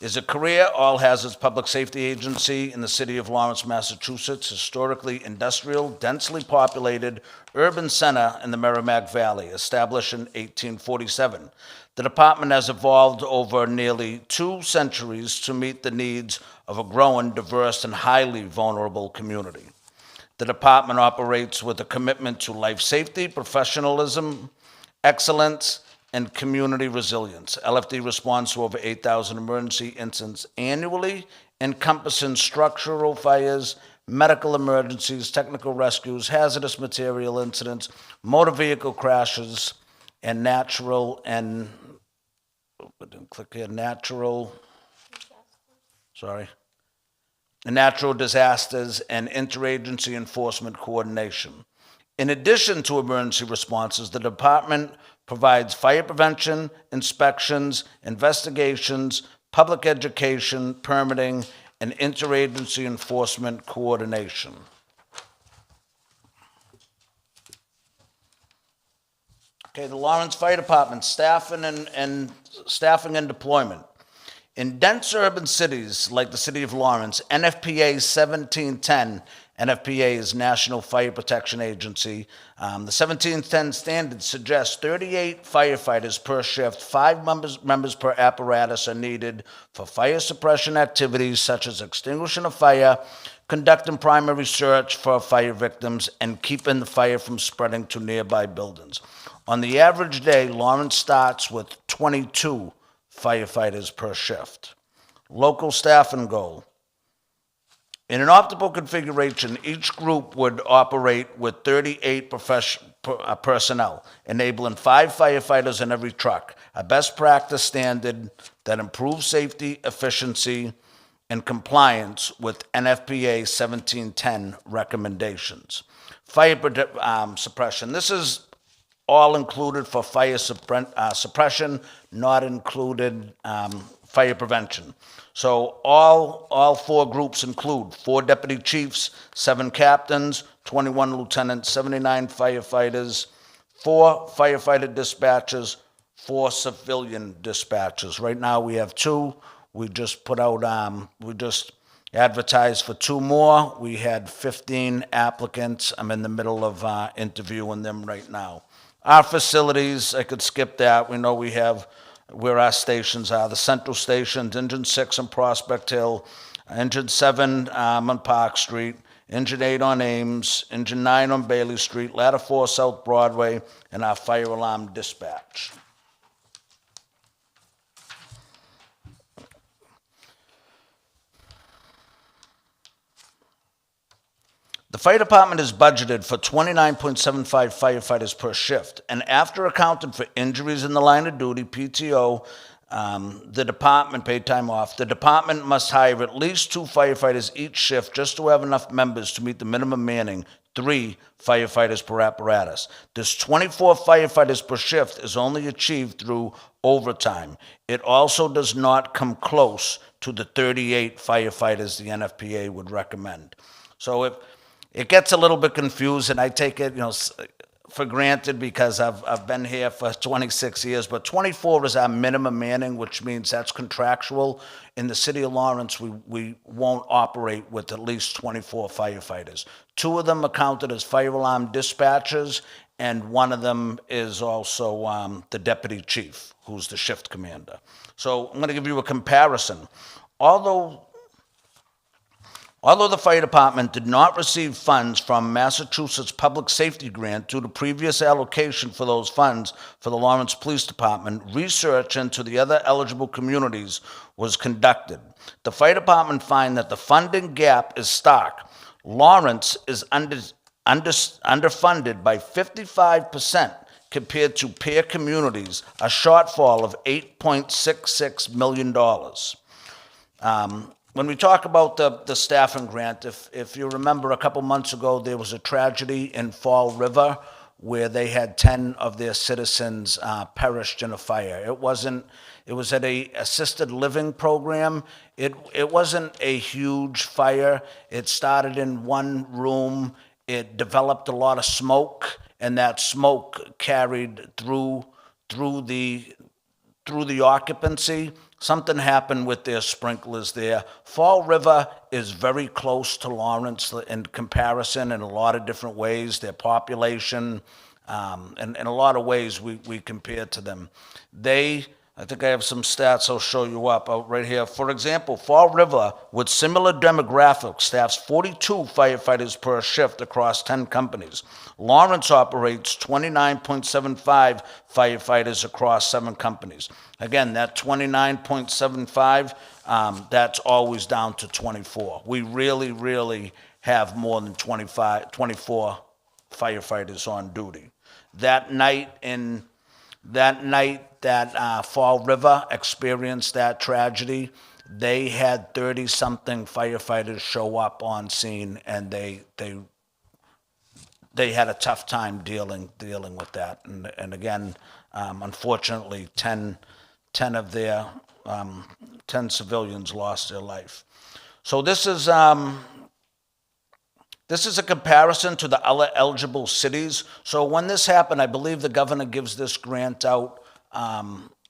S10: is a career all-hazards public safety agency in the city of Lawrence, Massachusetts, historically industrial, densely populated urban center in the Merrimack Valley, established in 1847. The department has evolved over nearly 2 centuries to meet the needs of a growing, diverse, and highly vulnerable community. The department operates with a commitment to life safety, professionalism, excellence, and community resilience. LFD responds to over 8,000 emergency incidents annually, encompassing structural fires, medical emergencies, technical rescues, hazardous material incidents, motor vehicle crashes, and natural disasters and interagency enforcement coordination. In addition to emergency responses, the department provides fire prevention, inspections, investigations, public education, permitting, and interagency enforcement coordination. Okay, the Lawrence Fire Department, staffing and deployment. In dense urban cities like the city of Lawrence, NFPA 1710, NFPA is National Fire Protection Agency. The 1710 standard suggests 38 firefighters per shift, 5 members per apparatus are needed for fire suppression activities such as extinguishing a fire, conducting primary search for fire victims, and keeping the fire from spreading to nearby buildings. On the average day, Lawrence starts with 22 firefighters per shift. Local staffing goal. In an optimal configuration, each group would operate with 38 personnel, enabling 5 firefighters in every truck, a best practice standard that improves safety, efficiency, and compliance with NFPA 1710 recommendations. Fire suppression. This is all included for fire suppression, not included fire prevention. So all 4 groups include 4 deputy chiefs, 7 captains, 21 lieutenants, 79 firefighters, 4 firefighter dispatchers, 4 civilian dispatchers. Right now we have 2. We just put out, we just advertised for 2 more. We had 15 applicants. I'm in the middle of interviewing them right now. Our facilities, I could skip that. We know we have where our stations are. The Central Stations, Engine 6 on Prospect Hill, Engine 7 on Park Street, Engine 8 on Ames, Engine 9 on Bailey Street, Ladder 4 South Broadway, and our fire alarm dispatch. The fire department is budgeted for 29.75 firefighters per shift, and after accounting for injuries in the line of duty, PTO, the department paid time off, the department must hire at least 2 firefighters each shift just to have enough members to meet the minimum manning, 3 firefighters per apparatus. This 24 firefighters per shift is only achieved through overtime. It also does not come close to the 38 firefighters the NFPA would recommend. So if it gets a little bit confused, and I take it, for granted because I've been here for 26 years, but 24 is our minimum manning, which means that's contractual. In the city of Lawrence, we won't operate with at least 24 firefighters. 2 of them are counted as fire alarm dispatchers, and 1 of them is also the deputy chief, who's the shift commander. So I'm going to give you a comparison. Although Although the fire department did not receive funds from Massachusetts Public Safety Grant due to previous allocation for those funds for the Lawrence Police Department, research into the other eligible communities was conducted. The fire department find that the funding gap is stark. Lawrence is underfunded by 55% compared to peer communities, a shortfall of $8.66 million. When we talk about the staffing grant, if you remember a couple months ago, there was a tragedy in Fall River where they had 10 of their citizens perished in a fire. It was at a assisted living program. It wasn't a huge fire. It started in one room. It developed a lot of smoke, and that smoke carried through the occupancy. Something happened with their sprinklers there. Fall River is very close to Lawrence in comparison in a lot of different ways. Their population, and in a lot of ways we compare to them. I think I have some stats I'll show you up out right here. For example, Fall River, with similar demographics, staffs 42 firefighters per shift across 10 companies. Lawrence operates 29.75 firefighters across 7 companies. Again, that 29.75, that's always down to 24. We really have more than 24 firefighters on duty. That night that Fall River experienced that tragedy, they had 30-something firefighters show up on scene, and they had a tough time dealing with that. And again, unfortunately, 10 civilians lost their life. So this is a comparison to the other eligible cities. So when this happened, I believe the governor gives this grant out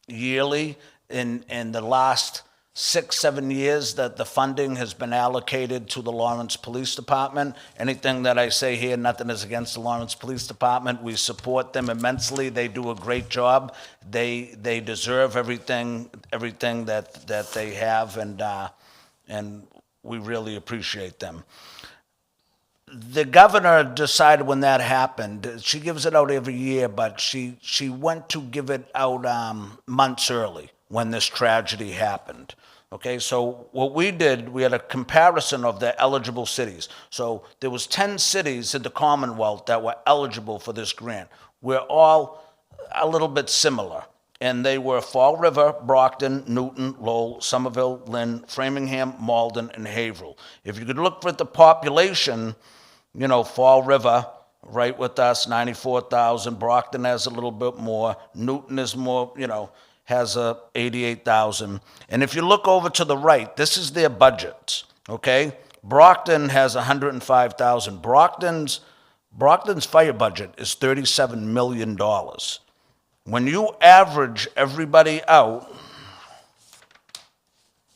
S10: yearly. In the last 6-7 years that the funding has been allocated to the Lawrence Police Department. Anything that I say here, nothing is against the Lawrence Police Department. We support them immensely. They do a great job. They deserve everything that they have, and we really appreciate them. The governor decided when that happened, she gives it out every year, but she went to give it out months early when this tragedy happened. Okay, so what we did, we had a comparison of the eligible cities. So there was 10 cities in the Commonwealth that were eligible for this grant. We're all a little bit similar. And they were Fall River, Brockton, Newton, Lowell, Somerville, Lynn, Framingham, Malden, and Haverhill. If you could look for the population, you know, Fall River, right with us, 94,000. Brockton has a little bit more. Newton is more, you know, has 88,000. And if you look over to the right, this is their budgets, okay? Brockton has 105,000. Brockton's fire budget is $37 million. When you average everybody out,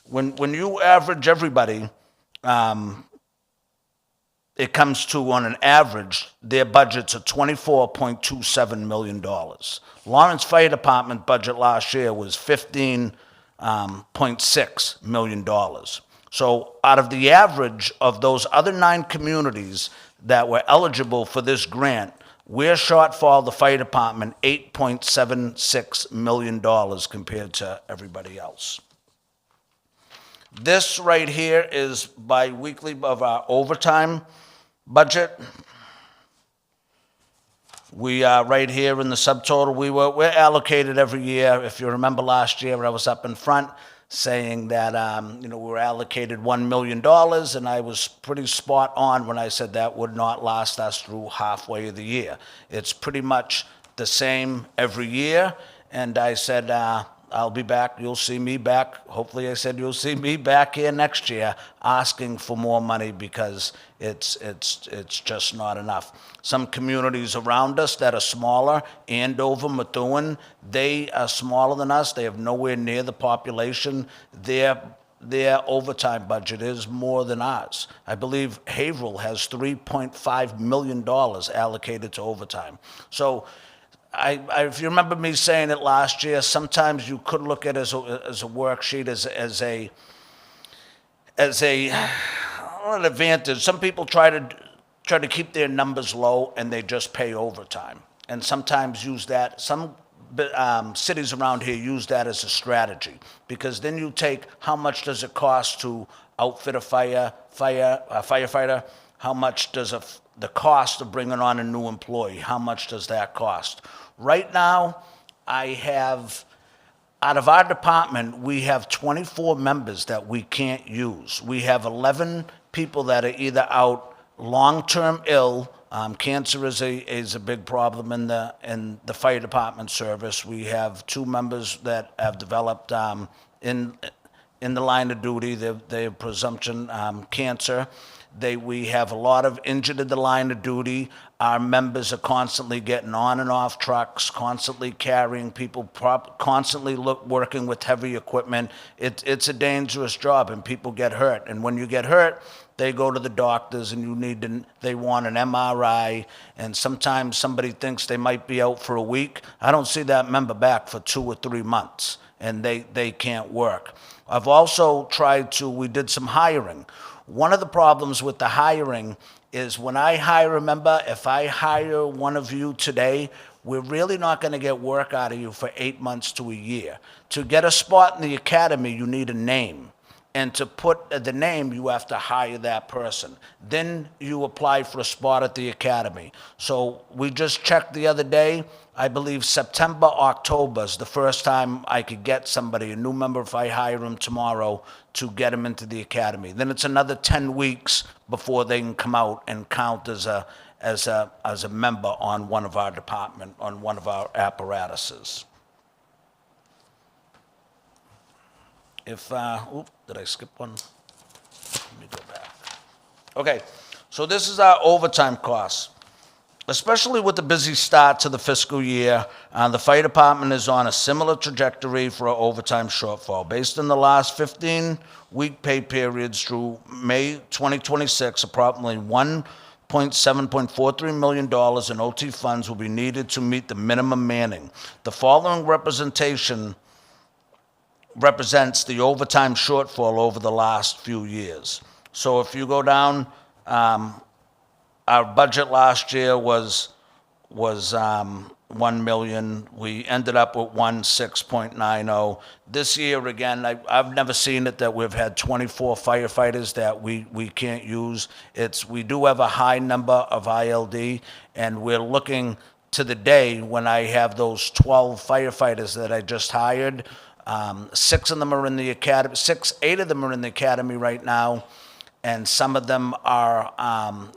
S10: when you average everybody, it comes to, on an average, their budgets are $24.27 million. Lawrence Fire Department budget last year was $15.6 million. So out of the average of those other 9 communities that were eligible for this grant, we're shortfall the fire department $8.76 million compared to everybody else. This right here is bi-weekly of our overtime budget. We are right here in the subtotal. We're allocated every year. If you remember last year, I was up in front saying that we were allocated $1 million, and I was pretty spot on when I said that would not last us through halfway of the year. It's pretty much the same every year, and I said I'll be back. You'll see me back. Hopefully, I said you'll see me back here next year asking for more money because it's just not enough. Some communities around us that are smaller, Andover, Methuen, they are smaller than us. They have nowhere near the population. Their overtime budget is more than ours. I believe Haverhill has $3.5 million allocated to overtime. So if you remember me saying it last year, sometimes you could look at it as a worksheet, as a an advantage. Some people try to keep their numbers low and they just pay overtime. And sometimes use that, cities around here use that as a strategy, because then you take how much does it cost to outfit a firefighter, how much does the cost of bringing on a new employee, how much does that cost? Right now, I have, out of our department, we have 24 members that we can't use. We have 11 people that are either out long-term ill. Cancer is a big problem in the fire department service. We have 2 members that have developed in the line of duty. They have presumption cancer. We have a lot of injured in the line of duty. Our members are constantly getting on and off trucks, constantly carrying people, constantly working with heavy equipment. It's a dangerous job, and people get hurt. And when you get hurt, they go to the doctors, and they want an MRI, and sometimes somebody thinks they might be out for a week. I don't see that member back for 2 or 3 months, and they can't work. I've also we did some hiring. One of the problems with the hiring is when I hire a member, if I hire one of you today, we're really not going to get work out of you for 8 months to a year. To get a spot in the academy, you need a name. And to put the name, you have to hire that person. Then you apply for a spot at the academy. So we just checked the other day. I believe September, October is the first time I could get somebody, a new member, if I hire him tomorrow, to get him into the academy. Then it's another 10 weeks before they can come out and count as a member on one of our department, on one of our apparatuses. Did I skip one? Let me go back. Okay, so this is our overtime costs. Especially with the busy start to the fiscal year, the fire department is on a similar trajectory for our overtime shortfall. Based on the last 15-week pay periods through May 2026, approximately $1.43 million in OT funds will be needed to meet the minimum manning. The following represents the overtime shortfall over the last few years. So if you go down, our budget last year was 1 million. We ended up with 16.90. This year, again, I've never seen it that we've had 24 firefighters that we can't use. We do have a high number of ILD, and we're looking to the day when I have those 12 firefighters that I just hired. 6 of them are in the academy. 8 of them are in the academy right now, and some of them are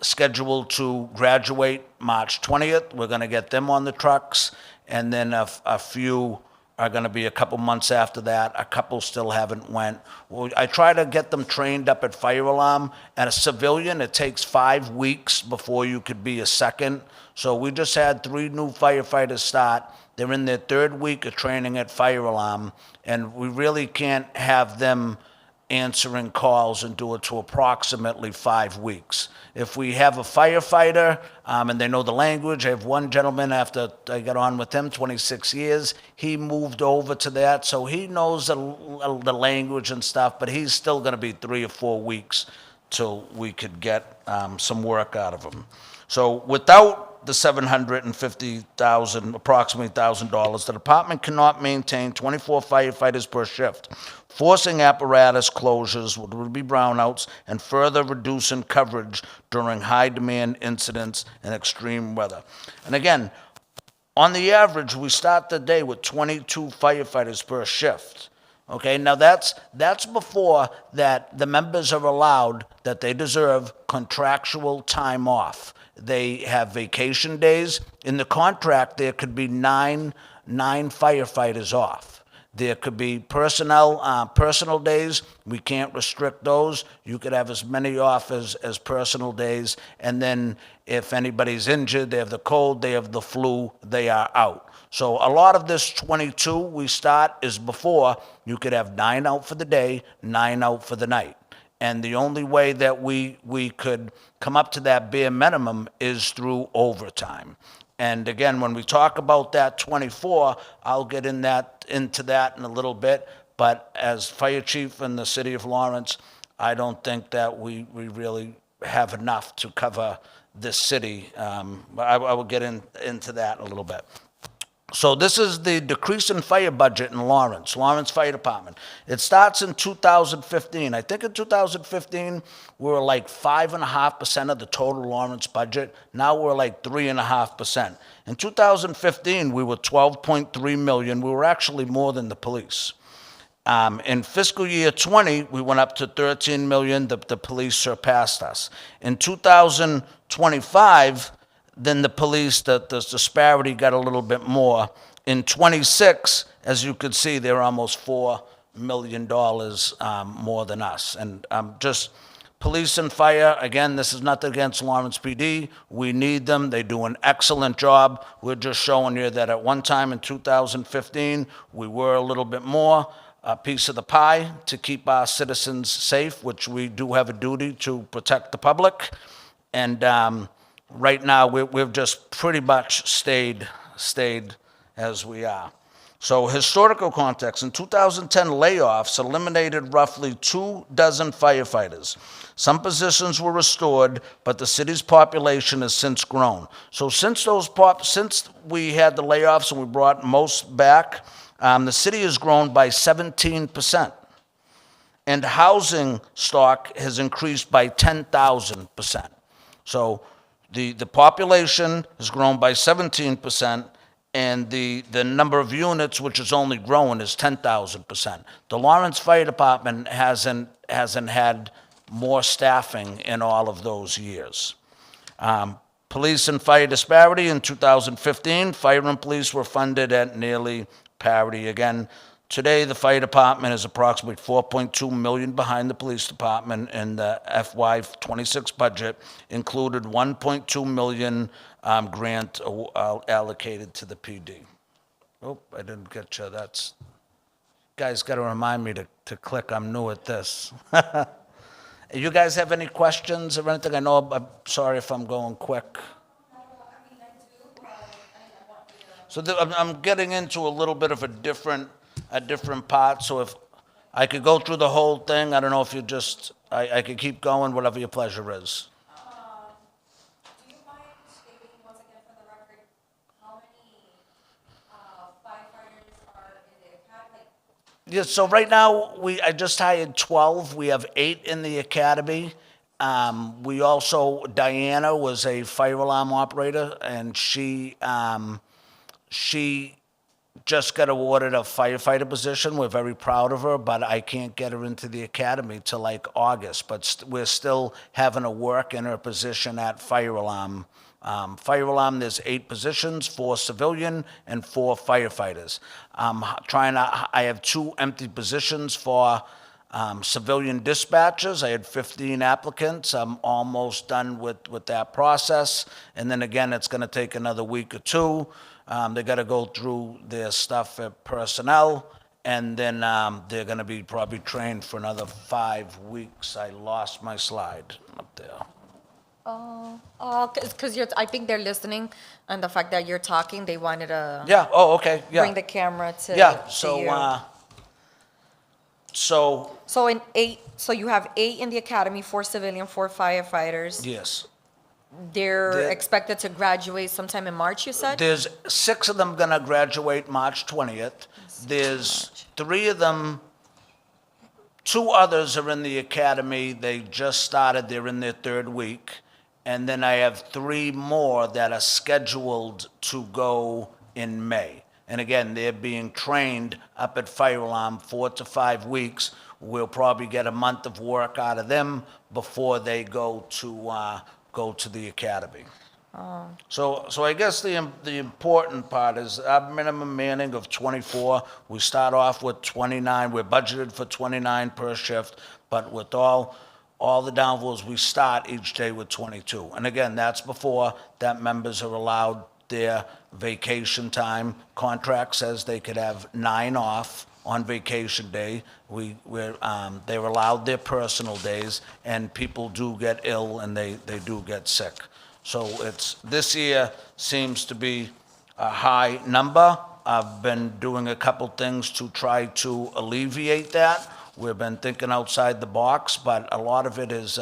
S10: scheduled to graduate March 20th. We're going to get them on the trucks, and then a few are going to be a couple months after that. A couple still haven't went. I try to get them trained up at fire alarm. At a civilian, it takes 5 weeks before you could be a second. So we just had 3 new firefighters start. They're in their 3rd week of training at fire alarm, and we really can't have them answering calls and do it to approximately 5 weeks. If we have a firefighter and they know the language, I have one gentleman, after I got on with him, 26 years, he moved over to that, so he knows the language and stuff, but he's still going to be 3 or 4 weeks till we could get some work out of him. So without the $750,000, approximately $1,000, the department cannot maintain 24 firefighters per shift, forcing apparatus closures, would be brownouts, and further reducing coverage during high-demand incidents and extreme weather. And again, on the average, we start the day with 22 firefighters per shift. Okay, now that's before that the members are allowed, that they deserve contractual time off. They have vacation days. In the contract, there could be nine firefighters off. There could be personal days. We can't restrict those. You could have as many off as personal days. And then if anybody's injured, they have the cold, they have the flu, they are out. So a lot of this 22 we start is before. You could have 9 out for the day, 9 out for the night. And the only way that we could come up to that bare minimum is through overtime. And again, when we talk about that 24, I'll get into that in a little bit. But as fire chief in the city of Lawrence, I don't think that we really have enough to cover this city. But I will get into that in a little bit. So this is the decrease in fire budget in Lawrence Fire Department. It starts in 2015. I think in 2015, we were like 5.5% of the total Lawrence budget. Now we're like 3.5%. In 2015, we were 12.3 million. We were actually more than the police. In fiscal year 20, we went up to 13 million. The police surpassed us. In 2025, then the police, the disparity got a little bit more. In 26, as you could see, they're almost $4 million more than us. And just police and fire, again, this is nothing against Lawrence PD. We need them. They do an excellent job. We're just showing you that at one time in 2015, we were a little bit more a piece of the pie to keep our citizens safe, which we do have a duty to protect the public. And right now, we've just pretty much stayed as we are. So historical context, in 2010, layoffs eliminated roughly 24 firefighters. Some positions were restored, but the city's population has since grown. So since we had the layoffs and we brought most back, the city has grown by 17%. And housing stock has increased by 10,000%. So the population has grown by 17%, and the number of units, which is only growing, is 10,000%. The Lawrence Fire Department hasn't had more staffing in all of those years. Police and fire disparity in 2015, fire and police were funded at nearly parity again. Today, the fire department is approximately 4.2 million behind the police department, and the FY26 budget included 1.2 million grant allocated to the PD. Oh, I didn't get you. That's, guys got to remind me to click. I'm new at this. You guys have any questions or anything? I know, I'm sorry if I'm going quick. So I'm getting into a little bit of a different part, so if I could go through the whole thing, I don't know if you just, I could keep going, whatever your pleasure is.
S1: Do you mind stating once again for the record, how many firefighters are in the academy?
S10: Yeah, so right now, I just hired 12. We have 8 in the academy. We also, Diana was a fire alarm operator, and she just got awarded a firefighter position. We're very proud of her, but I can't get her into the academy till like August. But we're still having her work in her position at fire alarm. Fire alarm, there's 8 positions, 4 civilian and 4 firefighters. I have 2 empty positions for civilian dispatchers. I had 15 applicants. I'm almost done with that process. And then again, it's going to take another week or 2. They got to go through their stuff at personnel, and then they're going to be probably trained for another 5 weeks. I lost my slide up there.
S1: Because I think they're listening, and the fact that you're talking, they wanted to
S10: Yeah. Oh, okay. Yeah.
S1: bring the camera to
S10: Yeah.
S1: to
S10: So
S1: you. So you have 8 in the academy, 4 civilian, 4 firefighters.
S10: yes.
S1: They're expected to graduate sometime in March, you said?
S10: There's 6 of them going to graduate March 20th. There's 3 of them, 2 others are in the academy. They just started. They're in their 3rd week. And then I have 3 more that are scheduled to go in May. And again, they're being trained up at Fire Alarm 4 to 5 weeks. We'll probably get a month of work out of them before they go to the academy. So I guess the important part is our minimum manning of 24. We start off with 29. We're budgeted for 29 per shift, but with all the downfalls, we start each day with 22. And again, that's before that members are allowed their vacation time. Contract says they could have 9 off on vacation day. They're allowed their personal days, and people do get ill and they do get sick. So this year seems to be a high number. I've been doing a couple things to try to alleviate that. We've been thinking outside the box, but a lot of it is,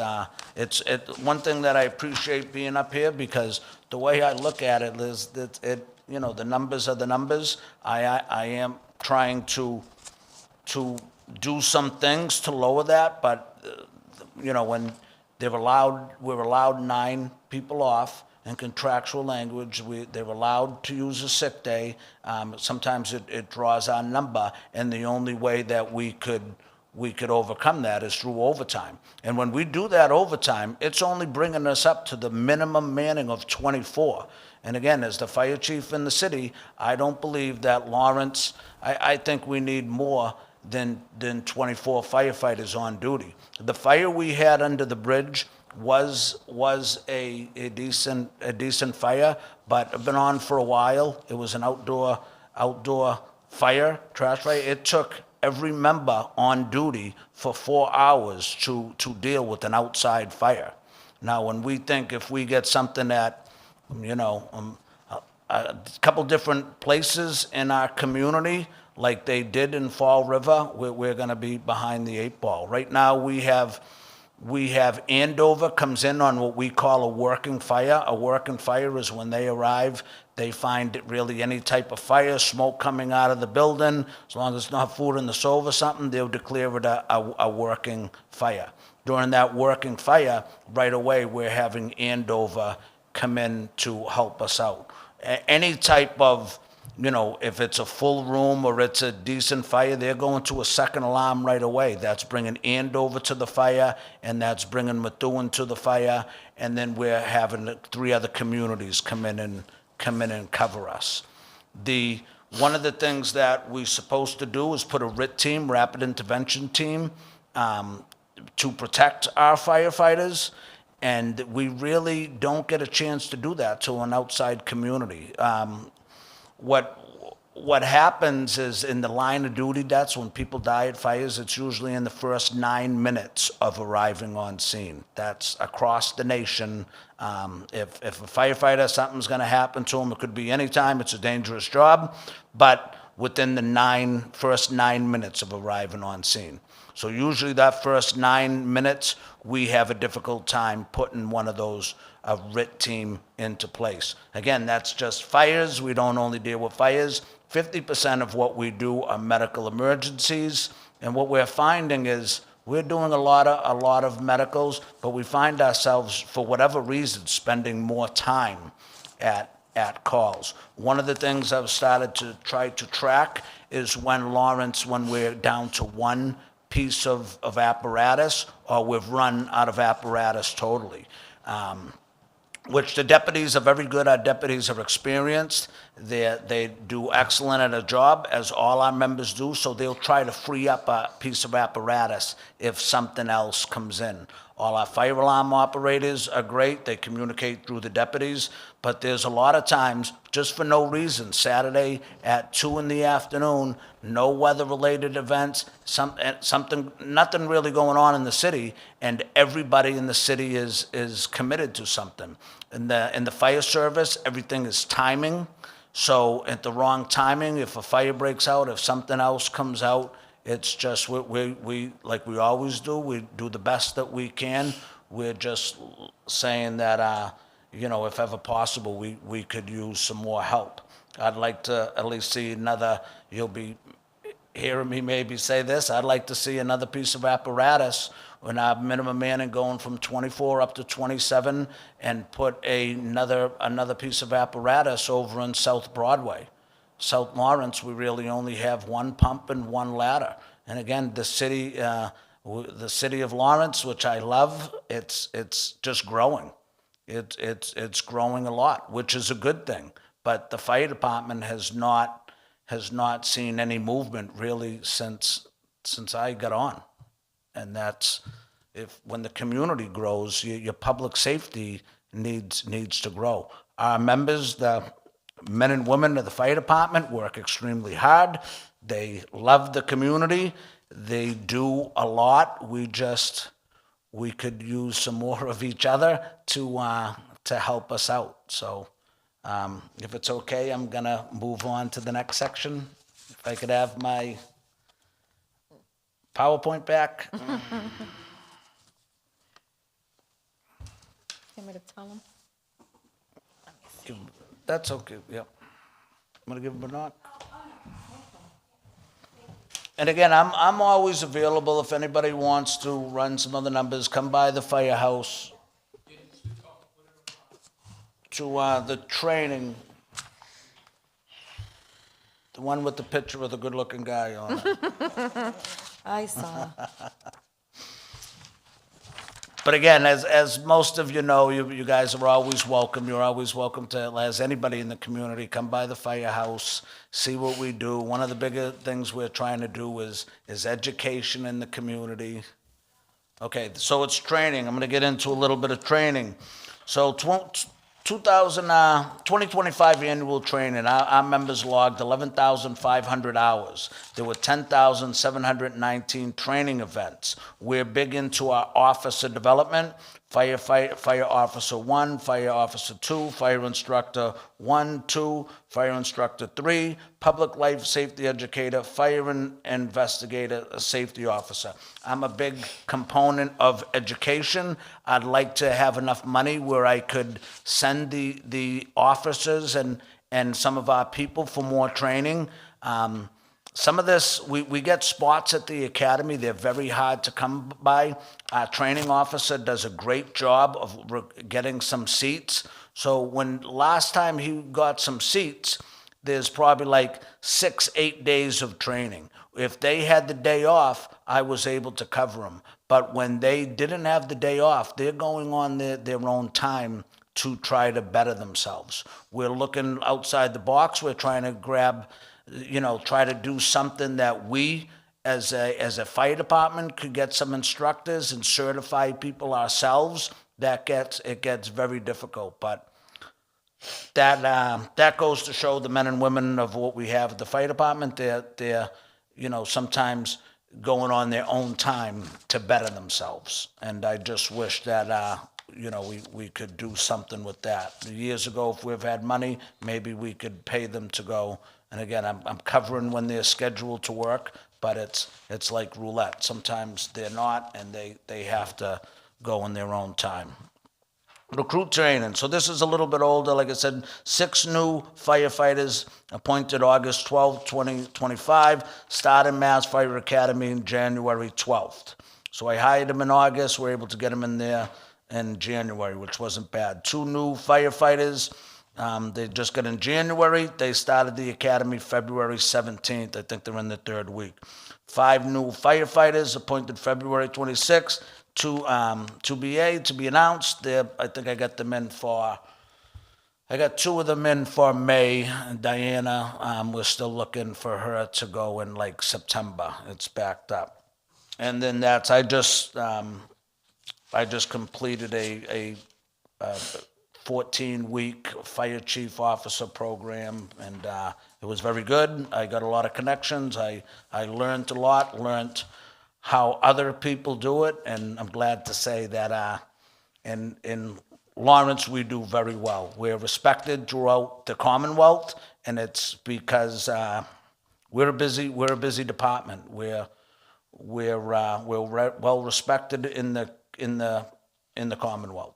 S10: one thing that I appreciate being up here, because the way I look at it is that the numbers are the numbers. I am trying to do some things to lower that, but, when we're allowed 9 people off in contractual language, they're allowed to use a sick day. Sometimes it draws our number, and the only way that we could overcome that is through overtime. And when we do that overtime, it's only bringing us up to the minimum manning of 24. And again, as the fire chief in the city, I don't believe that Lawrence, I think we need more than 24 firefighters on duty. The fire we had under the bridge was a decent fire, but it's been on for a while. It was an outdoor fire, trash fire. It took every member on duty for 4 hours to deal with an outside fire. Now, when we think if we get something at, a couple different places in our community, like they did in Fall River, we're going to be behind the 8 ball. Right now, we have Andover comes in on what we call a working fire. A working fire is when they arrive, they find it really any type of fire, smoke coming out of the building. As long as it's not food in the stove or something, they'll declare it a working fire. During that working fire, right away, we're having Andover come in to help us out. Any type of, if it's a full room or it's a decent fire, they're going to a second alarm right away. That's bringing Andover to the fire, and that's bringing Methuen to the fire, and then we're having 3 other communities come in and cover us. One of the things that we're supposed to do is put a RIT team, rapid intervention team, to protect our firefighters, and we really don't get a chance to do that to an outside community. What happens is in the line of duty deaths, when people die at fires, it's usually in the first 9 minutes of arriving on scene. That's across the nation. If a firefighter, something's going to happen to him, it could be any time. It's a dangerous job, but within the first 9 minutes of arriving on scene. So usually that first 9 minutes, we have a difficult time putting one of those a RIT team into place. Again, that's just fires. We don't only deal with fires. 50% of what we do are medical emergencies, and what we're finding is we're doing a lot of medicals, but we find ourselves, for whatever reason, spending more time at calls. One of the things I've started to try to track is when we're down to one piece of apparatus, or we've run out of apparatus totally. Which the deputies are very good. Our deputies are experienced. They do excellent at a job, as all our members do, so they'll try to free up a piece of apparatus if something else comes in. All our fire alarm operators are great. They communicate through the deputies, but there's a lot of times, just for no reason, Saturday at 2 in the afternoon, no weather-related events, nothing really going on in the city, and everybody in the city is committed to something. In the fire service, everything is timing. So at the wrong timing, if a fire breaks out, if something else comes out, it's just we like we always do. We do the best that we can. We're just saying that if ever possible, we could use some more help. I'd like to at least see another. You'll be hearing me maybe say this. I'd like to see another piece of apparatus when our minimum manning going from 24 up to 27, and put another piece of apparatus over in South Broadway. South Lawrence, we really only have 1 pump and 1 ladder. And again, the city of Lawrence, which I love, it's just growing. It's growing a lot, which is a good thing. But the fire department has not seen any movement really since I got on. And that's when the community grows, your public safety needs to grow. Our members, the men and women of the fire department, work extremely hard. They love the community. They do a lot. We could use some more of each other to help us out. So if it's okay, I'm gonna move on to the next section. If I could have my PowerPoint back?
S1: Want me to tell him?
S10: That's okay, yep. I'm gonna give him a nod. And again, I'm always available if anybody wants to run some other numbers, come by the firehouse to the training, the one with the picture of the good-looking guy on it.
S1: I saw.
S10: But again, as most of you know, you guys are always welcome. You're always welcome to, as anybody in the community, come by the firehouse, see what we do. One of the bigger things we're trying to do is education in the community. Okay, so it's training. I'm going to get into a little bit of training. So 2025 annual training, our members logged 11,500 hours. There were 10,719 training events. We're big into our officer development, fire officer 1, fire officer 2, fire instructor 1, 2, fire instructor 3, public life safety educator, fire investigator, a safety officer. I'm a big component of education. I'd like to have enough money where I could send the officers and some of our people for more training. Some of this, we get spots at the academy. They're very hard to come by. Our training officer does a great job of getting some seats. So when last time he got some seats, there's probably like 6-8 days of training. If they had the day off, I was able to cover them. But when they didn't have the day off, they're going on their own time to try to better themselves. We're looking outside the box. We're trying to try to do something that we, as a fire department, could get some instructors and certify people ourselves. It gets very difficult, but that goes to show the men and women of what we have at the fire department. They're sometimes going on their own time to better themselves, and I just wish that we could do something with that. Years ago, if we've had money, maybe we could pay them to go. And again, I'm covering when they're scheduled to work, but it's like roulette. Sometimes they're not, and they have to go in their own time. Recruit training. So this is a little bit older. Like I said, 6 new firefighters appointed August 12th, 2025, started Mass Fire Academy in January 12th. So I hired them in August. We're able to get them in there in January, which wasn't bad. 2 new firefighters. They just got in January. They started the academy February 17th. I think they're in the 3rd week. 5 new firefighters appointed February 26th to BA to be announced. I think I got 2 of them in for May. And Diana, we're still looking for her to go in like September. It's backed up. And then I just completed a 14-week fire chief officer program, and it was very good. I got a lot of connections. I learned a lot, learned how other people do it, and I'm glad to say that in Lawrence we do very well. We're respected throughout the Commonwealth, and it's because we're a busy department. We're well respected in the Commonwealth.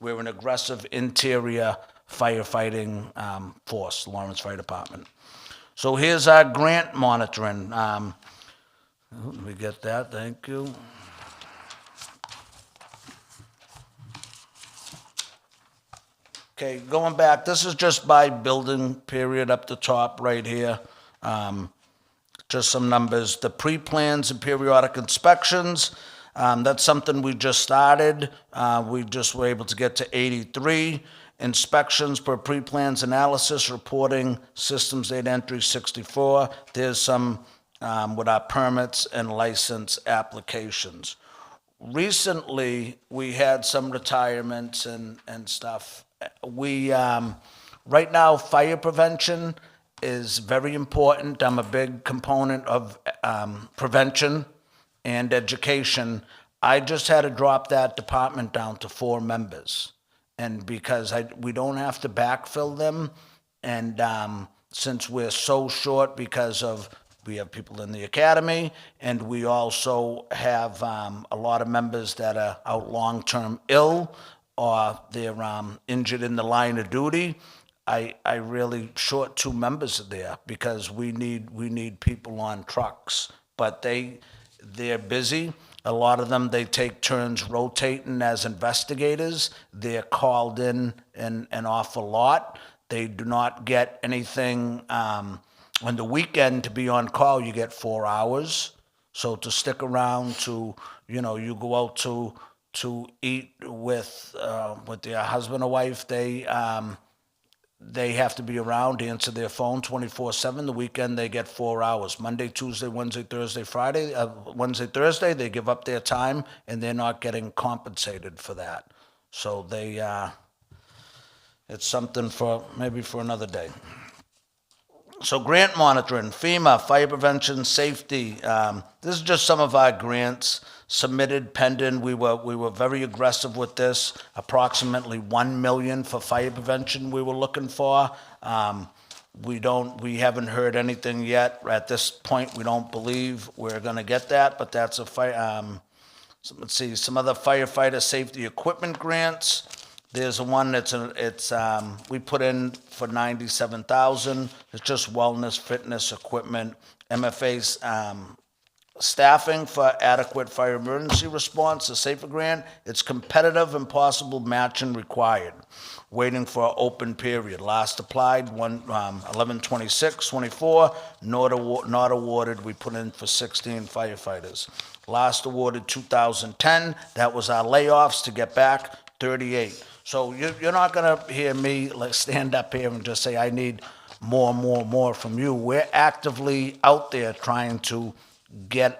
S10: We're an aggressive interior firefighting force, Lawrence Fire Department. So here's our grant monitoring. Let me get that, thank you. Okay, going back, this is just by building period up the top right here. Just some numbers. The pre-plans and periodic inspections. That's something we just started. We just were able to get to 83 inspections per pre-plans analysis, reporting systems data entry 64. There's some with our permits and license applications. Recently, we had some retirements and stuff. Right now, fire prevention is very important. I'm a big component of prevention and education. I just had to drop that department down to 4 members. And because we don't have to backfill them, and since we're so short because of We have people in the academy, and we also have a lot of members that are out long-term ill or they're injured in the line of duty. I really short 2 members there because we need people on trucks, but they're busy. A lot of them, they take turns rotating as investigators. They're called in an awful lot. They do not get anything, on the weekend to be on call, you get 4 hours. So to stick around to, you go out to eat with your husband or wife, they have to be around, answer their phone 24/7. The weekend, they get 4 hours. Monday, Tuesday, Wednesday, Thursday, Friday. Wednesday, Thursday, they give up their time, and they're not getting compensated for that. So it's something maybe for another day. So grant monitoring, FEMA, fire prevention, safety. This is just some of our grants submitted, pending. We were very aggressive with this. Approximately $1 million for fire prevention we were looking for. We haven't heard anything yet. At this point, we don't believe we're going to get that, but that's a fire. So let's see, some other firefighter safety equipment grants. There's one we put in for $97,000. It's just wellness, fitness equipment, MFA's staffing for adequate fire emergency response, a SAFER grant. It's competitive and possible matching required. Waiting for open period. Last applied 11/26/24. Not awarded. We put in for 16 firefighters. Last awarded 2010. That was our layoffs to get back 38. So you're not going to hear me stand up here and just say, I need more from you. We're actively out there trying to get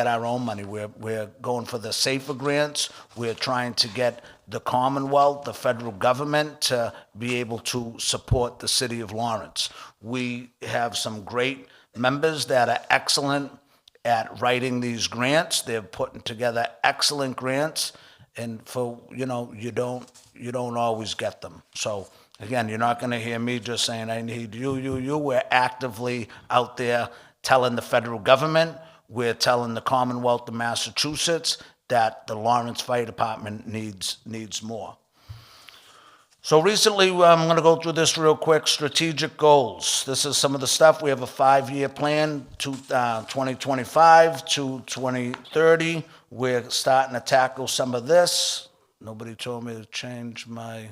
S10: our own money. We're going for the SAFER grants. We're trying to get the Commonwealth, the federal government, to be able to support the city of Lawrence. We have some great members that are excellent at writing these grants. They're putting together excellent grants. And you don't always get them. So again, you're not going to hear me just saying, I need you. We're actively out there telling the federal government, we're telling the Commonwealth of Massachusetts that the Lawrence Fire Department needs more. So recently, I'm going to go through this real quick, strategic goals. This is some of the stuff. We have a 5-year plan, 2025 to 2030. We're starting to tackle some of this. Nobody told me to change my...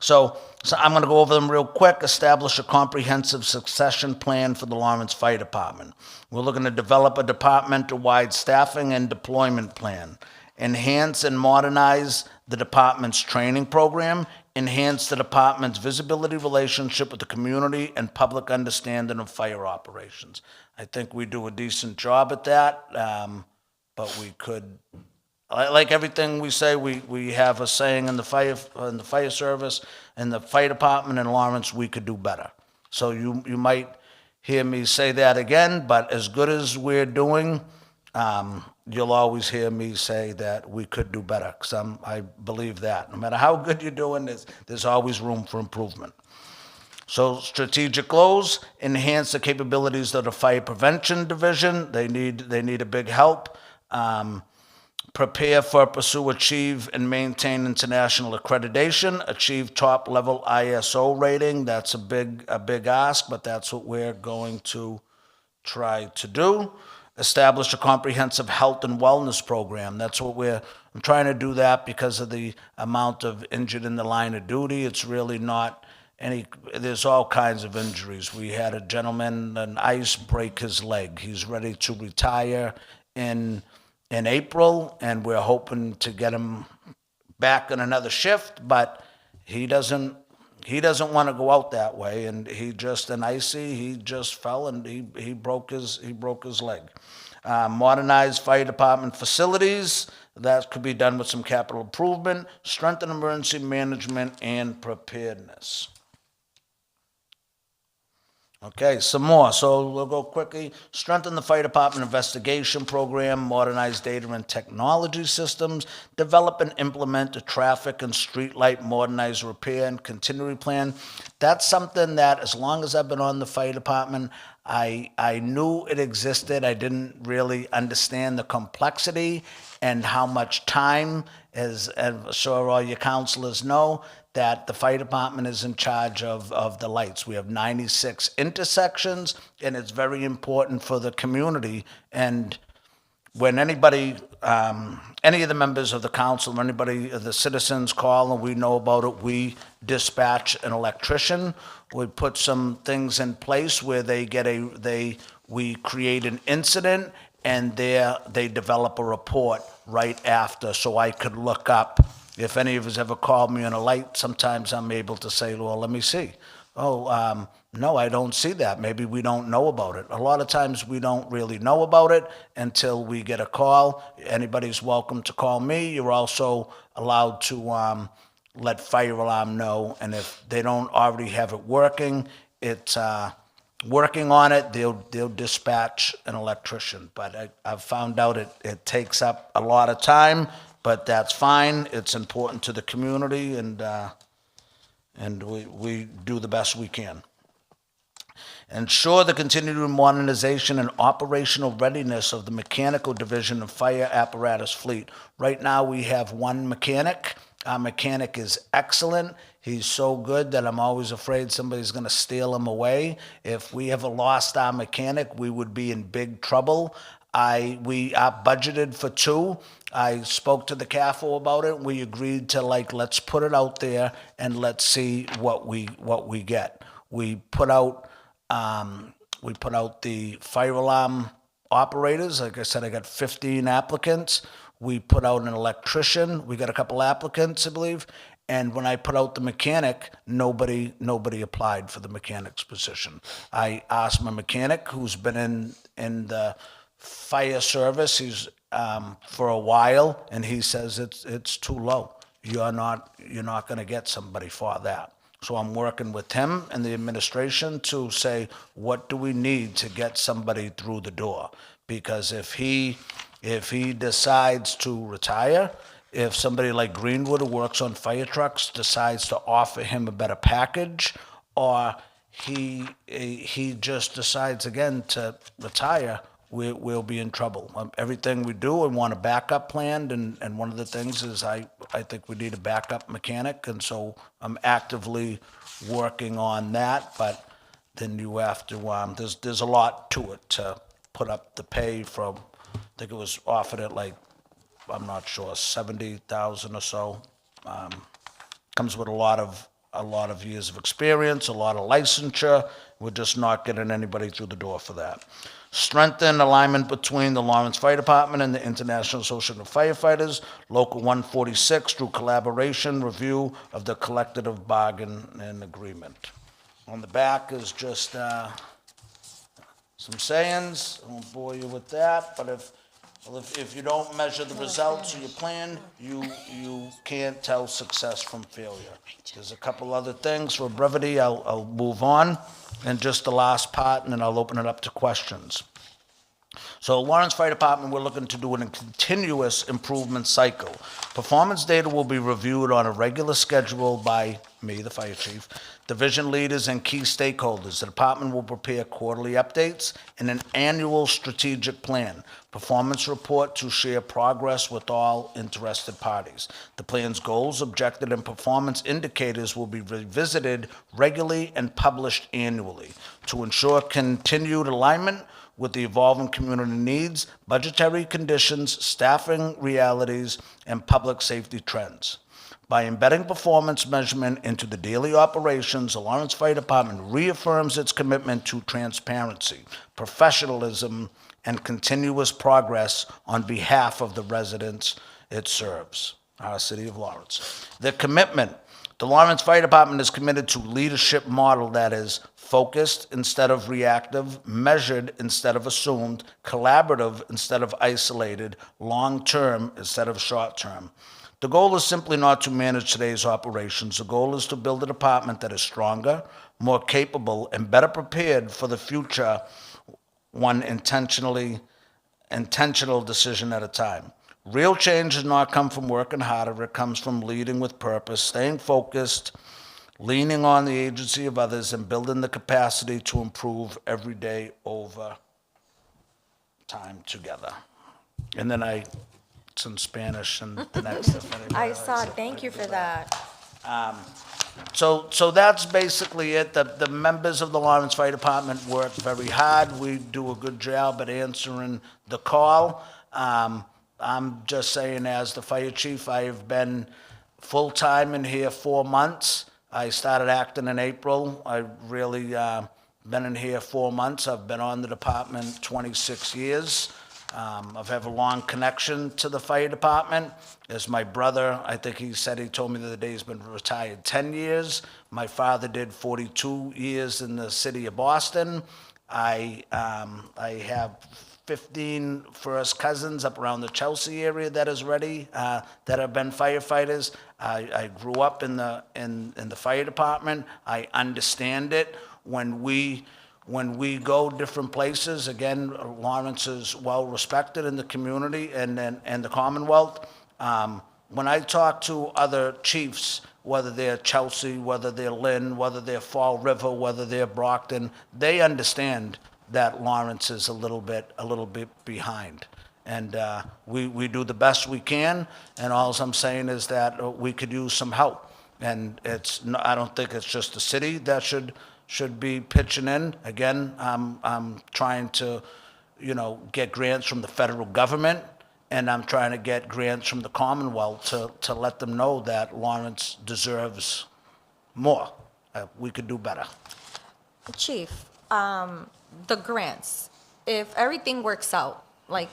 S10: So I'm going to go over them real quick. Establish a comprehensive succession plan for the Lawrence Fire Department. We're looking to develop a department-wide staffing and deployment plan. Enhance and modernize the department's training program. Enhance the department's visibility relationship with the community and public understanding of fire operations. I think we do a decent job at that, but we could, like everything we say, we have a saying in the fire service, in the fire department in Lawrence, we could do better. So you might hear me say that again, but as good as we're doing, you'll always hear me say that we could do better, because I believe that. No matter how good you're doing, there's always room for improvement. So strategic goals, enhance the capabilities of the fire prevention division. They need a big help. Prepare for, pursue, achieve, and maintain international accreditation. Achieve top-level ISO rating. That's a big ask, but that's what we're going to try to do. Establish a comprehensive health and wellness program. That's what I'm trying to do that because of the amount of injured in the line of duty. It's really not there's all kinds of injuries. We had a gentleman, an ice, break his leg. He's ready to retire in April, and we're hoping to get him back in another shift, but he doesn't want to go out that way, and he just fell and he broke his leg. Modernize fire department facilities. That could be done with some capital improvement. Strengthen emergency management and preparedness. Okay, some more. So we'll go quickly. Strengthen the fire department investigation program, modernize data and technology systems, develop and implement a traffic and streetlight modernized repair and continuity plan. That's something that, as long as I've been on the fire department, I knew it existed. I didn't really understand the complexity and how much time, as I'm sure all your counselors know, that the fire department is in charge of the lights. We have 96 intersections, and it's very important for the community. And when anybody, any of the members of the council, or anybody, the citizens call and we know about it, we dispatch an electrician. We put some things in place where we create an incident, and they develop a report right after, so I could look up. If any of us ever called me on a light, sometimes I'm able to say, well, let me see. Oh, no, I don't see that. Maybe we don't know about it. A lot of times we don't really know about it until we get a call. Anybody's welcome to call me. You're also allowed to let fire alarm know. And if they don't already have it working, it's working on it, they'll dispatch an electrician. But I've found out it takes up a lot of time, but that's fine. It's important to the community, and we do the best we can. Ensure the continued modernization and operational readiness of the mechanical division of fire apparatus fleet. Right now, we have one mechanic. Our mechanic is excellent. He's so good that I'm always afraid somebody's going to steal him away. If we ever lost our mechanic, we would be in big trouble. We are budgeted for 2. I spoke to the CAFO about it. We agreed to, let's put it out there and let's see what we get. We put out the fire alarm operators. Like I said, I got 15 applicants. We put out an electrician. We got a couple applicants, I believe. And when I put out the mechanic, nobody applied for the mechanic's position. I asked my mechanic, who's been in the fire service, he's for a while, and he says it's too low. You're not going to get somebody for that. So I'm working with him and the administration to say, what do we need to get somebody through the door? Because if he decides to retire, if somebody like Greenwood, who works on fire trucks, decides to offer him a better package, or he just decides again to retire, we'll be in trouble. Everything we do, we want a backup planned, and one of the things is I think we need a backup mechanic, and so I'm actively working on that. But then you have to, there's a lot to it to put up the pay from, I think it was offered at I'm not sure, 70,000 or so. Comes with a lot of years of experience, a lot of licensure. We're just not getting anybody through the door for that. Strengthen alignment between the Lawrence Fire Department and the International Association of Firefighters, Local 146, through collaboration, review of the collective bargain and agreement. On the back is just some sayings. I won't bore you with that, but if you don't measure the results of your plan, you can't tell success from failure. There's a couple other things. For brevity, I'll move on. And just the last part, and then I'll open it up to questions. So Lawrence Fire Department, we're looking to do a continuous improvement cycle. Performance data will be reviewed on a regular schedule by me, the fire chief, division leaders, and key stakeholders. The department will prepare quarterly updates and an annual strategic plan, performance report to share progress with all interested parties. The plan's goals, objectives, and performance indicators will be revisited regularly and published annually to ensure continued alignment with the evolving community needs, budgetary conditions, staffing realities, and public safety trends. By embedding performance measurement into the daily operations, the Lawrence Fire Department reaffirms its commitment to transparency, professionalism, and continuous progress on behalf of the residents it serves, our city of Lawrence. The commitment. The Lawrence Fire Department is committed to leadership model that is focused instead of reactive, measured instead of assumed, collaborative instead of isolated, long-term instead of short-term. The goal is simply not to manage today's operations. The goal is to build a department that is stronger, more capable, and better prepared for the future, one intentional decision at a time. Real change does not come from working harder. It comes from leading with purpose, staying focused, leaning on the agency of others, and building the capacity to improve every day over time together. And then it's in Spanish and the next. if anybody
S1: I
S10: likes
S1: saw,
S10: it.
S1: thank you for that.
S10: So that's basically it. The members of the Lawrence Fire Department work very hard. We do a good job at answering the call. I'm just saying, as the fire chief, I have been full-time in here 4 months. I started acting in April. I've really been in here 4 months. I've been on the department 26 years. I've had a long connection to the fire department. As my brother, I think he told me the other day he's been retired 10 years. My father did 42 years in the city of Boston. I have 15 first cousins up around the Chelsea area that have been firefighters. I grew up in the fire department. I understand it. When we go different places, again, Lawrence is well respected in the community and the Commonwealth. When I talk to other chiefs, whether they're Chelsea, whether they're Lynn, whether they're Fall River, whether they're Brockton, they understand that Lawrence is a little bit behind. And we do the best we can, and all I'm saying is that we could use some help. And I don't think it's just the city that should be pitching in. Again, I'm trying to, get grants from the federal government, and I'm trying to get grants from the Commonwealth to let them know that Lawrence deserves more. We could do better.
S1: Chief, the grants, if everything works out, like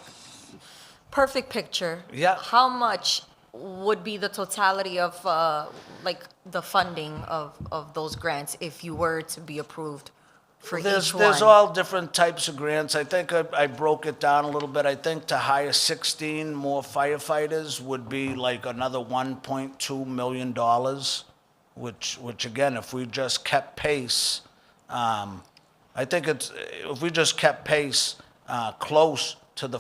S1: perfect picture.
S10: Yeah.
S1: How much would be the totality of the funding of those grants if you were to be approved for each one?
S10: There's all different types of grants. I think I broke it down a little bit. I think to hire 16 more firefighters would be like another $1.2 million, which again, if we just kept pace, I think if we just kept pace close to the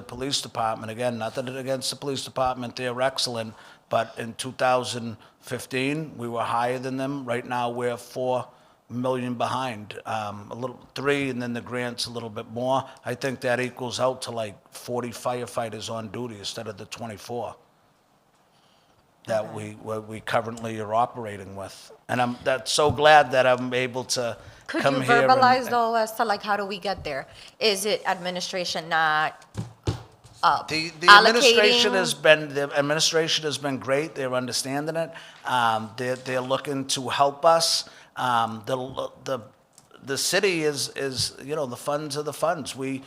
S10: police department, again, nothing against the police department, they're excellent, but in 2015, we were higher than them. Right now, we're $4 million behind, $3, and then the grant's a little bit more. I think that equals out to like 40 firefighters on duty instead of the 24 that we currently are operating with. And that's so glad that I'm able to
S1: Could
S10: come
S1: you
S10: here.
S1: verbalize though as to how do we get there? Is it administration not
S10: The administration
S1: allocating?
S10: the administration has been great. They're understanding it. They're looking to help us. The city is the funds are the funds. We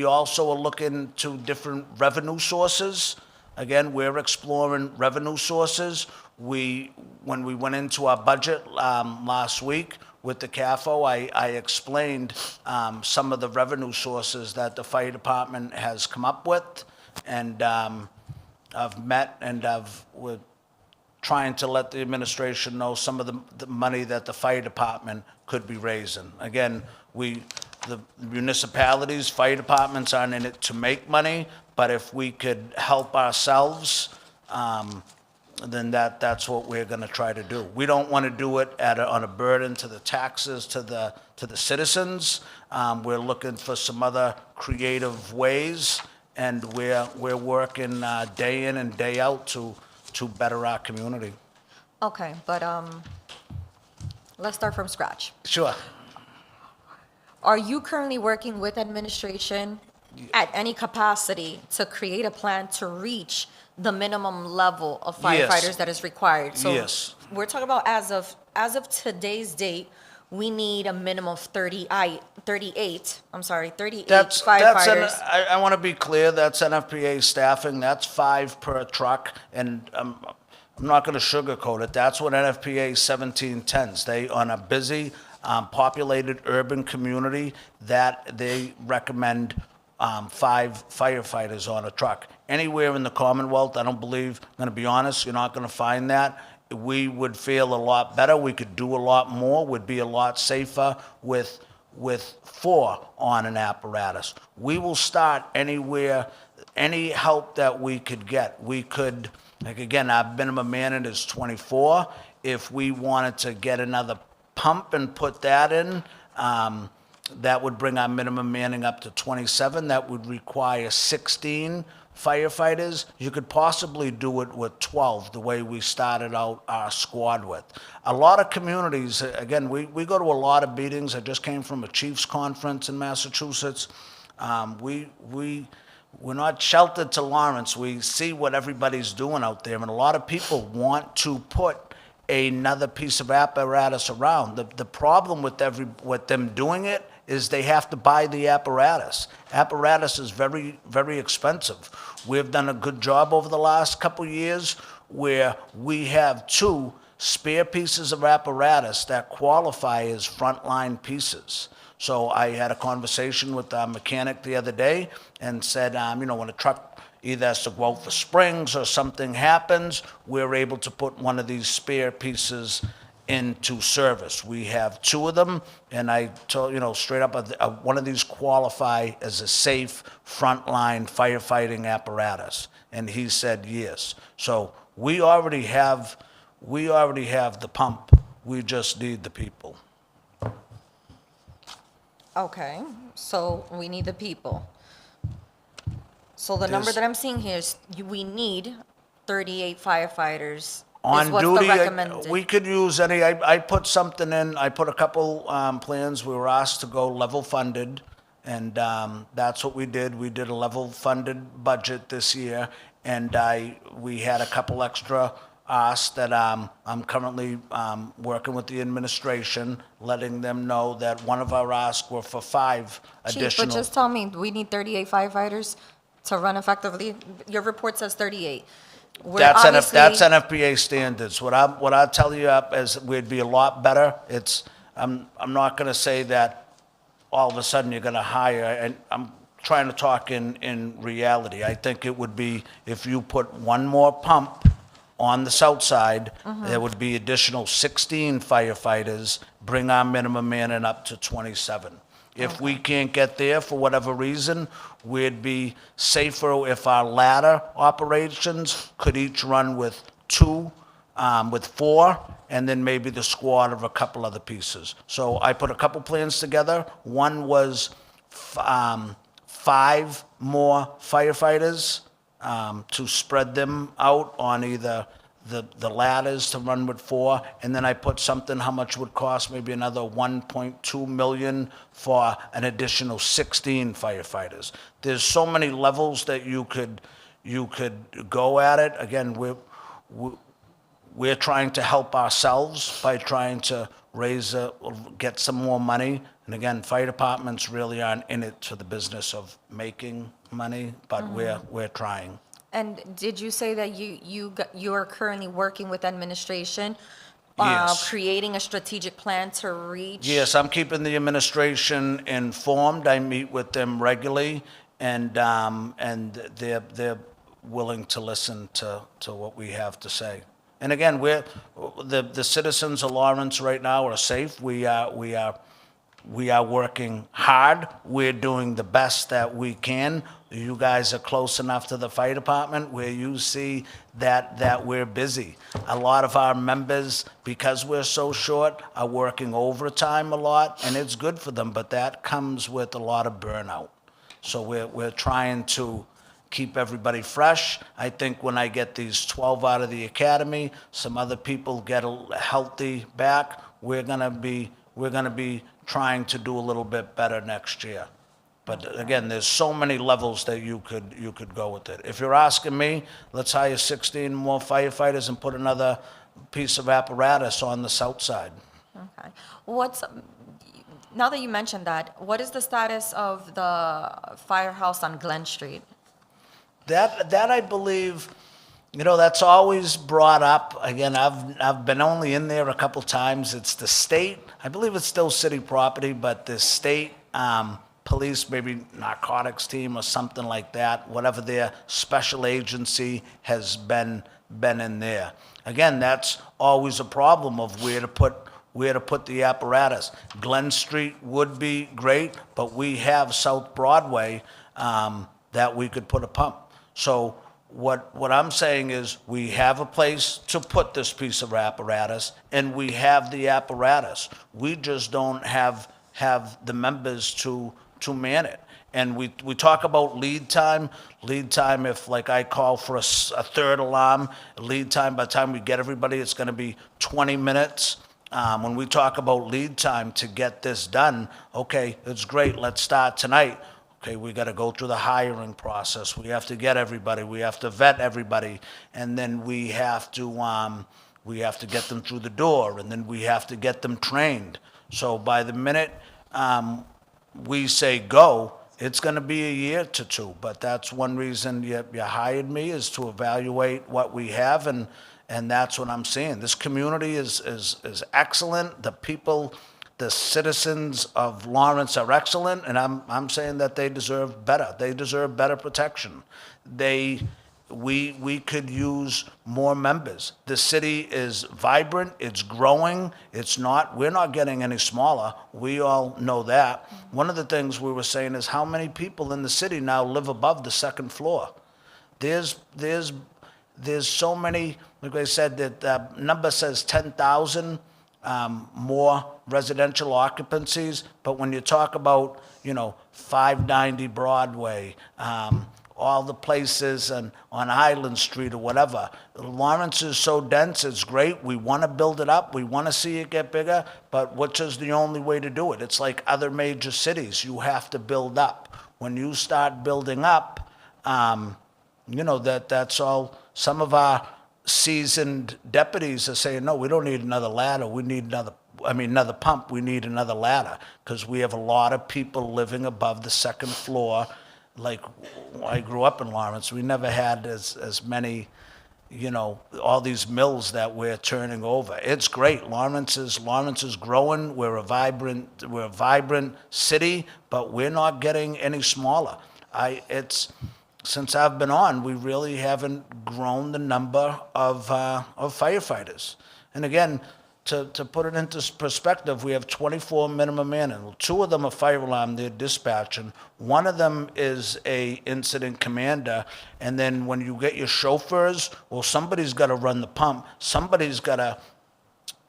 S10: also are looking to different revenue sources. Again, we're exploring revenue sources. When we went into our budget last week with the CAFO, I explained some of the revenue sources that the fire department has come up with, and I've met and we're trying to let the administration know some of the money that the fire department could be raising. Again, the municipalities, fire departments aren't in it to make money, but if we could help ourselves, then that's what we're going to try to do. We don't want to do it on a burden to the taxes to the citizens. We're looking for some other creative ways, and we're working day in and day out to better our community.
S1: Okay, but let's start from scratch.
S10: Sure.
S1: Are you currently working with administration at any capacity to create a plan to reach the minimum level of firefighters
S10: Yes.
S1: that is required? So
S10: Yes.
S1: we're talking about as of today's date, we need a minimum of 38 firefighters.
S10: I want to be clear, that's NFPA staffing, that's 5 per truck, and I'm not going to sugarcoat it, that's what NFPA 1710s. They, on a busy, populated urban community, that they recommend 5 firefighters on a truck. anywhere in the Commonwealth. I don't believe, I'm gonna be honest, you're not gonna find that. We would feel a lot better, we could do a lot more, would be a lot safer with 4 on an apparatus. We will start anywhere, any help that we could get. We could, like again, our minimum man is 24. If we wanted to get another pump and put that in, that would bring our minimum manning up to 27. That would require 16 firefighters. You could possibly do it with 12, the way we started out our squad with. A lot of communities, again, we go to a lot of meetings. I just came from a chiefs conference in Massachusetts. We're not sheltered to Lawrence. We see what everybody's doing out there, and a lot of people want to put another piece of apparatus around. The problem with them doing it is they have to buy the apparatus. Apparatus is very, very expensive. We've done a good job over the last couple of years where we have 2 spare pieces of apparatus that qualify as frontline pieces. So I had a conversation with our mechanic the other day and said, when a truck either has to go out for springs or something happens, we're able to put one of these spare pieces into service. We have 2 of them, and I told, straight up, one of these qualify as a safe frontline firefighting apparatus. And he said yes. So we already have the pump. We just need the people.
S1: Okay, so we need the people. So the number that I'm seeing here is we need 38 firefighters.
S10: On
S1: what's the
S10: duty,
S1: recommended.
S10: we could use any, I put something in, I put a couple plans. We were asked to go level funded, and that's what we did. We did a level funded budget this year, and we had a couple extra asks that I'm currently working with the administration, letting them know that one of our asks were for 5 additional.
S1: Chief, but just tell me, we need 38 firefighters to run effectively? Your report says 38.
S10: That's NFPA standards. What I tell you is we'd be a lot better. I'm not going to say that all of a sudden you're going to hire, and I'm trying to talk in reality. I think it would be if you put 1 more pump on the south side, there would be additional 16 firefighters, bring our minimum manning up to 27. If we can't get there for whatever reason, we'd be safer if our ladder operations could each run with 2, with 4, and then maybe the squad of a couple other pieces. So I put a couple plans together. One was 5 more firefighters to spread them out on either the ladders to run with 4, and then I put something how much it would cost, maybe another 1.2 million for an additional 16 firefighters. There's so many levels that you could go at it. Again, we're trying to help ourselves by trying to get some more money. And again, fire departments really aren't in it to the business of making money, but we're trying.
S1: And did you say that you are currently working with administration,
S10: Yes.
S1: creating a strategic plan to reach?
S10: Yes, I'm keeping the administration informed. I meet with them regularly, and they're willing to listen to what we have to say. And again, the citizens of Lawrence right now are safe. We are working hard. We're doing the best that we can. You guys are close enough to the fire department where you see that we're busy. A lot of our members, because we're so short, are working overtime a lot, and it's good for them, but that comes with a lot of burnout. So we're trying to keep everybody fresh. I think when I get these 12 out of the academy, some other people get healthy back, we're gonna be trying to do a little bit better next year. But again, there's so many levels that you could go with it. If you're asking me, let's hire 16 more firefighters and put another piece of apparatus on the south side.
S1: Okay. Now that you mentioned that, what is the status of the firehouse on Glen Street?
S10: That I believe, that's always brought up. Again, I've been only in there a couple times. It's the state. I believe it's still city property, but the state police, maybe narcotics team or something like that, whatever their special agency has been in there. Again, that's always a problem of where to put the apparatus. Glen Street would be great, but we have South Broadway that we could put a pump. So what I'm saying is, we have a place to put this piece of apparatus, and we have the apparatus. We just don't have the members to man it. And we talk about lead time. Lead time, if like I call for a third alarm, lead time, by the time we get everybody, it's gonna be 20 minutes. When we talk about lead time to get this done, okay, it's great, let's start tonight. Okay, we got to go through the hiring process. We have to get everybody. We have to vet everybody, and then we have to get them through the door, and then we have to get them trained. So by the minute we say go, it's going to be a year to two. But that's one reason you hired me, is to evaluate what we have, and that's what I'm seeing. This community is excellent. The people, the citizens of Lawrence are excellent, and I'm saying that they deserve better. They deserve better protection. We could use more members. The city is vibrant, it's growing, we're not getting any smaller. We all know that. One of the things we were saying is, how many people in the city now live above the second floor? There's so many, like I said, that the number says 10,000 more residential occupancies, but when you talk about, 590 Broadway, all the places on Island Street or whatever, Lawrence is so dense, it's great. We want to build it up. We want to see it get bigger, but which is the only way to do it? It's like other major cities. You have to build up. When you start building up, that's all. Some of our seasoned deputies are saying, no, we don't need another ladder. We need another pump. We need another ladder, because we have a lot of people living above the second floor. Like, I grew up in Lawrence. We never had as many, all these mills that we're turning over. It's great. Lawrence is growing. We're a vibrant city, but we're not getting any smaller. Since I've been on, we really haven't grown the number of firefighters. And again, to put it into perspective, we have 24 minimum man. 2 of them are fire alarm, they're dispatching. 1 of them is a incident commander. And then when you get your chauffeurs, well, somebody's got to run the pump. Somebody's got to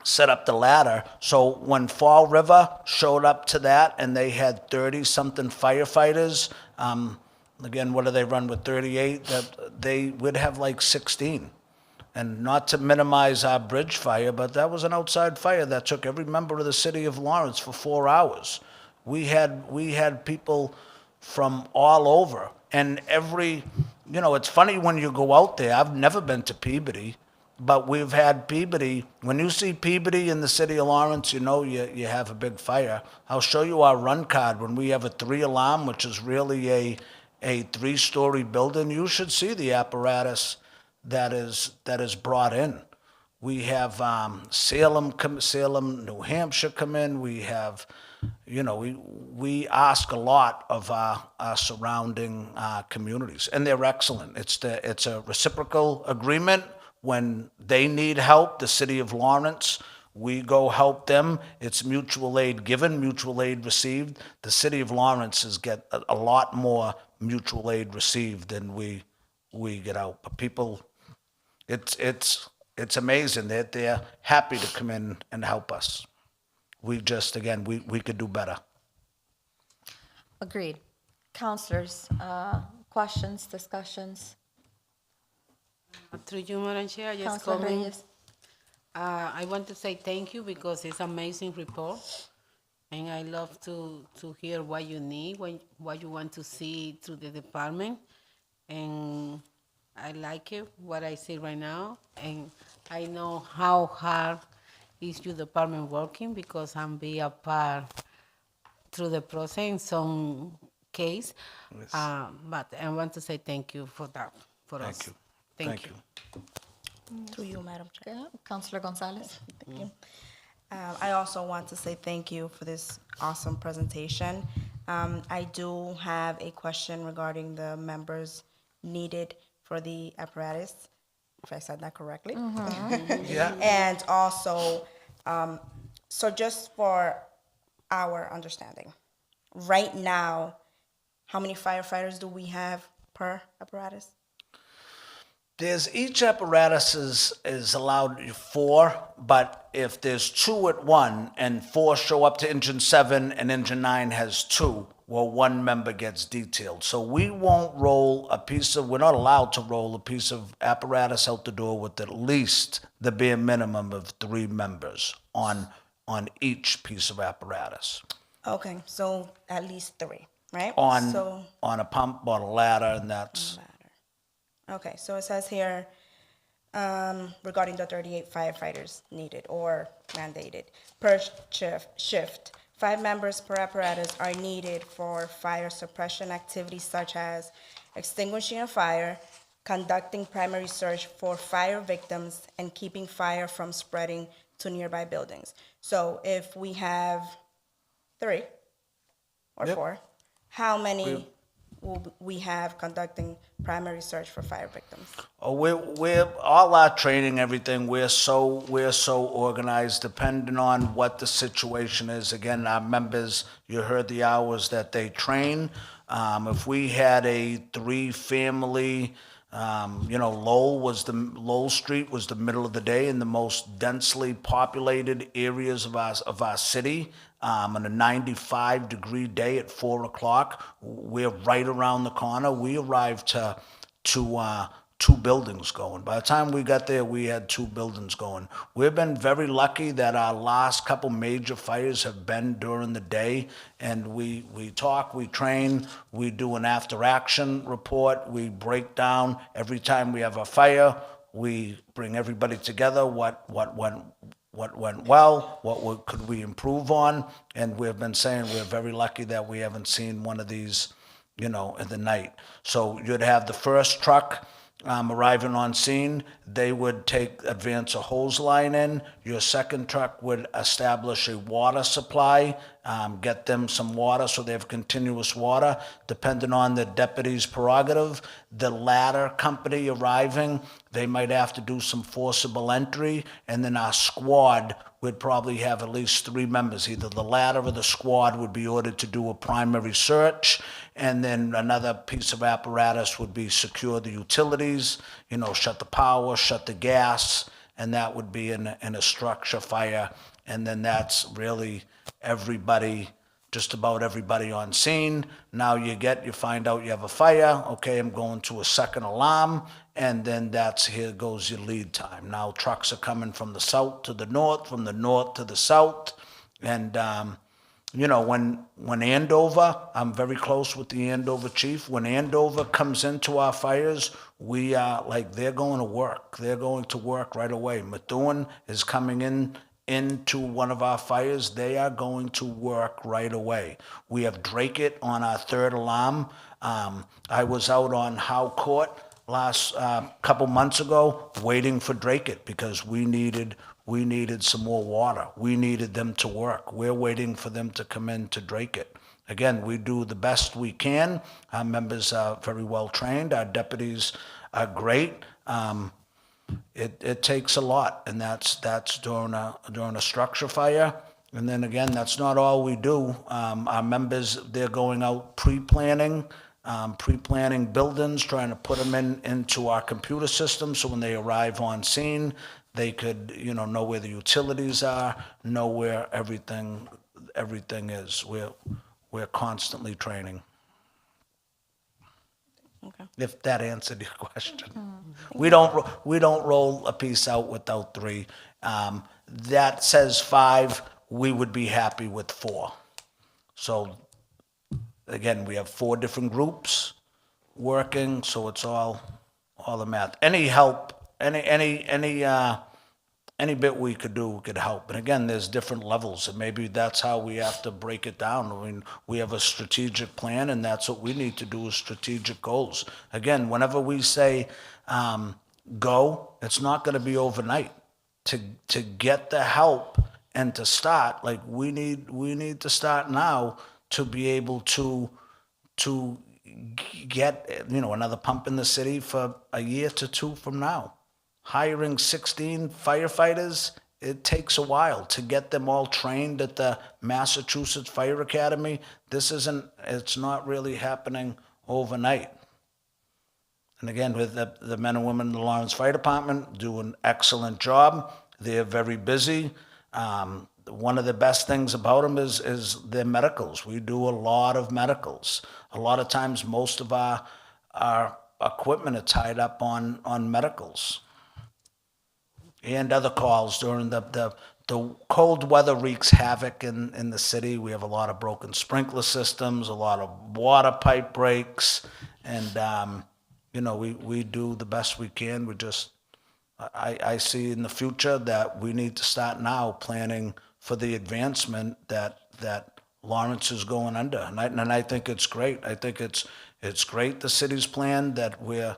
S10: set up the ladder. So when Fall River showed up to that, and they had 30-something firefighters, again, what do they run with 38? That they would have like 16. And not to minimize our bridge fire, but that was an outside fire that took every member of the city of Lawrence for 4 hours. We had people from all over, and it's funny when you go out there. I've never been to Peabody, but we've had Peabody. When you see Peabody in the city of Lawrence, you have a big fire. I'll show you our run card when we have a 3-alarm, which is really a 3-story building. You should see the apparatus that is brought in. We have Salem, New Hampshire come in. We have, we ask a lot of our surrounding communities, and they're excellent. It's a reciprocal agreement. When they need help, the city of Lawrence, we go help them. It's mutual aid given, mutual aid received. The city of Lawrence has get a lot more mutual aid received than we get out. But people, it's amazing that they're happy to come in and help us. We could do better.
S1: Agreed. Counselors, questions, discussions?
S4: Through you, Madam Chair, just
S1: Counselor
S4: comment.
S1: Reyes?
S4: I want to say thank you, because it's amazing report, and I love to hear what you need, what you want to see through the department, and I like it, what I see right now, and I know how hard is your department working, because I'm be a part through the process in some case.
S10: Yes.
S4: But I want to say thank you for that, for us.
S10: Thank you.
S4: Thank you.
S9: Through you, Madam Chair.
S1: Okay. Counselor Gonzalez?
S9: Thank you. I also want to say thank you for this awesome presentation. I do have a question regarding the members needed for the apparatus, if I said that correctly.
S10: Yeah.
S9: And also, so just for our understanding, right now, how many firefighters do we have per apparatus?
S10: There's each apparatus is allowed 4, but if there's 2 at one and 4 show up to engine 7 and engine 9 has 2, well, 1 member gets detailed. So we won't roll we're not allowed to roll a piece of apparatus out the door with at least the bare minimum of 3 members on each piece of apparatus.
S9: Okay, so at least 3, right?
S10: On
S9: So,
S10: a pump, on a ladder, and that's,
S9: okay, so it says here, regarding the 38 firefighters needed or mandated per shift, 5 members per apparatus are needed for fire suppression activities such as extinguishing a fire, conducting primary search for fire victims, and keeping fire from spreading to nearby buildings. So if we have 3 or
S10: Yep.
S9: 4, how many will we have conducting primary search for fire victims?
S10: oh, we're all our training, everything, we're so organized, depending on what the situation is. Again, our members, you heard the hours that they train. If we had a 3-family, Lowell Street was the middle of the day in the most densely populated areas of our city. On a 95-degree day at 4 o'clock, we're right around the corner. We arrived to 2 buildings going. By the time we got there, we had 2 buildings going. We've been very lucky that our last couple major fires have been during the day, and we talk, we train, we do an after-action report, we break down every time we have a fire, we bring everybody together, what went well, could we improve on, and we've been saying we're very lucky that we haven't seen one of these, in the night. So you'd have the first truck arriving on scene, they would advance a hose line in. Your second truck would establish a water supply, get them some water so they have continuous water. Depending on the deputy's prerogative, the ladder company arriving, they might have to do some forcible entry, and then our squad would probably have at least 3 members. Either the ladder or the squad would be ordered to do a primary search, and then another piece of apparatus would be secure the utilities, shut the power, shut the gas, and that would be in a structure fire. And then that's really everybody, just about everybody on scene. Now you find out you have a fire, okay, I'm going to a second alarm, and then here goes your lead time. Now trucks are coming from the south to the north, from the north to the south, and when Andover, I'm very close with the Andover chief. When Andover comes into our fires, we are they're going to work. They're going to work right away. Methuen is coming into one of our fires. They are going to work right away. We have Drakeit on our 3rd alarm. I was out on Howe Court last couple months ago waiting for Drakeit because we needed some more water. We needed them to work. We're waiting for them to come in to Drakeit. Again, we do the best we can. Our members are very well trained. Our deputies are great. It takes a lot, and that's during a structure fire. And then again, that's not all we do. Our members, they're going out pre-planning buildings, trying to put them into our computer system, so when they arrive on scene, they could, know where the utilities are, know where everything is. We're constantly training.
S9: Okay.
S10: If that answered your question. We don't roll a piece out without 3. That says 5, we would be happy with 4. So again, we have 4 different groups working, so it's all the math. Any help, any bit we could do could help. And again, there's different levels, and maybe that's how we have to break it down. I mean, we have a strategic plan, and that's what we need to do, is strategic goals. Again, whenever we say go, it's not going to be overnight. To get the help and to start, we need to start now to be able to get, another pump in the city for a year to two from now. Hiring 16 firefighters, it takes a while to get them all trained at the Massachusetts Fire Academy. It's not really happening overnight. And again, with the men and women in the Lawrence Fire Department do an excellent job. They're very busy. One of the best things about them is their medicals. We do a lot of medicals. A lot of times, most of our equipment are tied up on medicals and other calls during the cold weather wreaks havoc in the city. We have a lot of broken sprinkler systems, a lot of water pipe breaks, and we do the best we can. I see in the future that we need to start now planning for the advancement that Lawrence is going under, and I think it's great. I think it's great the city's plan that we're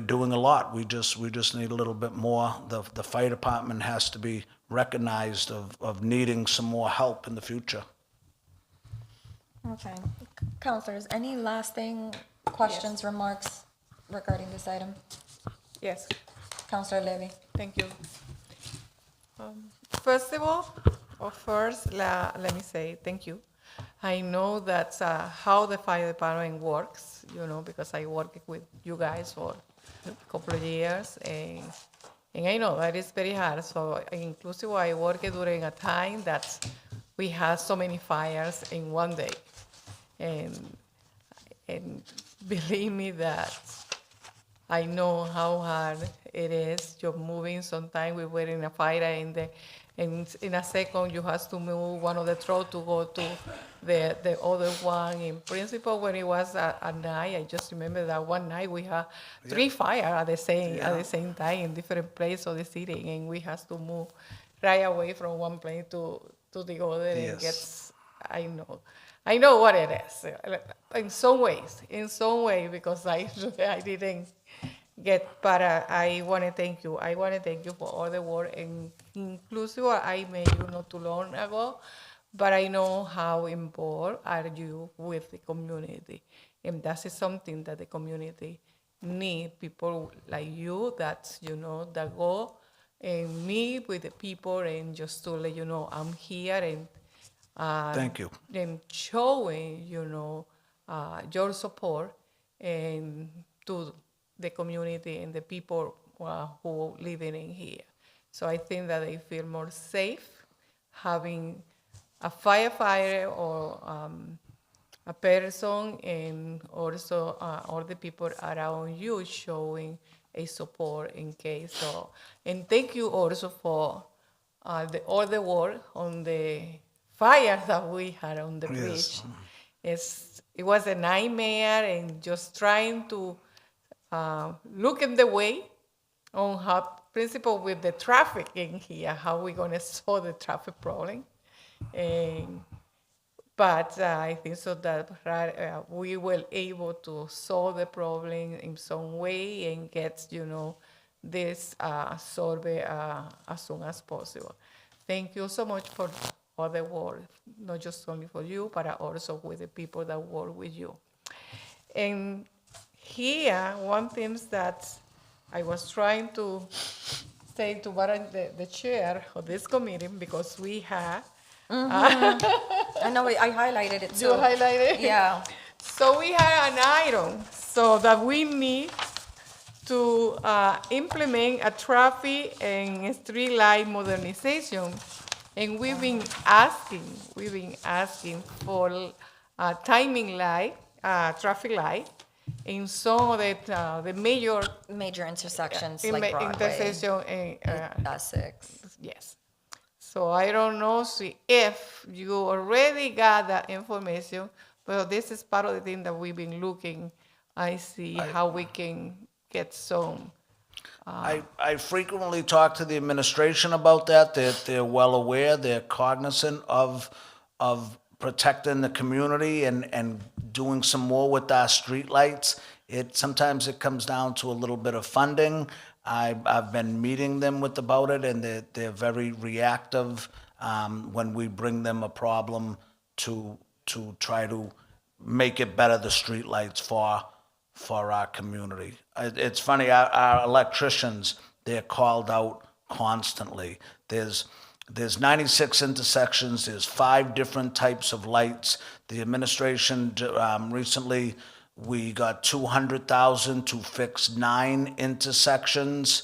S10: doing a lot. We just need a little bit more. The fire department has to be recognized of needing some more help in the future.
S1: Okay. Counselors, any lasting questions, remarks regarding this item?
S3: Yes,
S1: Counselor Levy?
S3: thank you. First of all, let me say thank you. I know that's how the fire department works, because I worked with you guys for a couple of years, and I know that it's very hard. So inclusive, I worked during a time that we had so many fires in one day, and believe me that I know how hard it is. You're moving. Sometimes we were in a fire, and in a second you have to move one of the trucks to go to the other one. In principle, when it was at night, I just remember that one night we had 3 fires at the same time in different places of the city, and we have to move right away from one place to the other.
S10: Yes.
S3: And gets, I know what it is in some ways, because I didn't get, but I want to thank you. I want to thank you for all the work, and inclusive I met you not too long ago, but I know how involved are you with the community, and that is something that the community need. People like you that that go and meet with the people, and just to let you know I'm here, and
S10: Thank you.
S3: and showing your support and to the community and the people who living in here. So I think that they feel more safe having a firefighter or a person, and also all the people around you showing a support in case. So, and thank you also for all the work on the fire that we had on the bridge. It was a nightmare, and just trying to look in the way on how, principle with the traffic in here, how we're going to solve the traffic problem. But I think so that we were able to solve the problem in some way and get, this solved as soon as possible. Thank you so much for all the work, not just only for you, but also with the people that work with you. And here, one thing that I was trying to say to the chair of this committee, because we had.
S1: I know, I highlighted it too.
S3: You highlighted?
S1: Yeah.
S3: So we had an item so that we need to implement a traffic and street light modernization. And we've been asking for a timing light, traffic light, in some of the
S1: Major intersections
S3: in
S1: like Broadway,
S3: intersection.
S1: Essex.
S3: Yes. So I don't know if you already got that information, but this is part of the thing that we've been looking. I see how we can get some.
S10: I frequently talk to the administration about that. They're well aware. They're cognizant of protecting the community and doing some more with our streetlights. Sometimes it comes down to a little bit of funding. I've been meeting them about it, and they're very reactive when we bring them a problem to try to make it better, the streetlights for our community. It's funny, our electricians, they're called out constantly. There's 96 intersections, there's 5 different types of lights. The administration, recently, we got $200,000 to fix 9 intersections.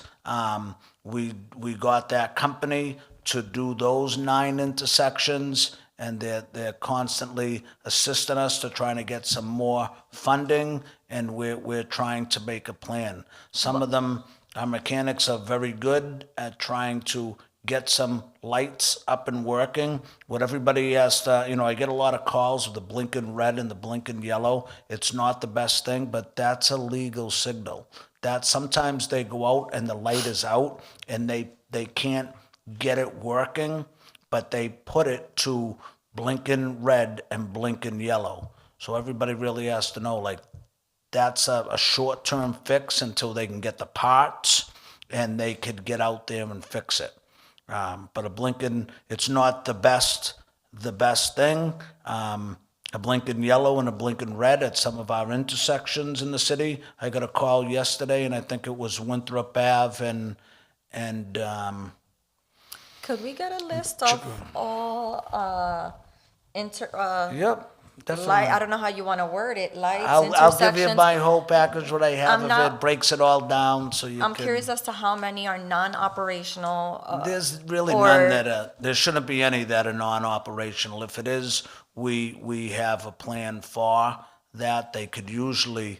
S10: We got that company to do those 9 intersections, and they're constantly assisting us to trying to get some more funding, and we're trying to make a plan. Some of them, our mechanics are very good at trying to get some lights up and working. What everybody has to, I get a lot of calls with the blinking red and the blinking yellow. It's not the best thing, but that's a legal signal. That sometimes they go out and the light is out and they can't get it working, but they put it to blinking red and blinking yellow. So everybody really has to know, like, that's a short-term fix until they can get the parts and they could get out there and fix it. But a blinking, it's not the best thing. A blinking yellow and a blinking red at some of our intersections in the city. I got a call yesterday, and I think it was Winthrop Ave and
S1: Could we get a list of all
S10: yep, definitely.
S1: light, I don't know how you want to word it, lights,
S10: I'll give you
S1: intersections?
S10: my whole package, what I have
S1: I'm
S10: of
S1: not-
S10: it, breaks it all down so you
S1: I'm
S10: can.
S1: curious as to how many are non-operational.
S10: There's really
S1: or-
S10: none that are, there shouldn't be any that are non-operational. If it is, we have a plan for that. They could usually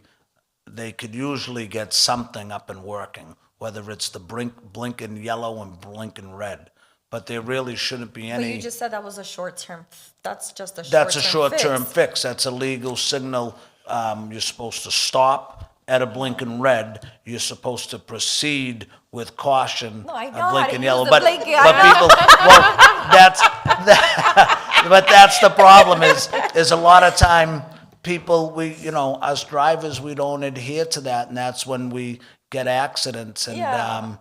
S10: get something up and working, whether it's the blinking yellow and blinking red. But there really shouldn't be
S1: But
S10: any.
S1: you just said that was a short-term, that's just a short-term
S10: That's a short-term
S1: fix.
S10: fix. That's a legal signal. You're supposed to stop at a blinking red. You're supposed to proceed with caution.
S1: No, I know
S10: a
S1: how to
S10: blinking
S1: use
S10: yellow.
S1: the
S10: But
S1: blinking,
S10: but
S1: I know.
S10: people, well, but that's the problem is a lot of time people, us drivers, we don't adhere to that, and that's when we get accidents. And
S1: Yeah.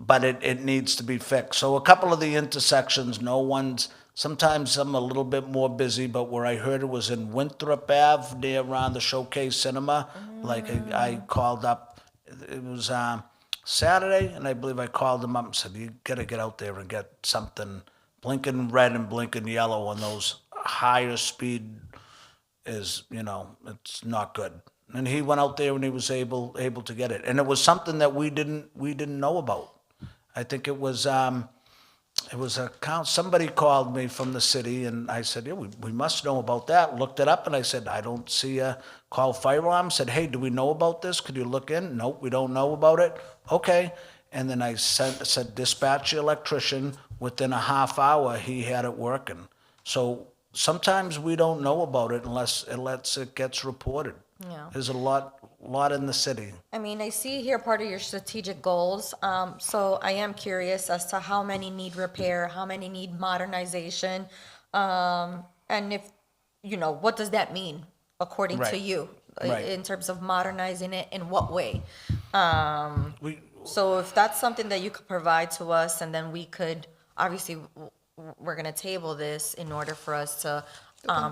S10: but it needs to be fixed. So a couple of the intersections, sometimes I'm a little bit more busy, but where I heard it was in Winthrop Ave, near around the Showcase Cinema. Like I called up, it was Saturday, and I believe I called them up and said, you gotta get out there and get something blinking red and blinking yellow on those higher speed is, it's not good. And he went out there and he was able to get it. And it was something that we didn't know about. I think it was somebody called me from the city, and I said, yeah, we must know about that. Looked it up, and I said, I don't see a call fire alarm. Said, hey, do we know about this? Could you look in? Nope, we don't know about it. Okay. And then I said, dispatch the electrician. Within a half hour, he had it working. So sometimes we don't know about it unless it gets reported.
S1: Yeah.
S10: There's a lot in the city.
S1: I mean, I see here part of your strategic goals, so I am curious as to how many need repair, how many need modernization, and if, what does that mean according to
S10: Right.
S1: you?
S10: Right.
S1: In terms of modernizing it, in what way?
S10: We,
S1: So if that's something that you could provide to us, and then we could, obviously, we're gonna table this in order for us to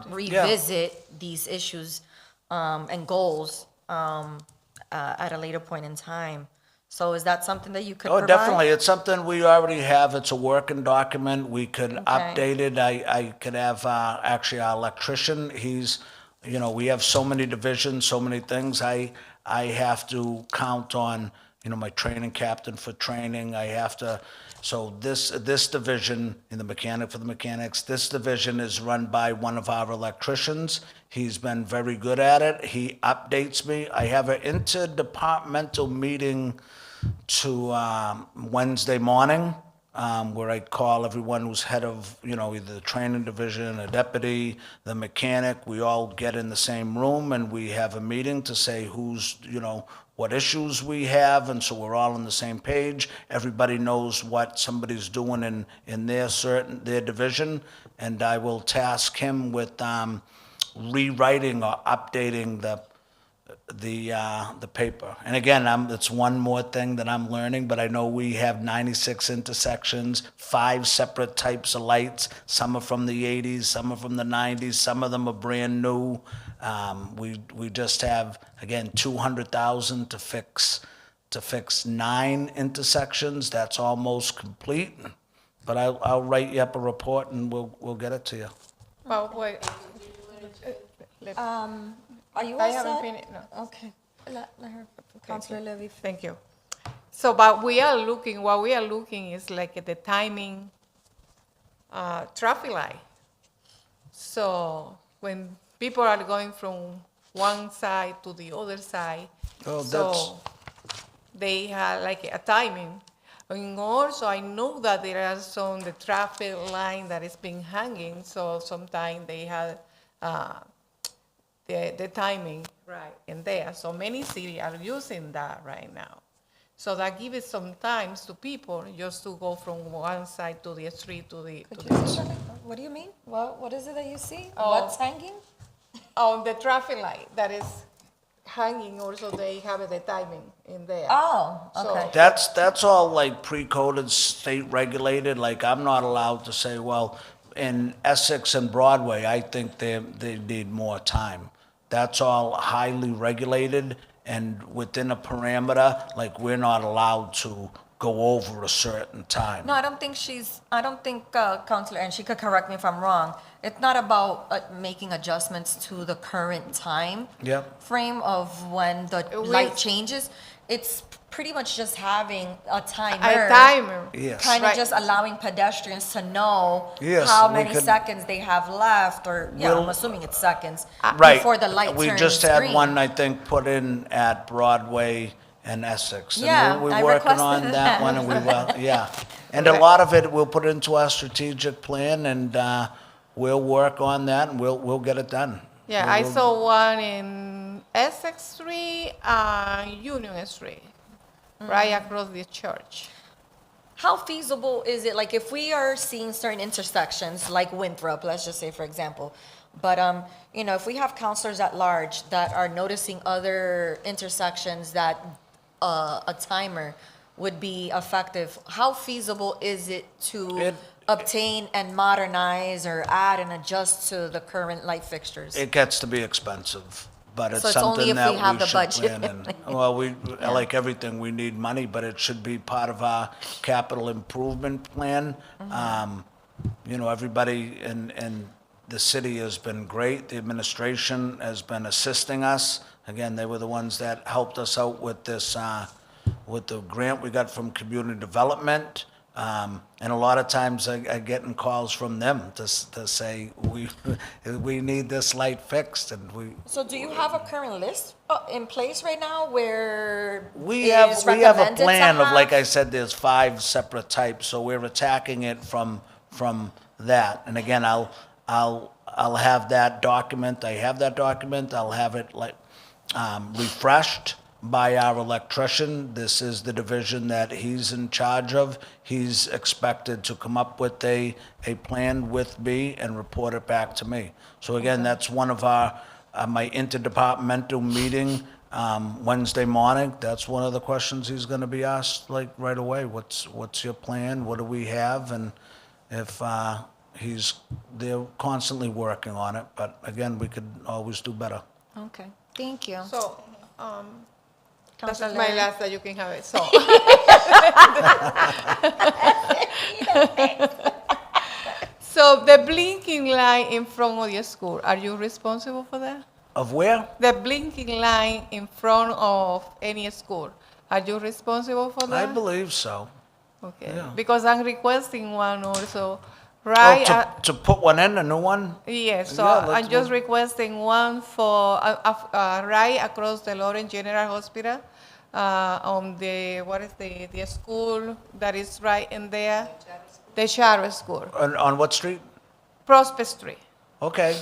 S1: revisit these issues and goals at a later point in time. So is that something that you could
S10: Oh,
S1: provide?
S10: definitely. It's something we already have. It's a working document. We could update it. I could have, actually our electrician, he's, we have so many divisions, so many things. I have to count on, my training captain for training. I have to, so this division in the mechanics, this division is run by one of our electricians. He's been very good at it. He updates me. I have an interdepartmental meeting to Wednesday morning where I call everyone who's head of, either the training division, a deputy, the mechanic. We all get in the same room and we have a meeting to say who's, what issues we have, and so we're all on the same page. Everybody knows what somebody's doing in their division, and I will task him with rewriting or updating the paper. And again, it's one more thing that I'm learning, but I know we have 96 intersections, 5 separate types of lights. Some are from the 80s, some are from the 90s, some of them are brand new. We just have, again, 200,000 to fix 9 intersections. That's almost complete. But I'll write you up a report and we'll get it to you.
S3: But wait,
S1: Are you
S3: I
S1: all
S3: haven't
S1: set?
S3: finished, no.
S1: Okay. Let her, Counselor Levy.
S3: Thank you. So, but what we are looking is like the timing, traffic light. So when people are going from one side to the other side,
S10: Oh,
S3: so they have like a timing. And also, I know that there are some, the traffic line that is being hanging, so sometimes they have, the timing right in there. So many cities are using that right now. So that gives some time to people just to go from one side to the street to the.
S1: Could you say something? What do you mean? What is it that you see?
S3: Oh.
S1: What's hanging?
S3: On the traffic light that is hanging, also they have the timing in there.
S1: Oh,
S3: So-
S1: okay.
S10: That's all like pre-coded, state regulated. Like, I'm not allowed to say, well, in Essex and Broadway, I think they need more time. That's all highly regulated, and within a parameter, like, we're not allowed to go over a certain time.
S1: No, I don't think Counselor, and she could correct me if I'm wrong, it's not about making adjustments to the current time
S10: Yep.
S1: frame of when the
S3: With-
S1: light changes. It's pretty much just having a timer.
S3: A timer.
S10: Yes.
S1: Kind of
S3: Right.
S1: just allowing pedestrians to know
S10: Yes,
S1: how
S10: we
S1: many
S10: could-
S1: seconds they have left, or, yeah, I'm
S10: We'll-
S1: assuming it's seconds,
S10: Right.
S1: before the light turns
S10: We
S1: green.
S10: just had one, I think, put in at Broadway and Essex. And
S1: Yeah,
S10: we're
S1: I
S10: working
S1: requested
S10: on
S1: that.
S10: that one, and we will, yeah. And a lot of it, we'll put into our strategic plan, and we'll work on that, and we'll get it done.
S3: Yeah, I saw one in Essex Street and Union Street, right across the church.
S1: How feasible is it, like, if we are seeing certain intersections, like Winthrop, let's just say, for example, but, if we have counselors at large that are noticing other intersections that a timer would be effective, how feasible is it to
S10: It-
S1: obtain and modernize or add and adjust to the current light fixtures?
S10: It gets to be expensive, but it's
S1: So it's only
S10: something
S1: if
S10: that
S1: we have
S10: we
S1: the
S10: should
S1: budget.
S10: plan in. Well, like everything, we need money, but it should be part of our capital improvement plan. Everybody in the city has been great. The administration has been assisting us. Again, they were the ones that helped us out with this, with the grant we got from community development. And a lot of times I getting calls from them to say, we need this light fixed, and
S1: So do you have a current list in place right now where
S10: we
S1: it
S10: have
S1: is
S10: a
S1: recommended to
S10: plan of, like
S1: have?
S10: I said, there's 5 separate types, so we're attacking it from that. And again, I'll have that document. I have that document. I'll have it refreshed by our electrician. This is the division that he's in charge of. He's expected to come up with a plan with me and report it back to me. So again, that's one of my interdepartmental meeting Wednesday morning. That's one of the questions he's going to be asked, like, right away. What's your plan? What do we have? And if they're constantly working on it, but again, we could always do better.
S1: Okay, thank you.
S3: So, that's
S1: Counselor
S3: my
S1: Larry?
S3: last that you can have it, so. So the blinking light in front of your school, are you responsible for that?
S10: Of where?
S3: The blinking light in front of any school, are you responsible for
S10: I
S3: that?
S10: believe so.
S3: Okay,
S10: yeah.
S3: because I'm requesting one also,
S10: Oh,
S3: right?
S10: to put one in, a new one?
S3: Yes, so
S10: Yeah, let's
S3: I'm just
S10: go.
S3: requesting one for, right across the Lawrence General Hospital, on what is the school that is right in there? The charter school,
S10: On what street?
S3: Prosper Street.
S10: Okay.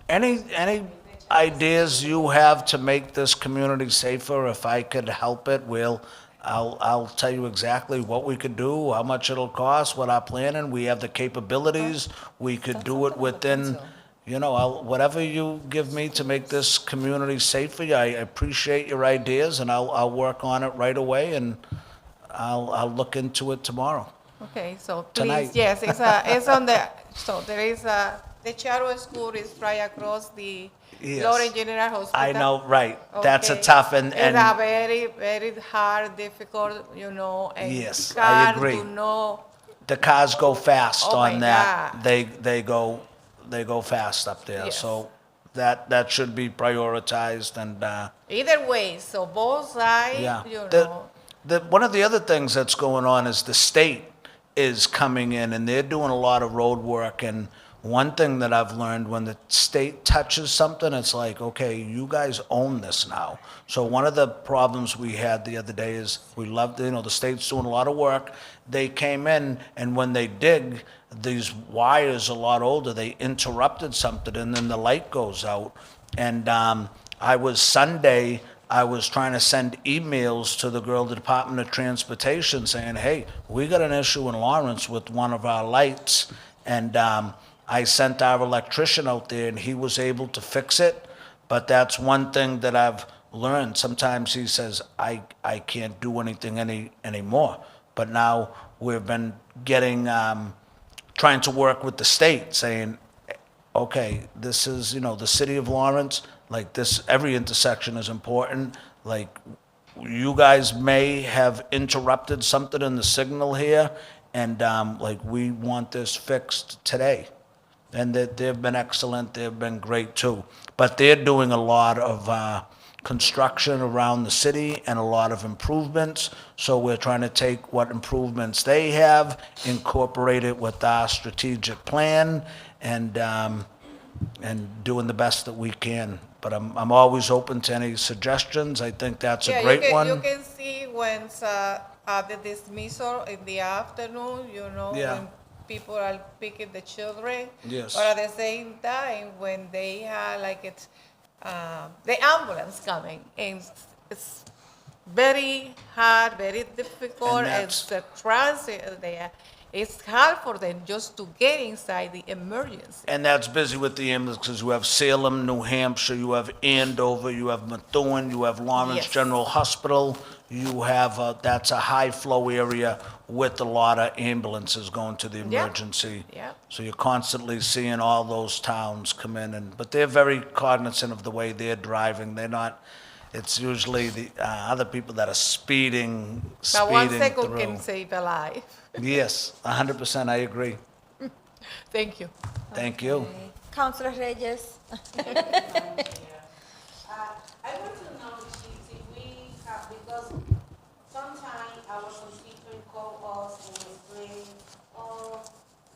S10: Any ideas you have to make this community safer? If I could help it, I'll tell you exactly what we could do, how much it'll cost, what our plan, and we have the capabilities. We could do it within, you know, whatever you give me to make this community safe for you, I appreciate your ideas, and I'll work on it right away, and I'll look into it tomorrow.
S3: Okay, so
S10: Tonight.
S3: please, yes, it's on the, so there is the Charro School is right across the
S10: Yes.
S3: Lawrence General Hospital.
S10: I know, right, that's a
S3: Okay.
S10: tough,
S3: It's a very, very hard, difficult, you know, and
S10: Yes, I
S3: hard
S10: agree.
S3: to know.
S10: the cars go fast
S3: Oh,
S10: on
S3: my
S10: that.
S3: God.
S10: They go fast up there,
S3: Yes.
S10: so that should be prioritized, and,
S3: Either way, so both sides,
S10: yeah.
S3: you
S10: The-
S3: know.
S10: One of the other things that's going on is the state is coming in and they're doing a lot of road work. And one thing that I've learned, when the state touches something, it's like, okay, you guys own this now. So one of the problems we had the other day is we loved, you know, the state's doing a lot of work. They came in, and when they dig, these wires a lot older, they interrupted something, and then the light goes out. And Sunday, I was trying to send emails to the girl, the Department of Transportation, saying, hey, we got an issue in Lawrence with one of our lights. And I sent our electrician out there, and he was able to fix it. But that's one thing that I've learned. Sometimes he says, I can't do anything anymore. But now we've been getting, trying to work with the state, saying, okay, this is, you know, the city of Lawrence, like this, every intersection is important. Like, you guys may have interrupted something in the signal here, and like, we want this fixed today. And they've been excellent, they've been great too. But they're doing a lot of construction around the city and a lot of improvements. So we're trying to take what improvements they have, incorporate it with our strategic plan, and doing the best that we can. But I'm always open to any suggestions. I think that's a great one.
S3: You can see when the dismissal in the afternoon, you know,
S10: Yeah.
S3: when people are picking the children.
S10: Yes.
S3: But at the same time, when they have the ambulance coming, and it's very hard, very difficult,
S10: And
S3: and
S10: that's-
S3: the transit there, it's hard for them just to get inside the emergency.
S10: And that's busy with the ambulances. You have Salem, New Hampshire, you have Andover, you have Methuen, you have Lawrence
S3: Yes.
S10: General Hospital. You have, that's a high-flow area with a lot of ambulances going to the
S3: Yeah.
S10: emergency.
S3: Yeah.
S10: So you're constantly seeing all those towns come in, but they're very cognizant of the way they're driving. They're not, it's usually the other people that are speeding
S3: Now, 1
S10: through.
S3: second can save a life.
S10: Yes, 100%, I agree.
S3: Thank you.
S10: Thank you.
S1: Councilor Reyes?
S4: I want to know, Chief, if we have, because sometimes our constituents call us and explain, oh,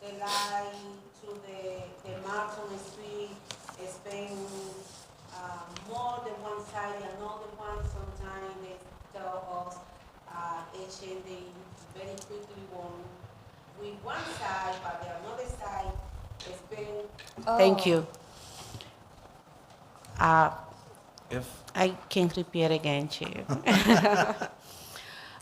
S4: the line to the Martin Street is paying more than one side, another one. Sometimes they tell us, they very quickly won with one side, but the another side is paying. Thank you.
S10: If
S4: I can repeat again, Chair.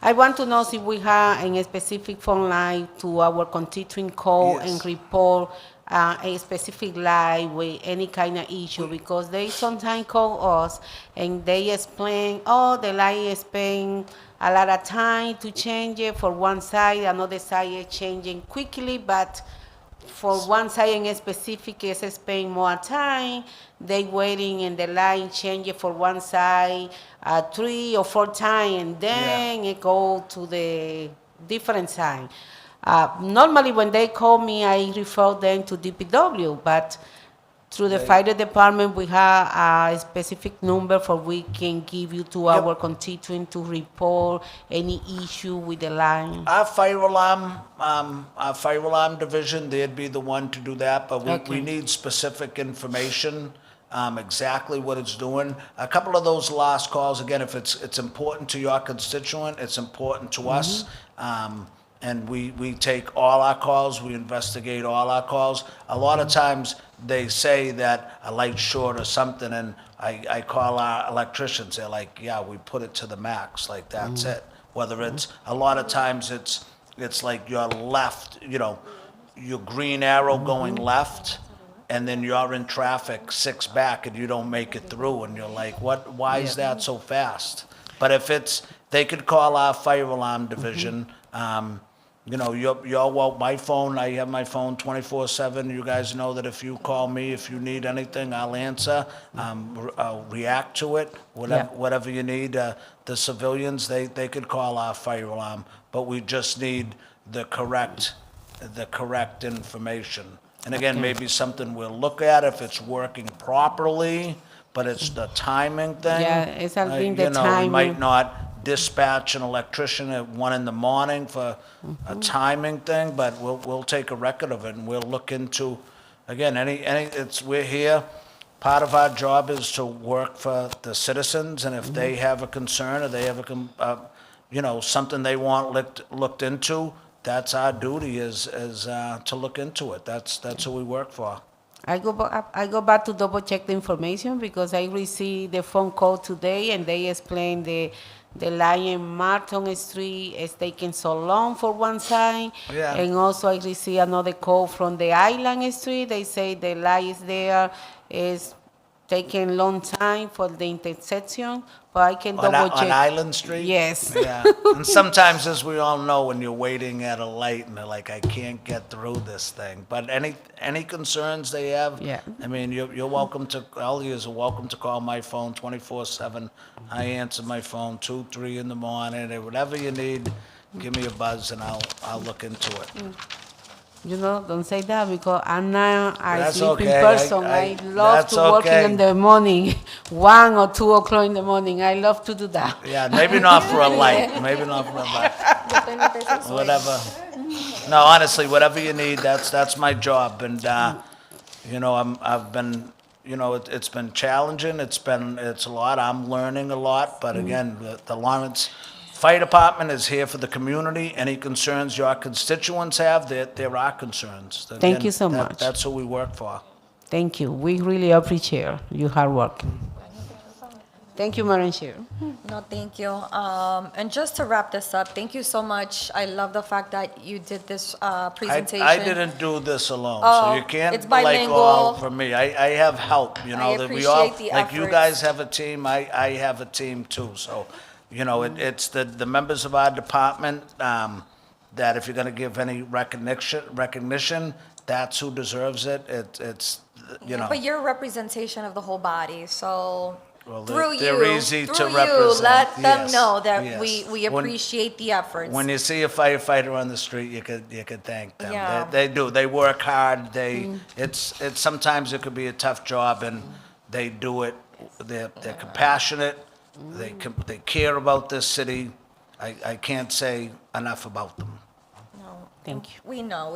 S4: I want to know if we have a specific phone line to our constituent call
S10: Yes.
S4: and report a specific line with any kind of issue, because they sometimes call us and they explain, oh, the line is paying a lot of time to change it for one side, another side is changing quickly, but for one side in specific is spending more time, they waiting in the line, change it for one side 3 or 4 times, and then it go to the different side. Normally when they call me, I refer them to DPW, but through the fire department, we have a specific number for we can give you to our constituent to report any issue with the line.
S10: Our fire alarm division, they'd be the one to do that, but we
S4: Okay.
S10: need specific information, exactly what it's doing. A couple of those last calls, again, if it's important to your constituent, it's important to us. And we take all our calls, we investigate all our calls. A lot of times, they say that a light's short or something, and I call our electricians, they're like, yeah, we put it to the max, like, that's it. Whether it's, a lot of times, it's like your left, you know, your green arrow going left, and then you're in traffic 6 back and you don't make it through, and you're like, what, why is that so fast? But if it's, they could call our fire alarm division, you know, well, my phone, I have my phone 24/7. You guys know that if you call me, if you need anything, I'll answer. I'll react to it, whatever you need. The civilians, they could call our fire alarm, but we just need the correct information. And again, maybe something we'll look at if it's working properly, but it's the timing thing.
S4: Yeah, it's something the
S10: You know, we might
S4: timing.
S10: not dispatch an electrician at 1 a.m. for a timing thing, but we'll take a record of it and we'll look into, again, we're here. Part of our job is to work for the citizens, and if they have a concern or they have you know, something they want looked into, that's our duty is to look into it. That's who we work for.
S4: I go back to double check the information because I received the phone call today and they explained the Lion Martin Street is taking so long for one side.
S10: Yeah.
S4: And also I received another call from the Island Street. They say the lights there is taking long time for the intersection, but I can double check.
S10: On Island Street?
S4: Yes.
S10: Yeah, and sometimes, as we all know, when you're waiting at a light and they're like, I can't get through this thing. But any concerns they have?
S4: Yeah.
S10: I mean, you're welcome to, all of you are welcome to call my phone 24/7. I answer my phone 2, 3 in the morning, or whatever you need, give me a buzz and I'll look into it.
S4: You know, don't say that because I'm not a
S10: That's
S4: sleeping
S10: okay.
S4: person. I love
S10: that's
S4: to work
S10: okay.
S4: in the morning, 1 or 2 o'clock in the morning. I love to do that.
S10: Yeah, maybe not for a light, maybe not for a light. Whatever. No, honestly, whatever you need, that's my job. And, you know, I've been, you know, it's been challenging. It's a lot. I'm learning a lot. But again, the Lawrence Fire Department is here for the community. Any concerns your constituents have, they're our concerns.
S4: Thank you so
S10: Again,
S4: much.
S10: That's who we work for.
S4: Thank you. We really appreciate your hard work. Thank you, Madam Chair.
S1: No, thank you. And just to wrap this up, thank you so much. I love the fact that you did this presentation.
S10: I didn't do this alone, so
S1: Oh,
S10: you can't
S1: it's
S10: like
S1: bilingual.
S10: all for me. I have help, you know,
S1: I
S10: that we all,
S1: appreciate the
S10: like you
S1: efforts.
S10: guys have a team, I have a team too, so, you know, it's the members of our department, that if you're gonna give any recognition, that's who deserves it. It's, you know.
S1: But you're a representation of the whole body, so
S10: Well,
S1: through
S10: they're
S1: you,
S10: easy to
S1: through you,
S10: represent.
S1: let them
S10: Yes,
S1: know that
S10: yes.
S1: we appreciate the efforts.
S10: When you see a firefighter on the street, you could thank them.
S1: Yeah.
S10: They do. They work hard. It's sometimes it could be a tough job, and they do it. They're compassionate. They care about this city. I can't say enough about them.
S1: No,
S4: Thank you.
S1: we know.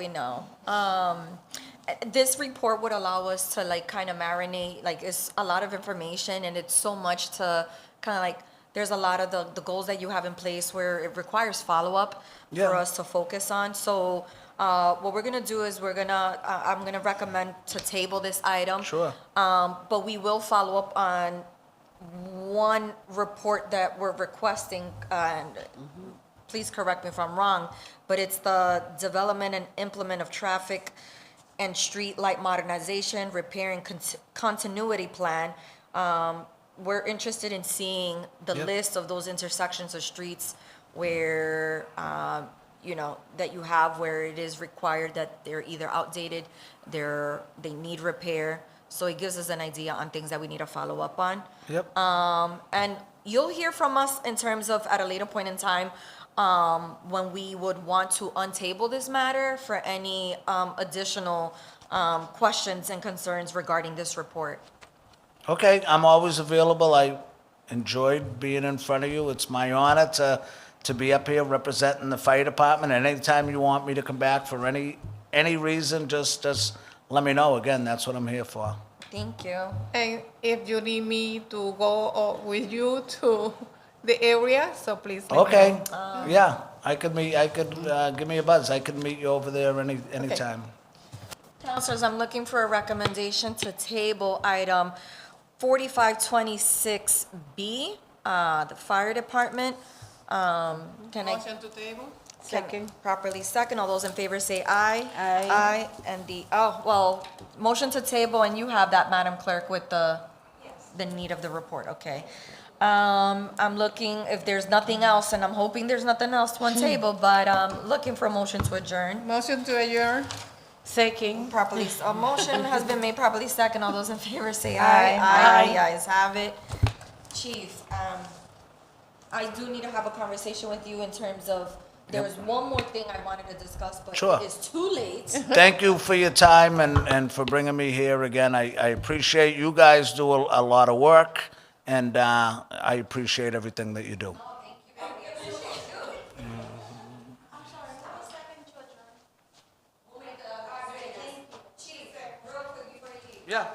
S1: This report would allow us to like kind of marinate, like it's a lot of information and it's so much to kind of like, there's a lot of the goals that you have in place where it requires follow-up
S10: Yeah.
S1: for us to focus on. So what we're gonna do is I'm gonna recommend to table this item.
S10: Sure.
S1: But we will follow up on one report that we're requesting, and please correct me if I'm wrong, but it's the development and implement of traffic and street light modernization, repair and continuity plan. We're interested in seeing the
S10: Yep.
S1: list of those intersections of streets where, you know, that you have where it is required that they're either outdated, they need repair. So it gives us an idea on things that we need to follow up on.
S10: Yep.
S1: And you'll hear from us in terms of at a later point in time, when we would want to untable this matter for any additional questions and concerns regarding this report.
S10: Okay, I'm always available. I enjoyed being in front of you. It's my honor to be up here representing the fire department. And anytime you want me to come back for any reason, just let me know. Again, that's what I'm here for.
S1: Thank you.
S3: And if you need me to go with you to the area, so please let me
S10: Okay,
S3: know.
S10: yeah, I could give me a buzz. I could meet you over there anytime.
S1: Councilors, I'm looking for a recommendation to table item 4526B, the fire department. Can I?
S3: Motion to table?
S4: Second.
S1: Properly second. All those in favor say aye.
S4: Aye.
S1: Aye. And motion to table, and you have that, Madam Clerk, with the need of the report, okay. I'm looking, if there's nothing else, and I'm hoping there's nothing else on table, but looking for a motion to adjourn.
S3: Motion to adjourn.
S4: Second.
S1: A motion has been made properly second. All those in favor say aye.
S4: Aye.
S1: Aye.
S4: Aye.
S1: The ayes have it. Chief, I do need to have a conversation with you in terms of, there was one more thing I wanted to discuss, but
S10: Sure.
S1: it's too late.
S10: Thank you for your time and for bringing me here again. I appreciate you guys do a lot of work, and I appreciate everything that you do. Yeah.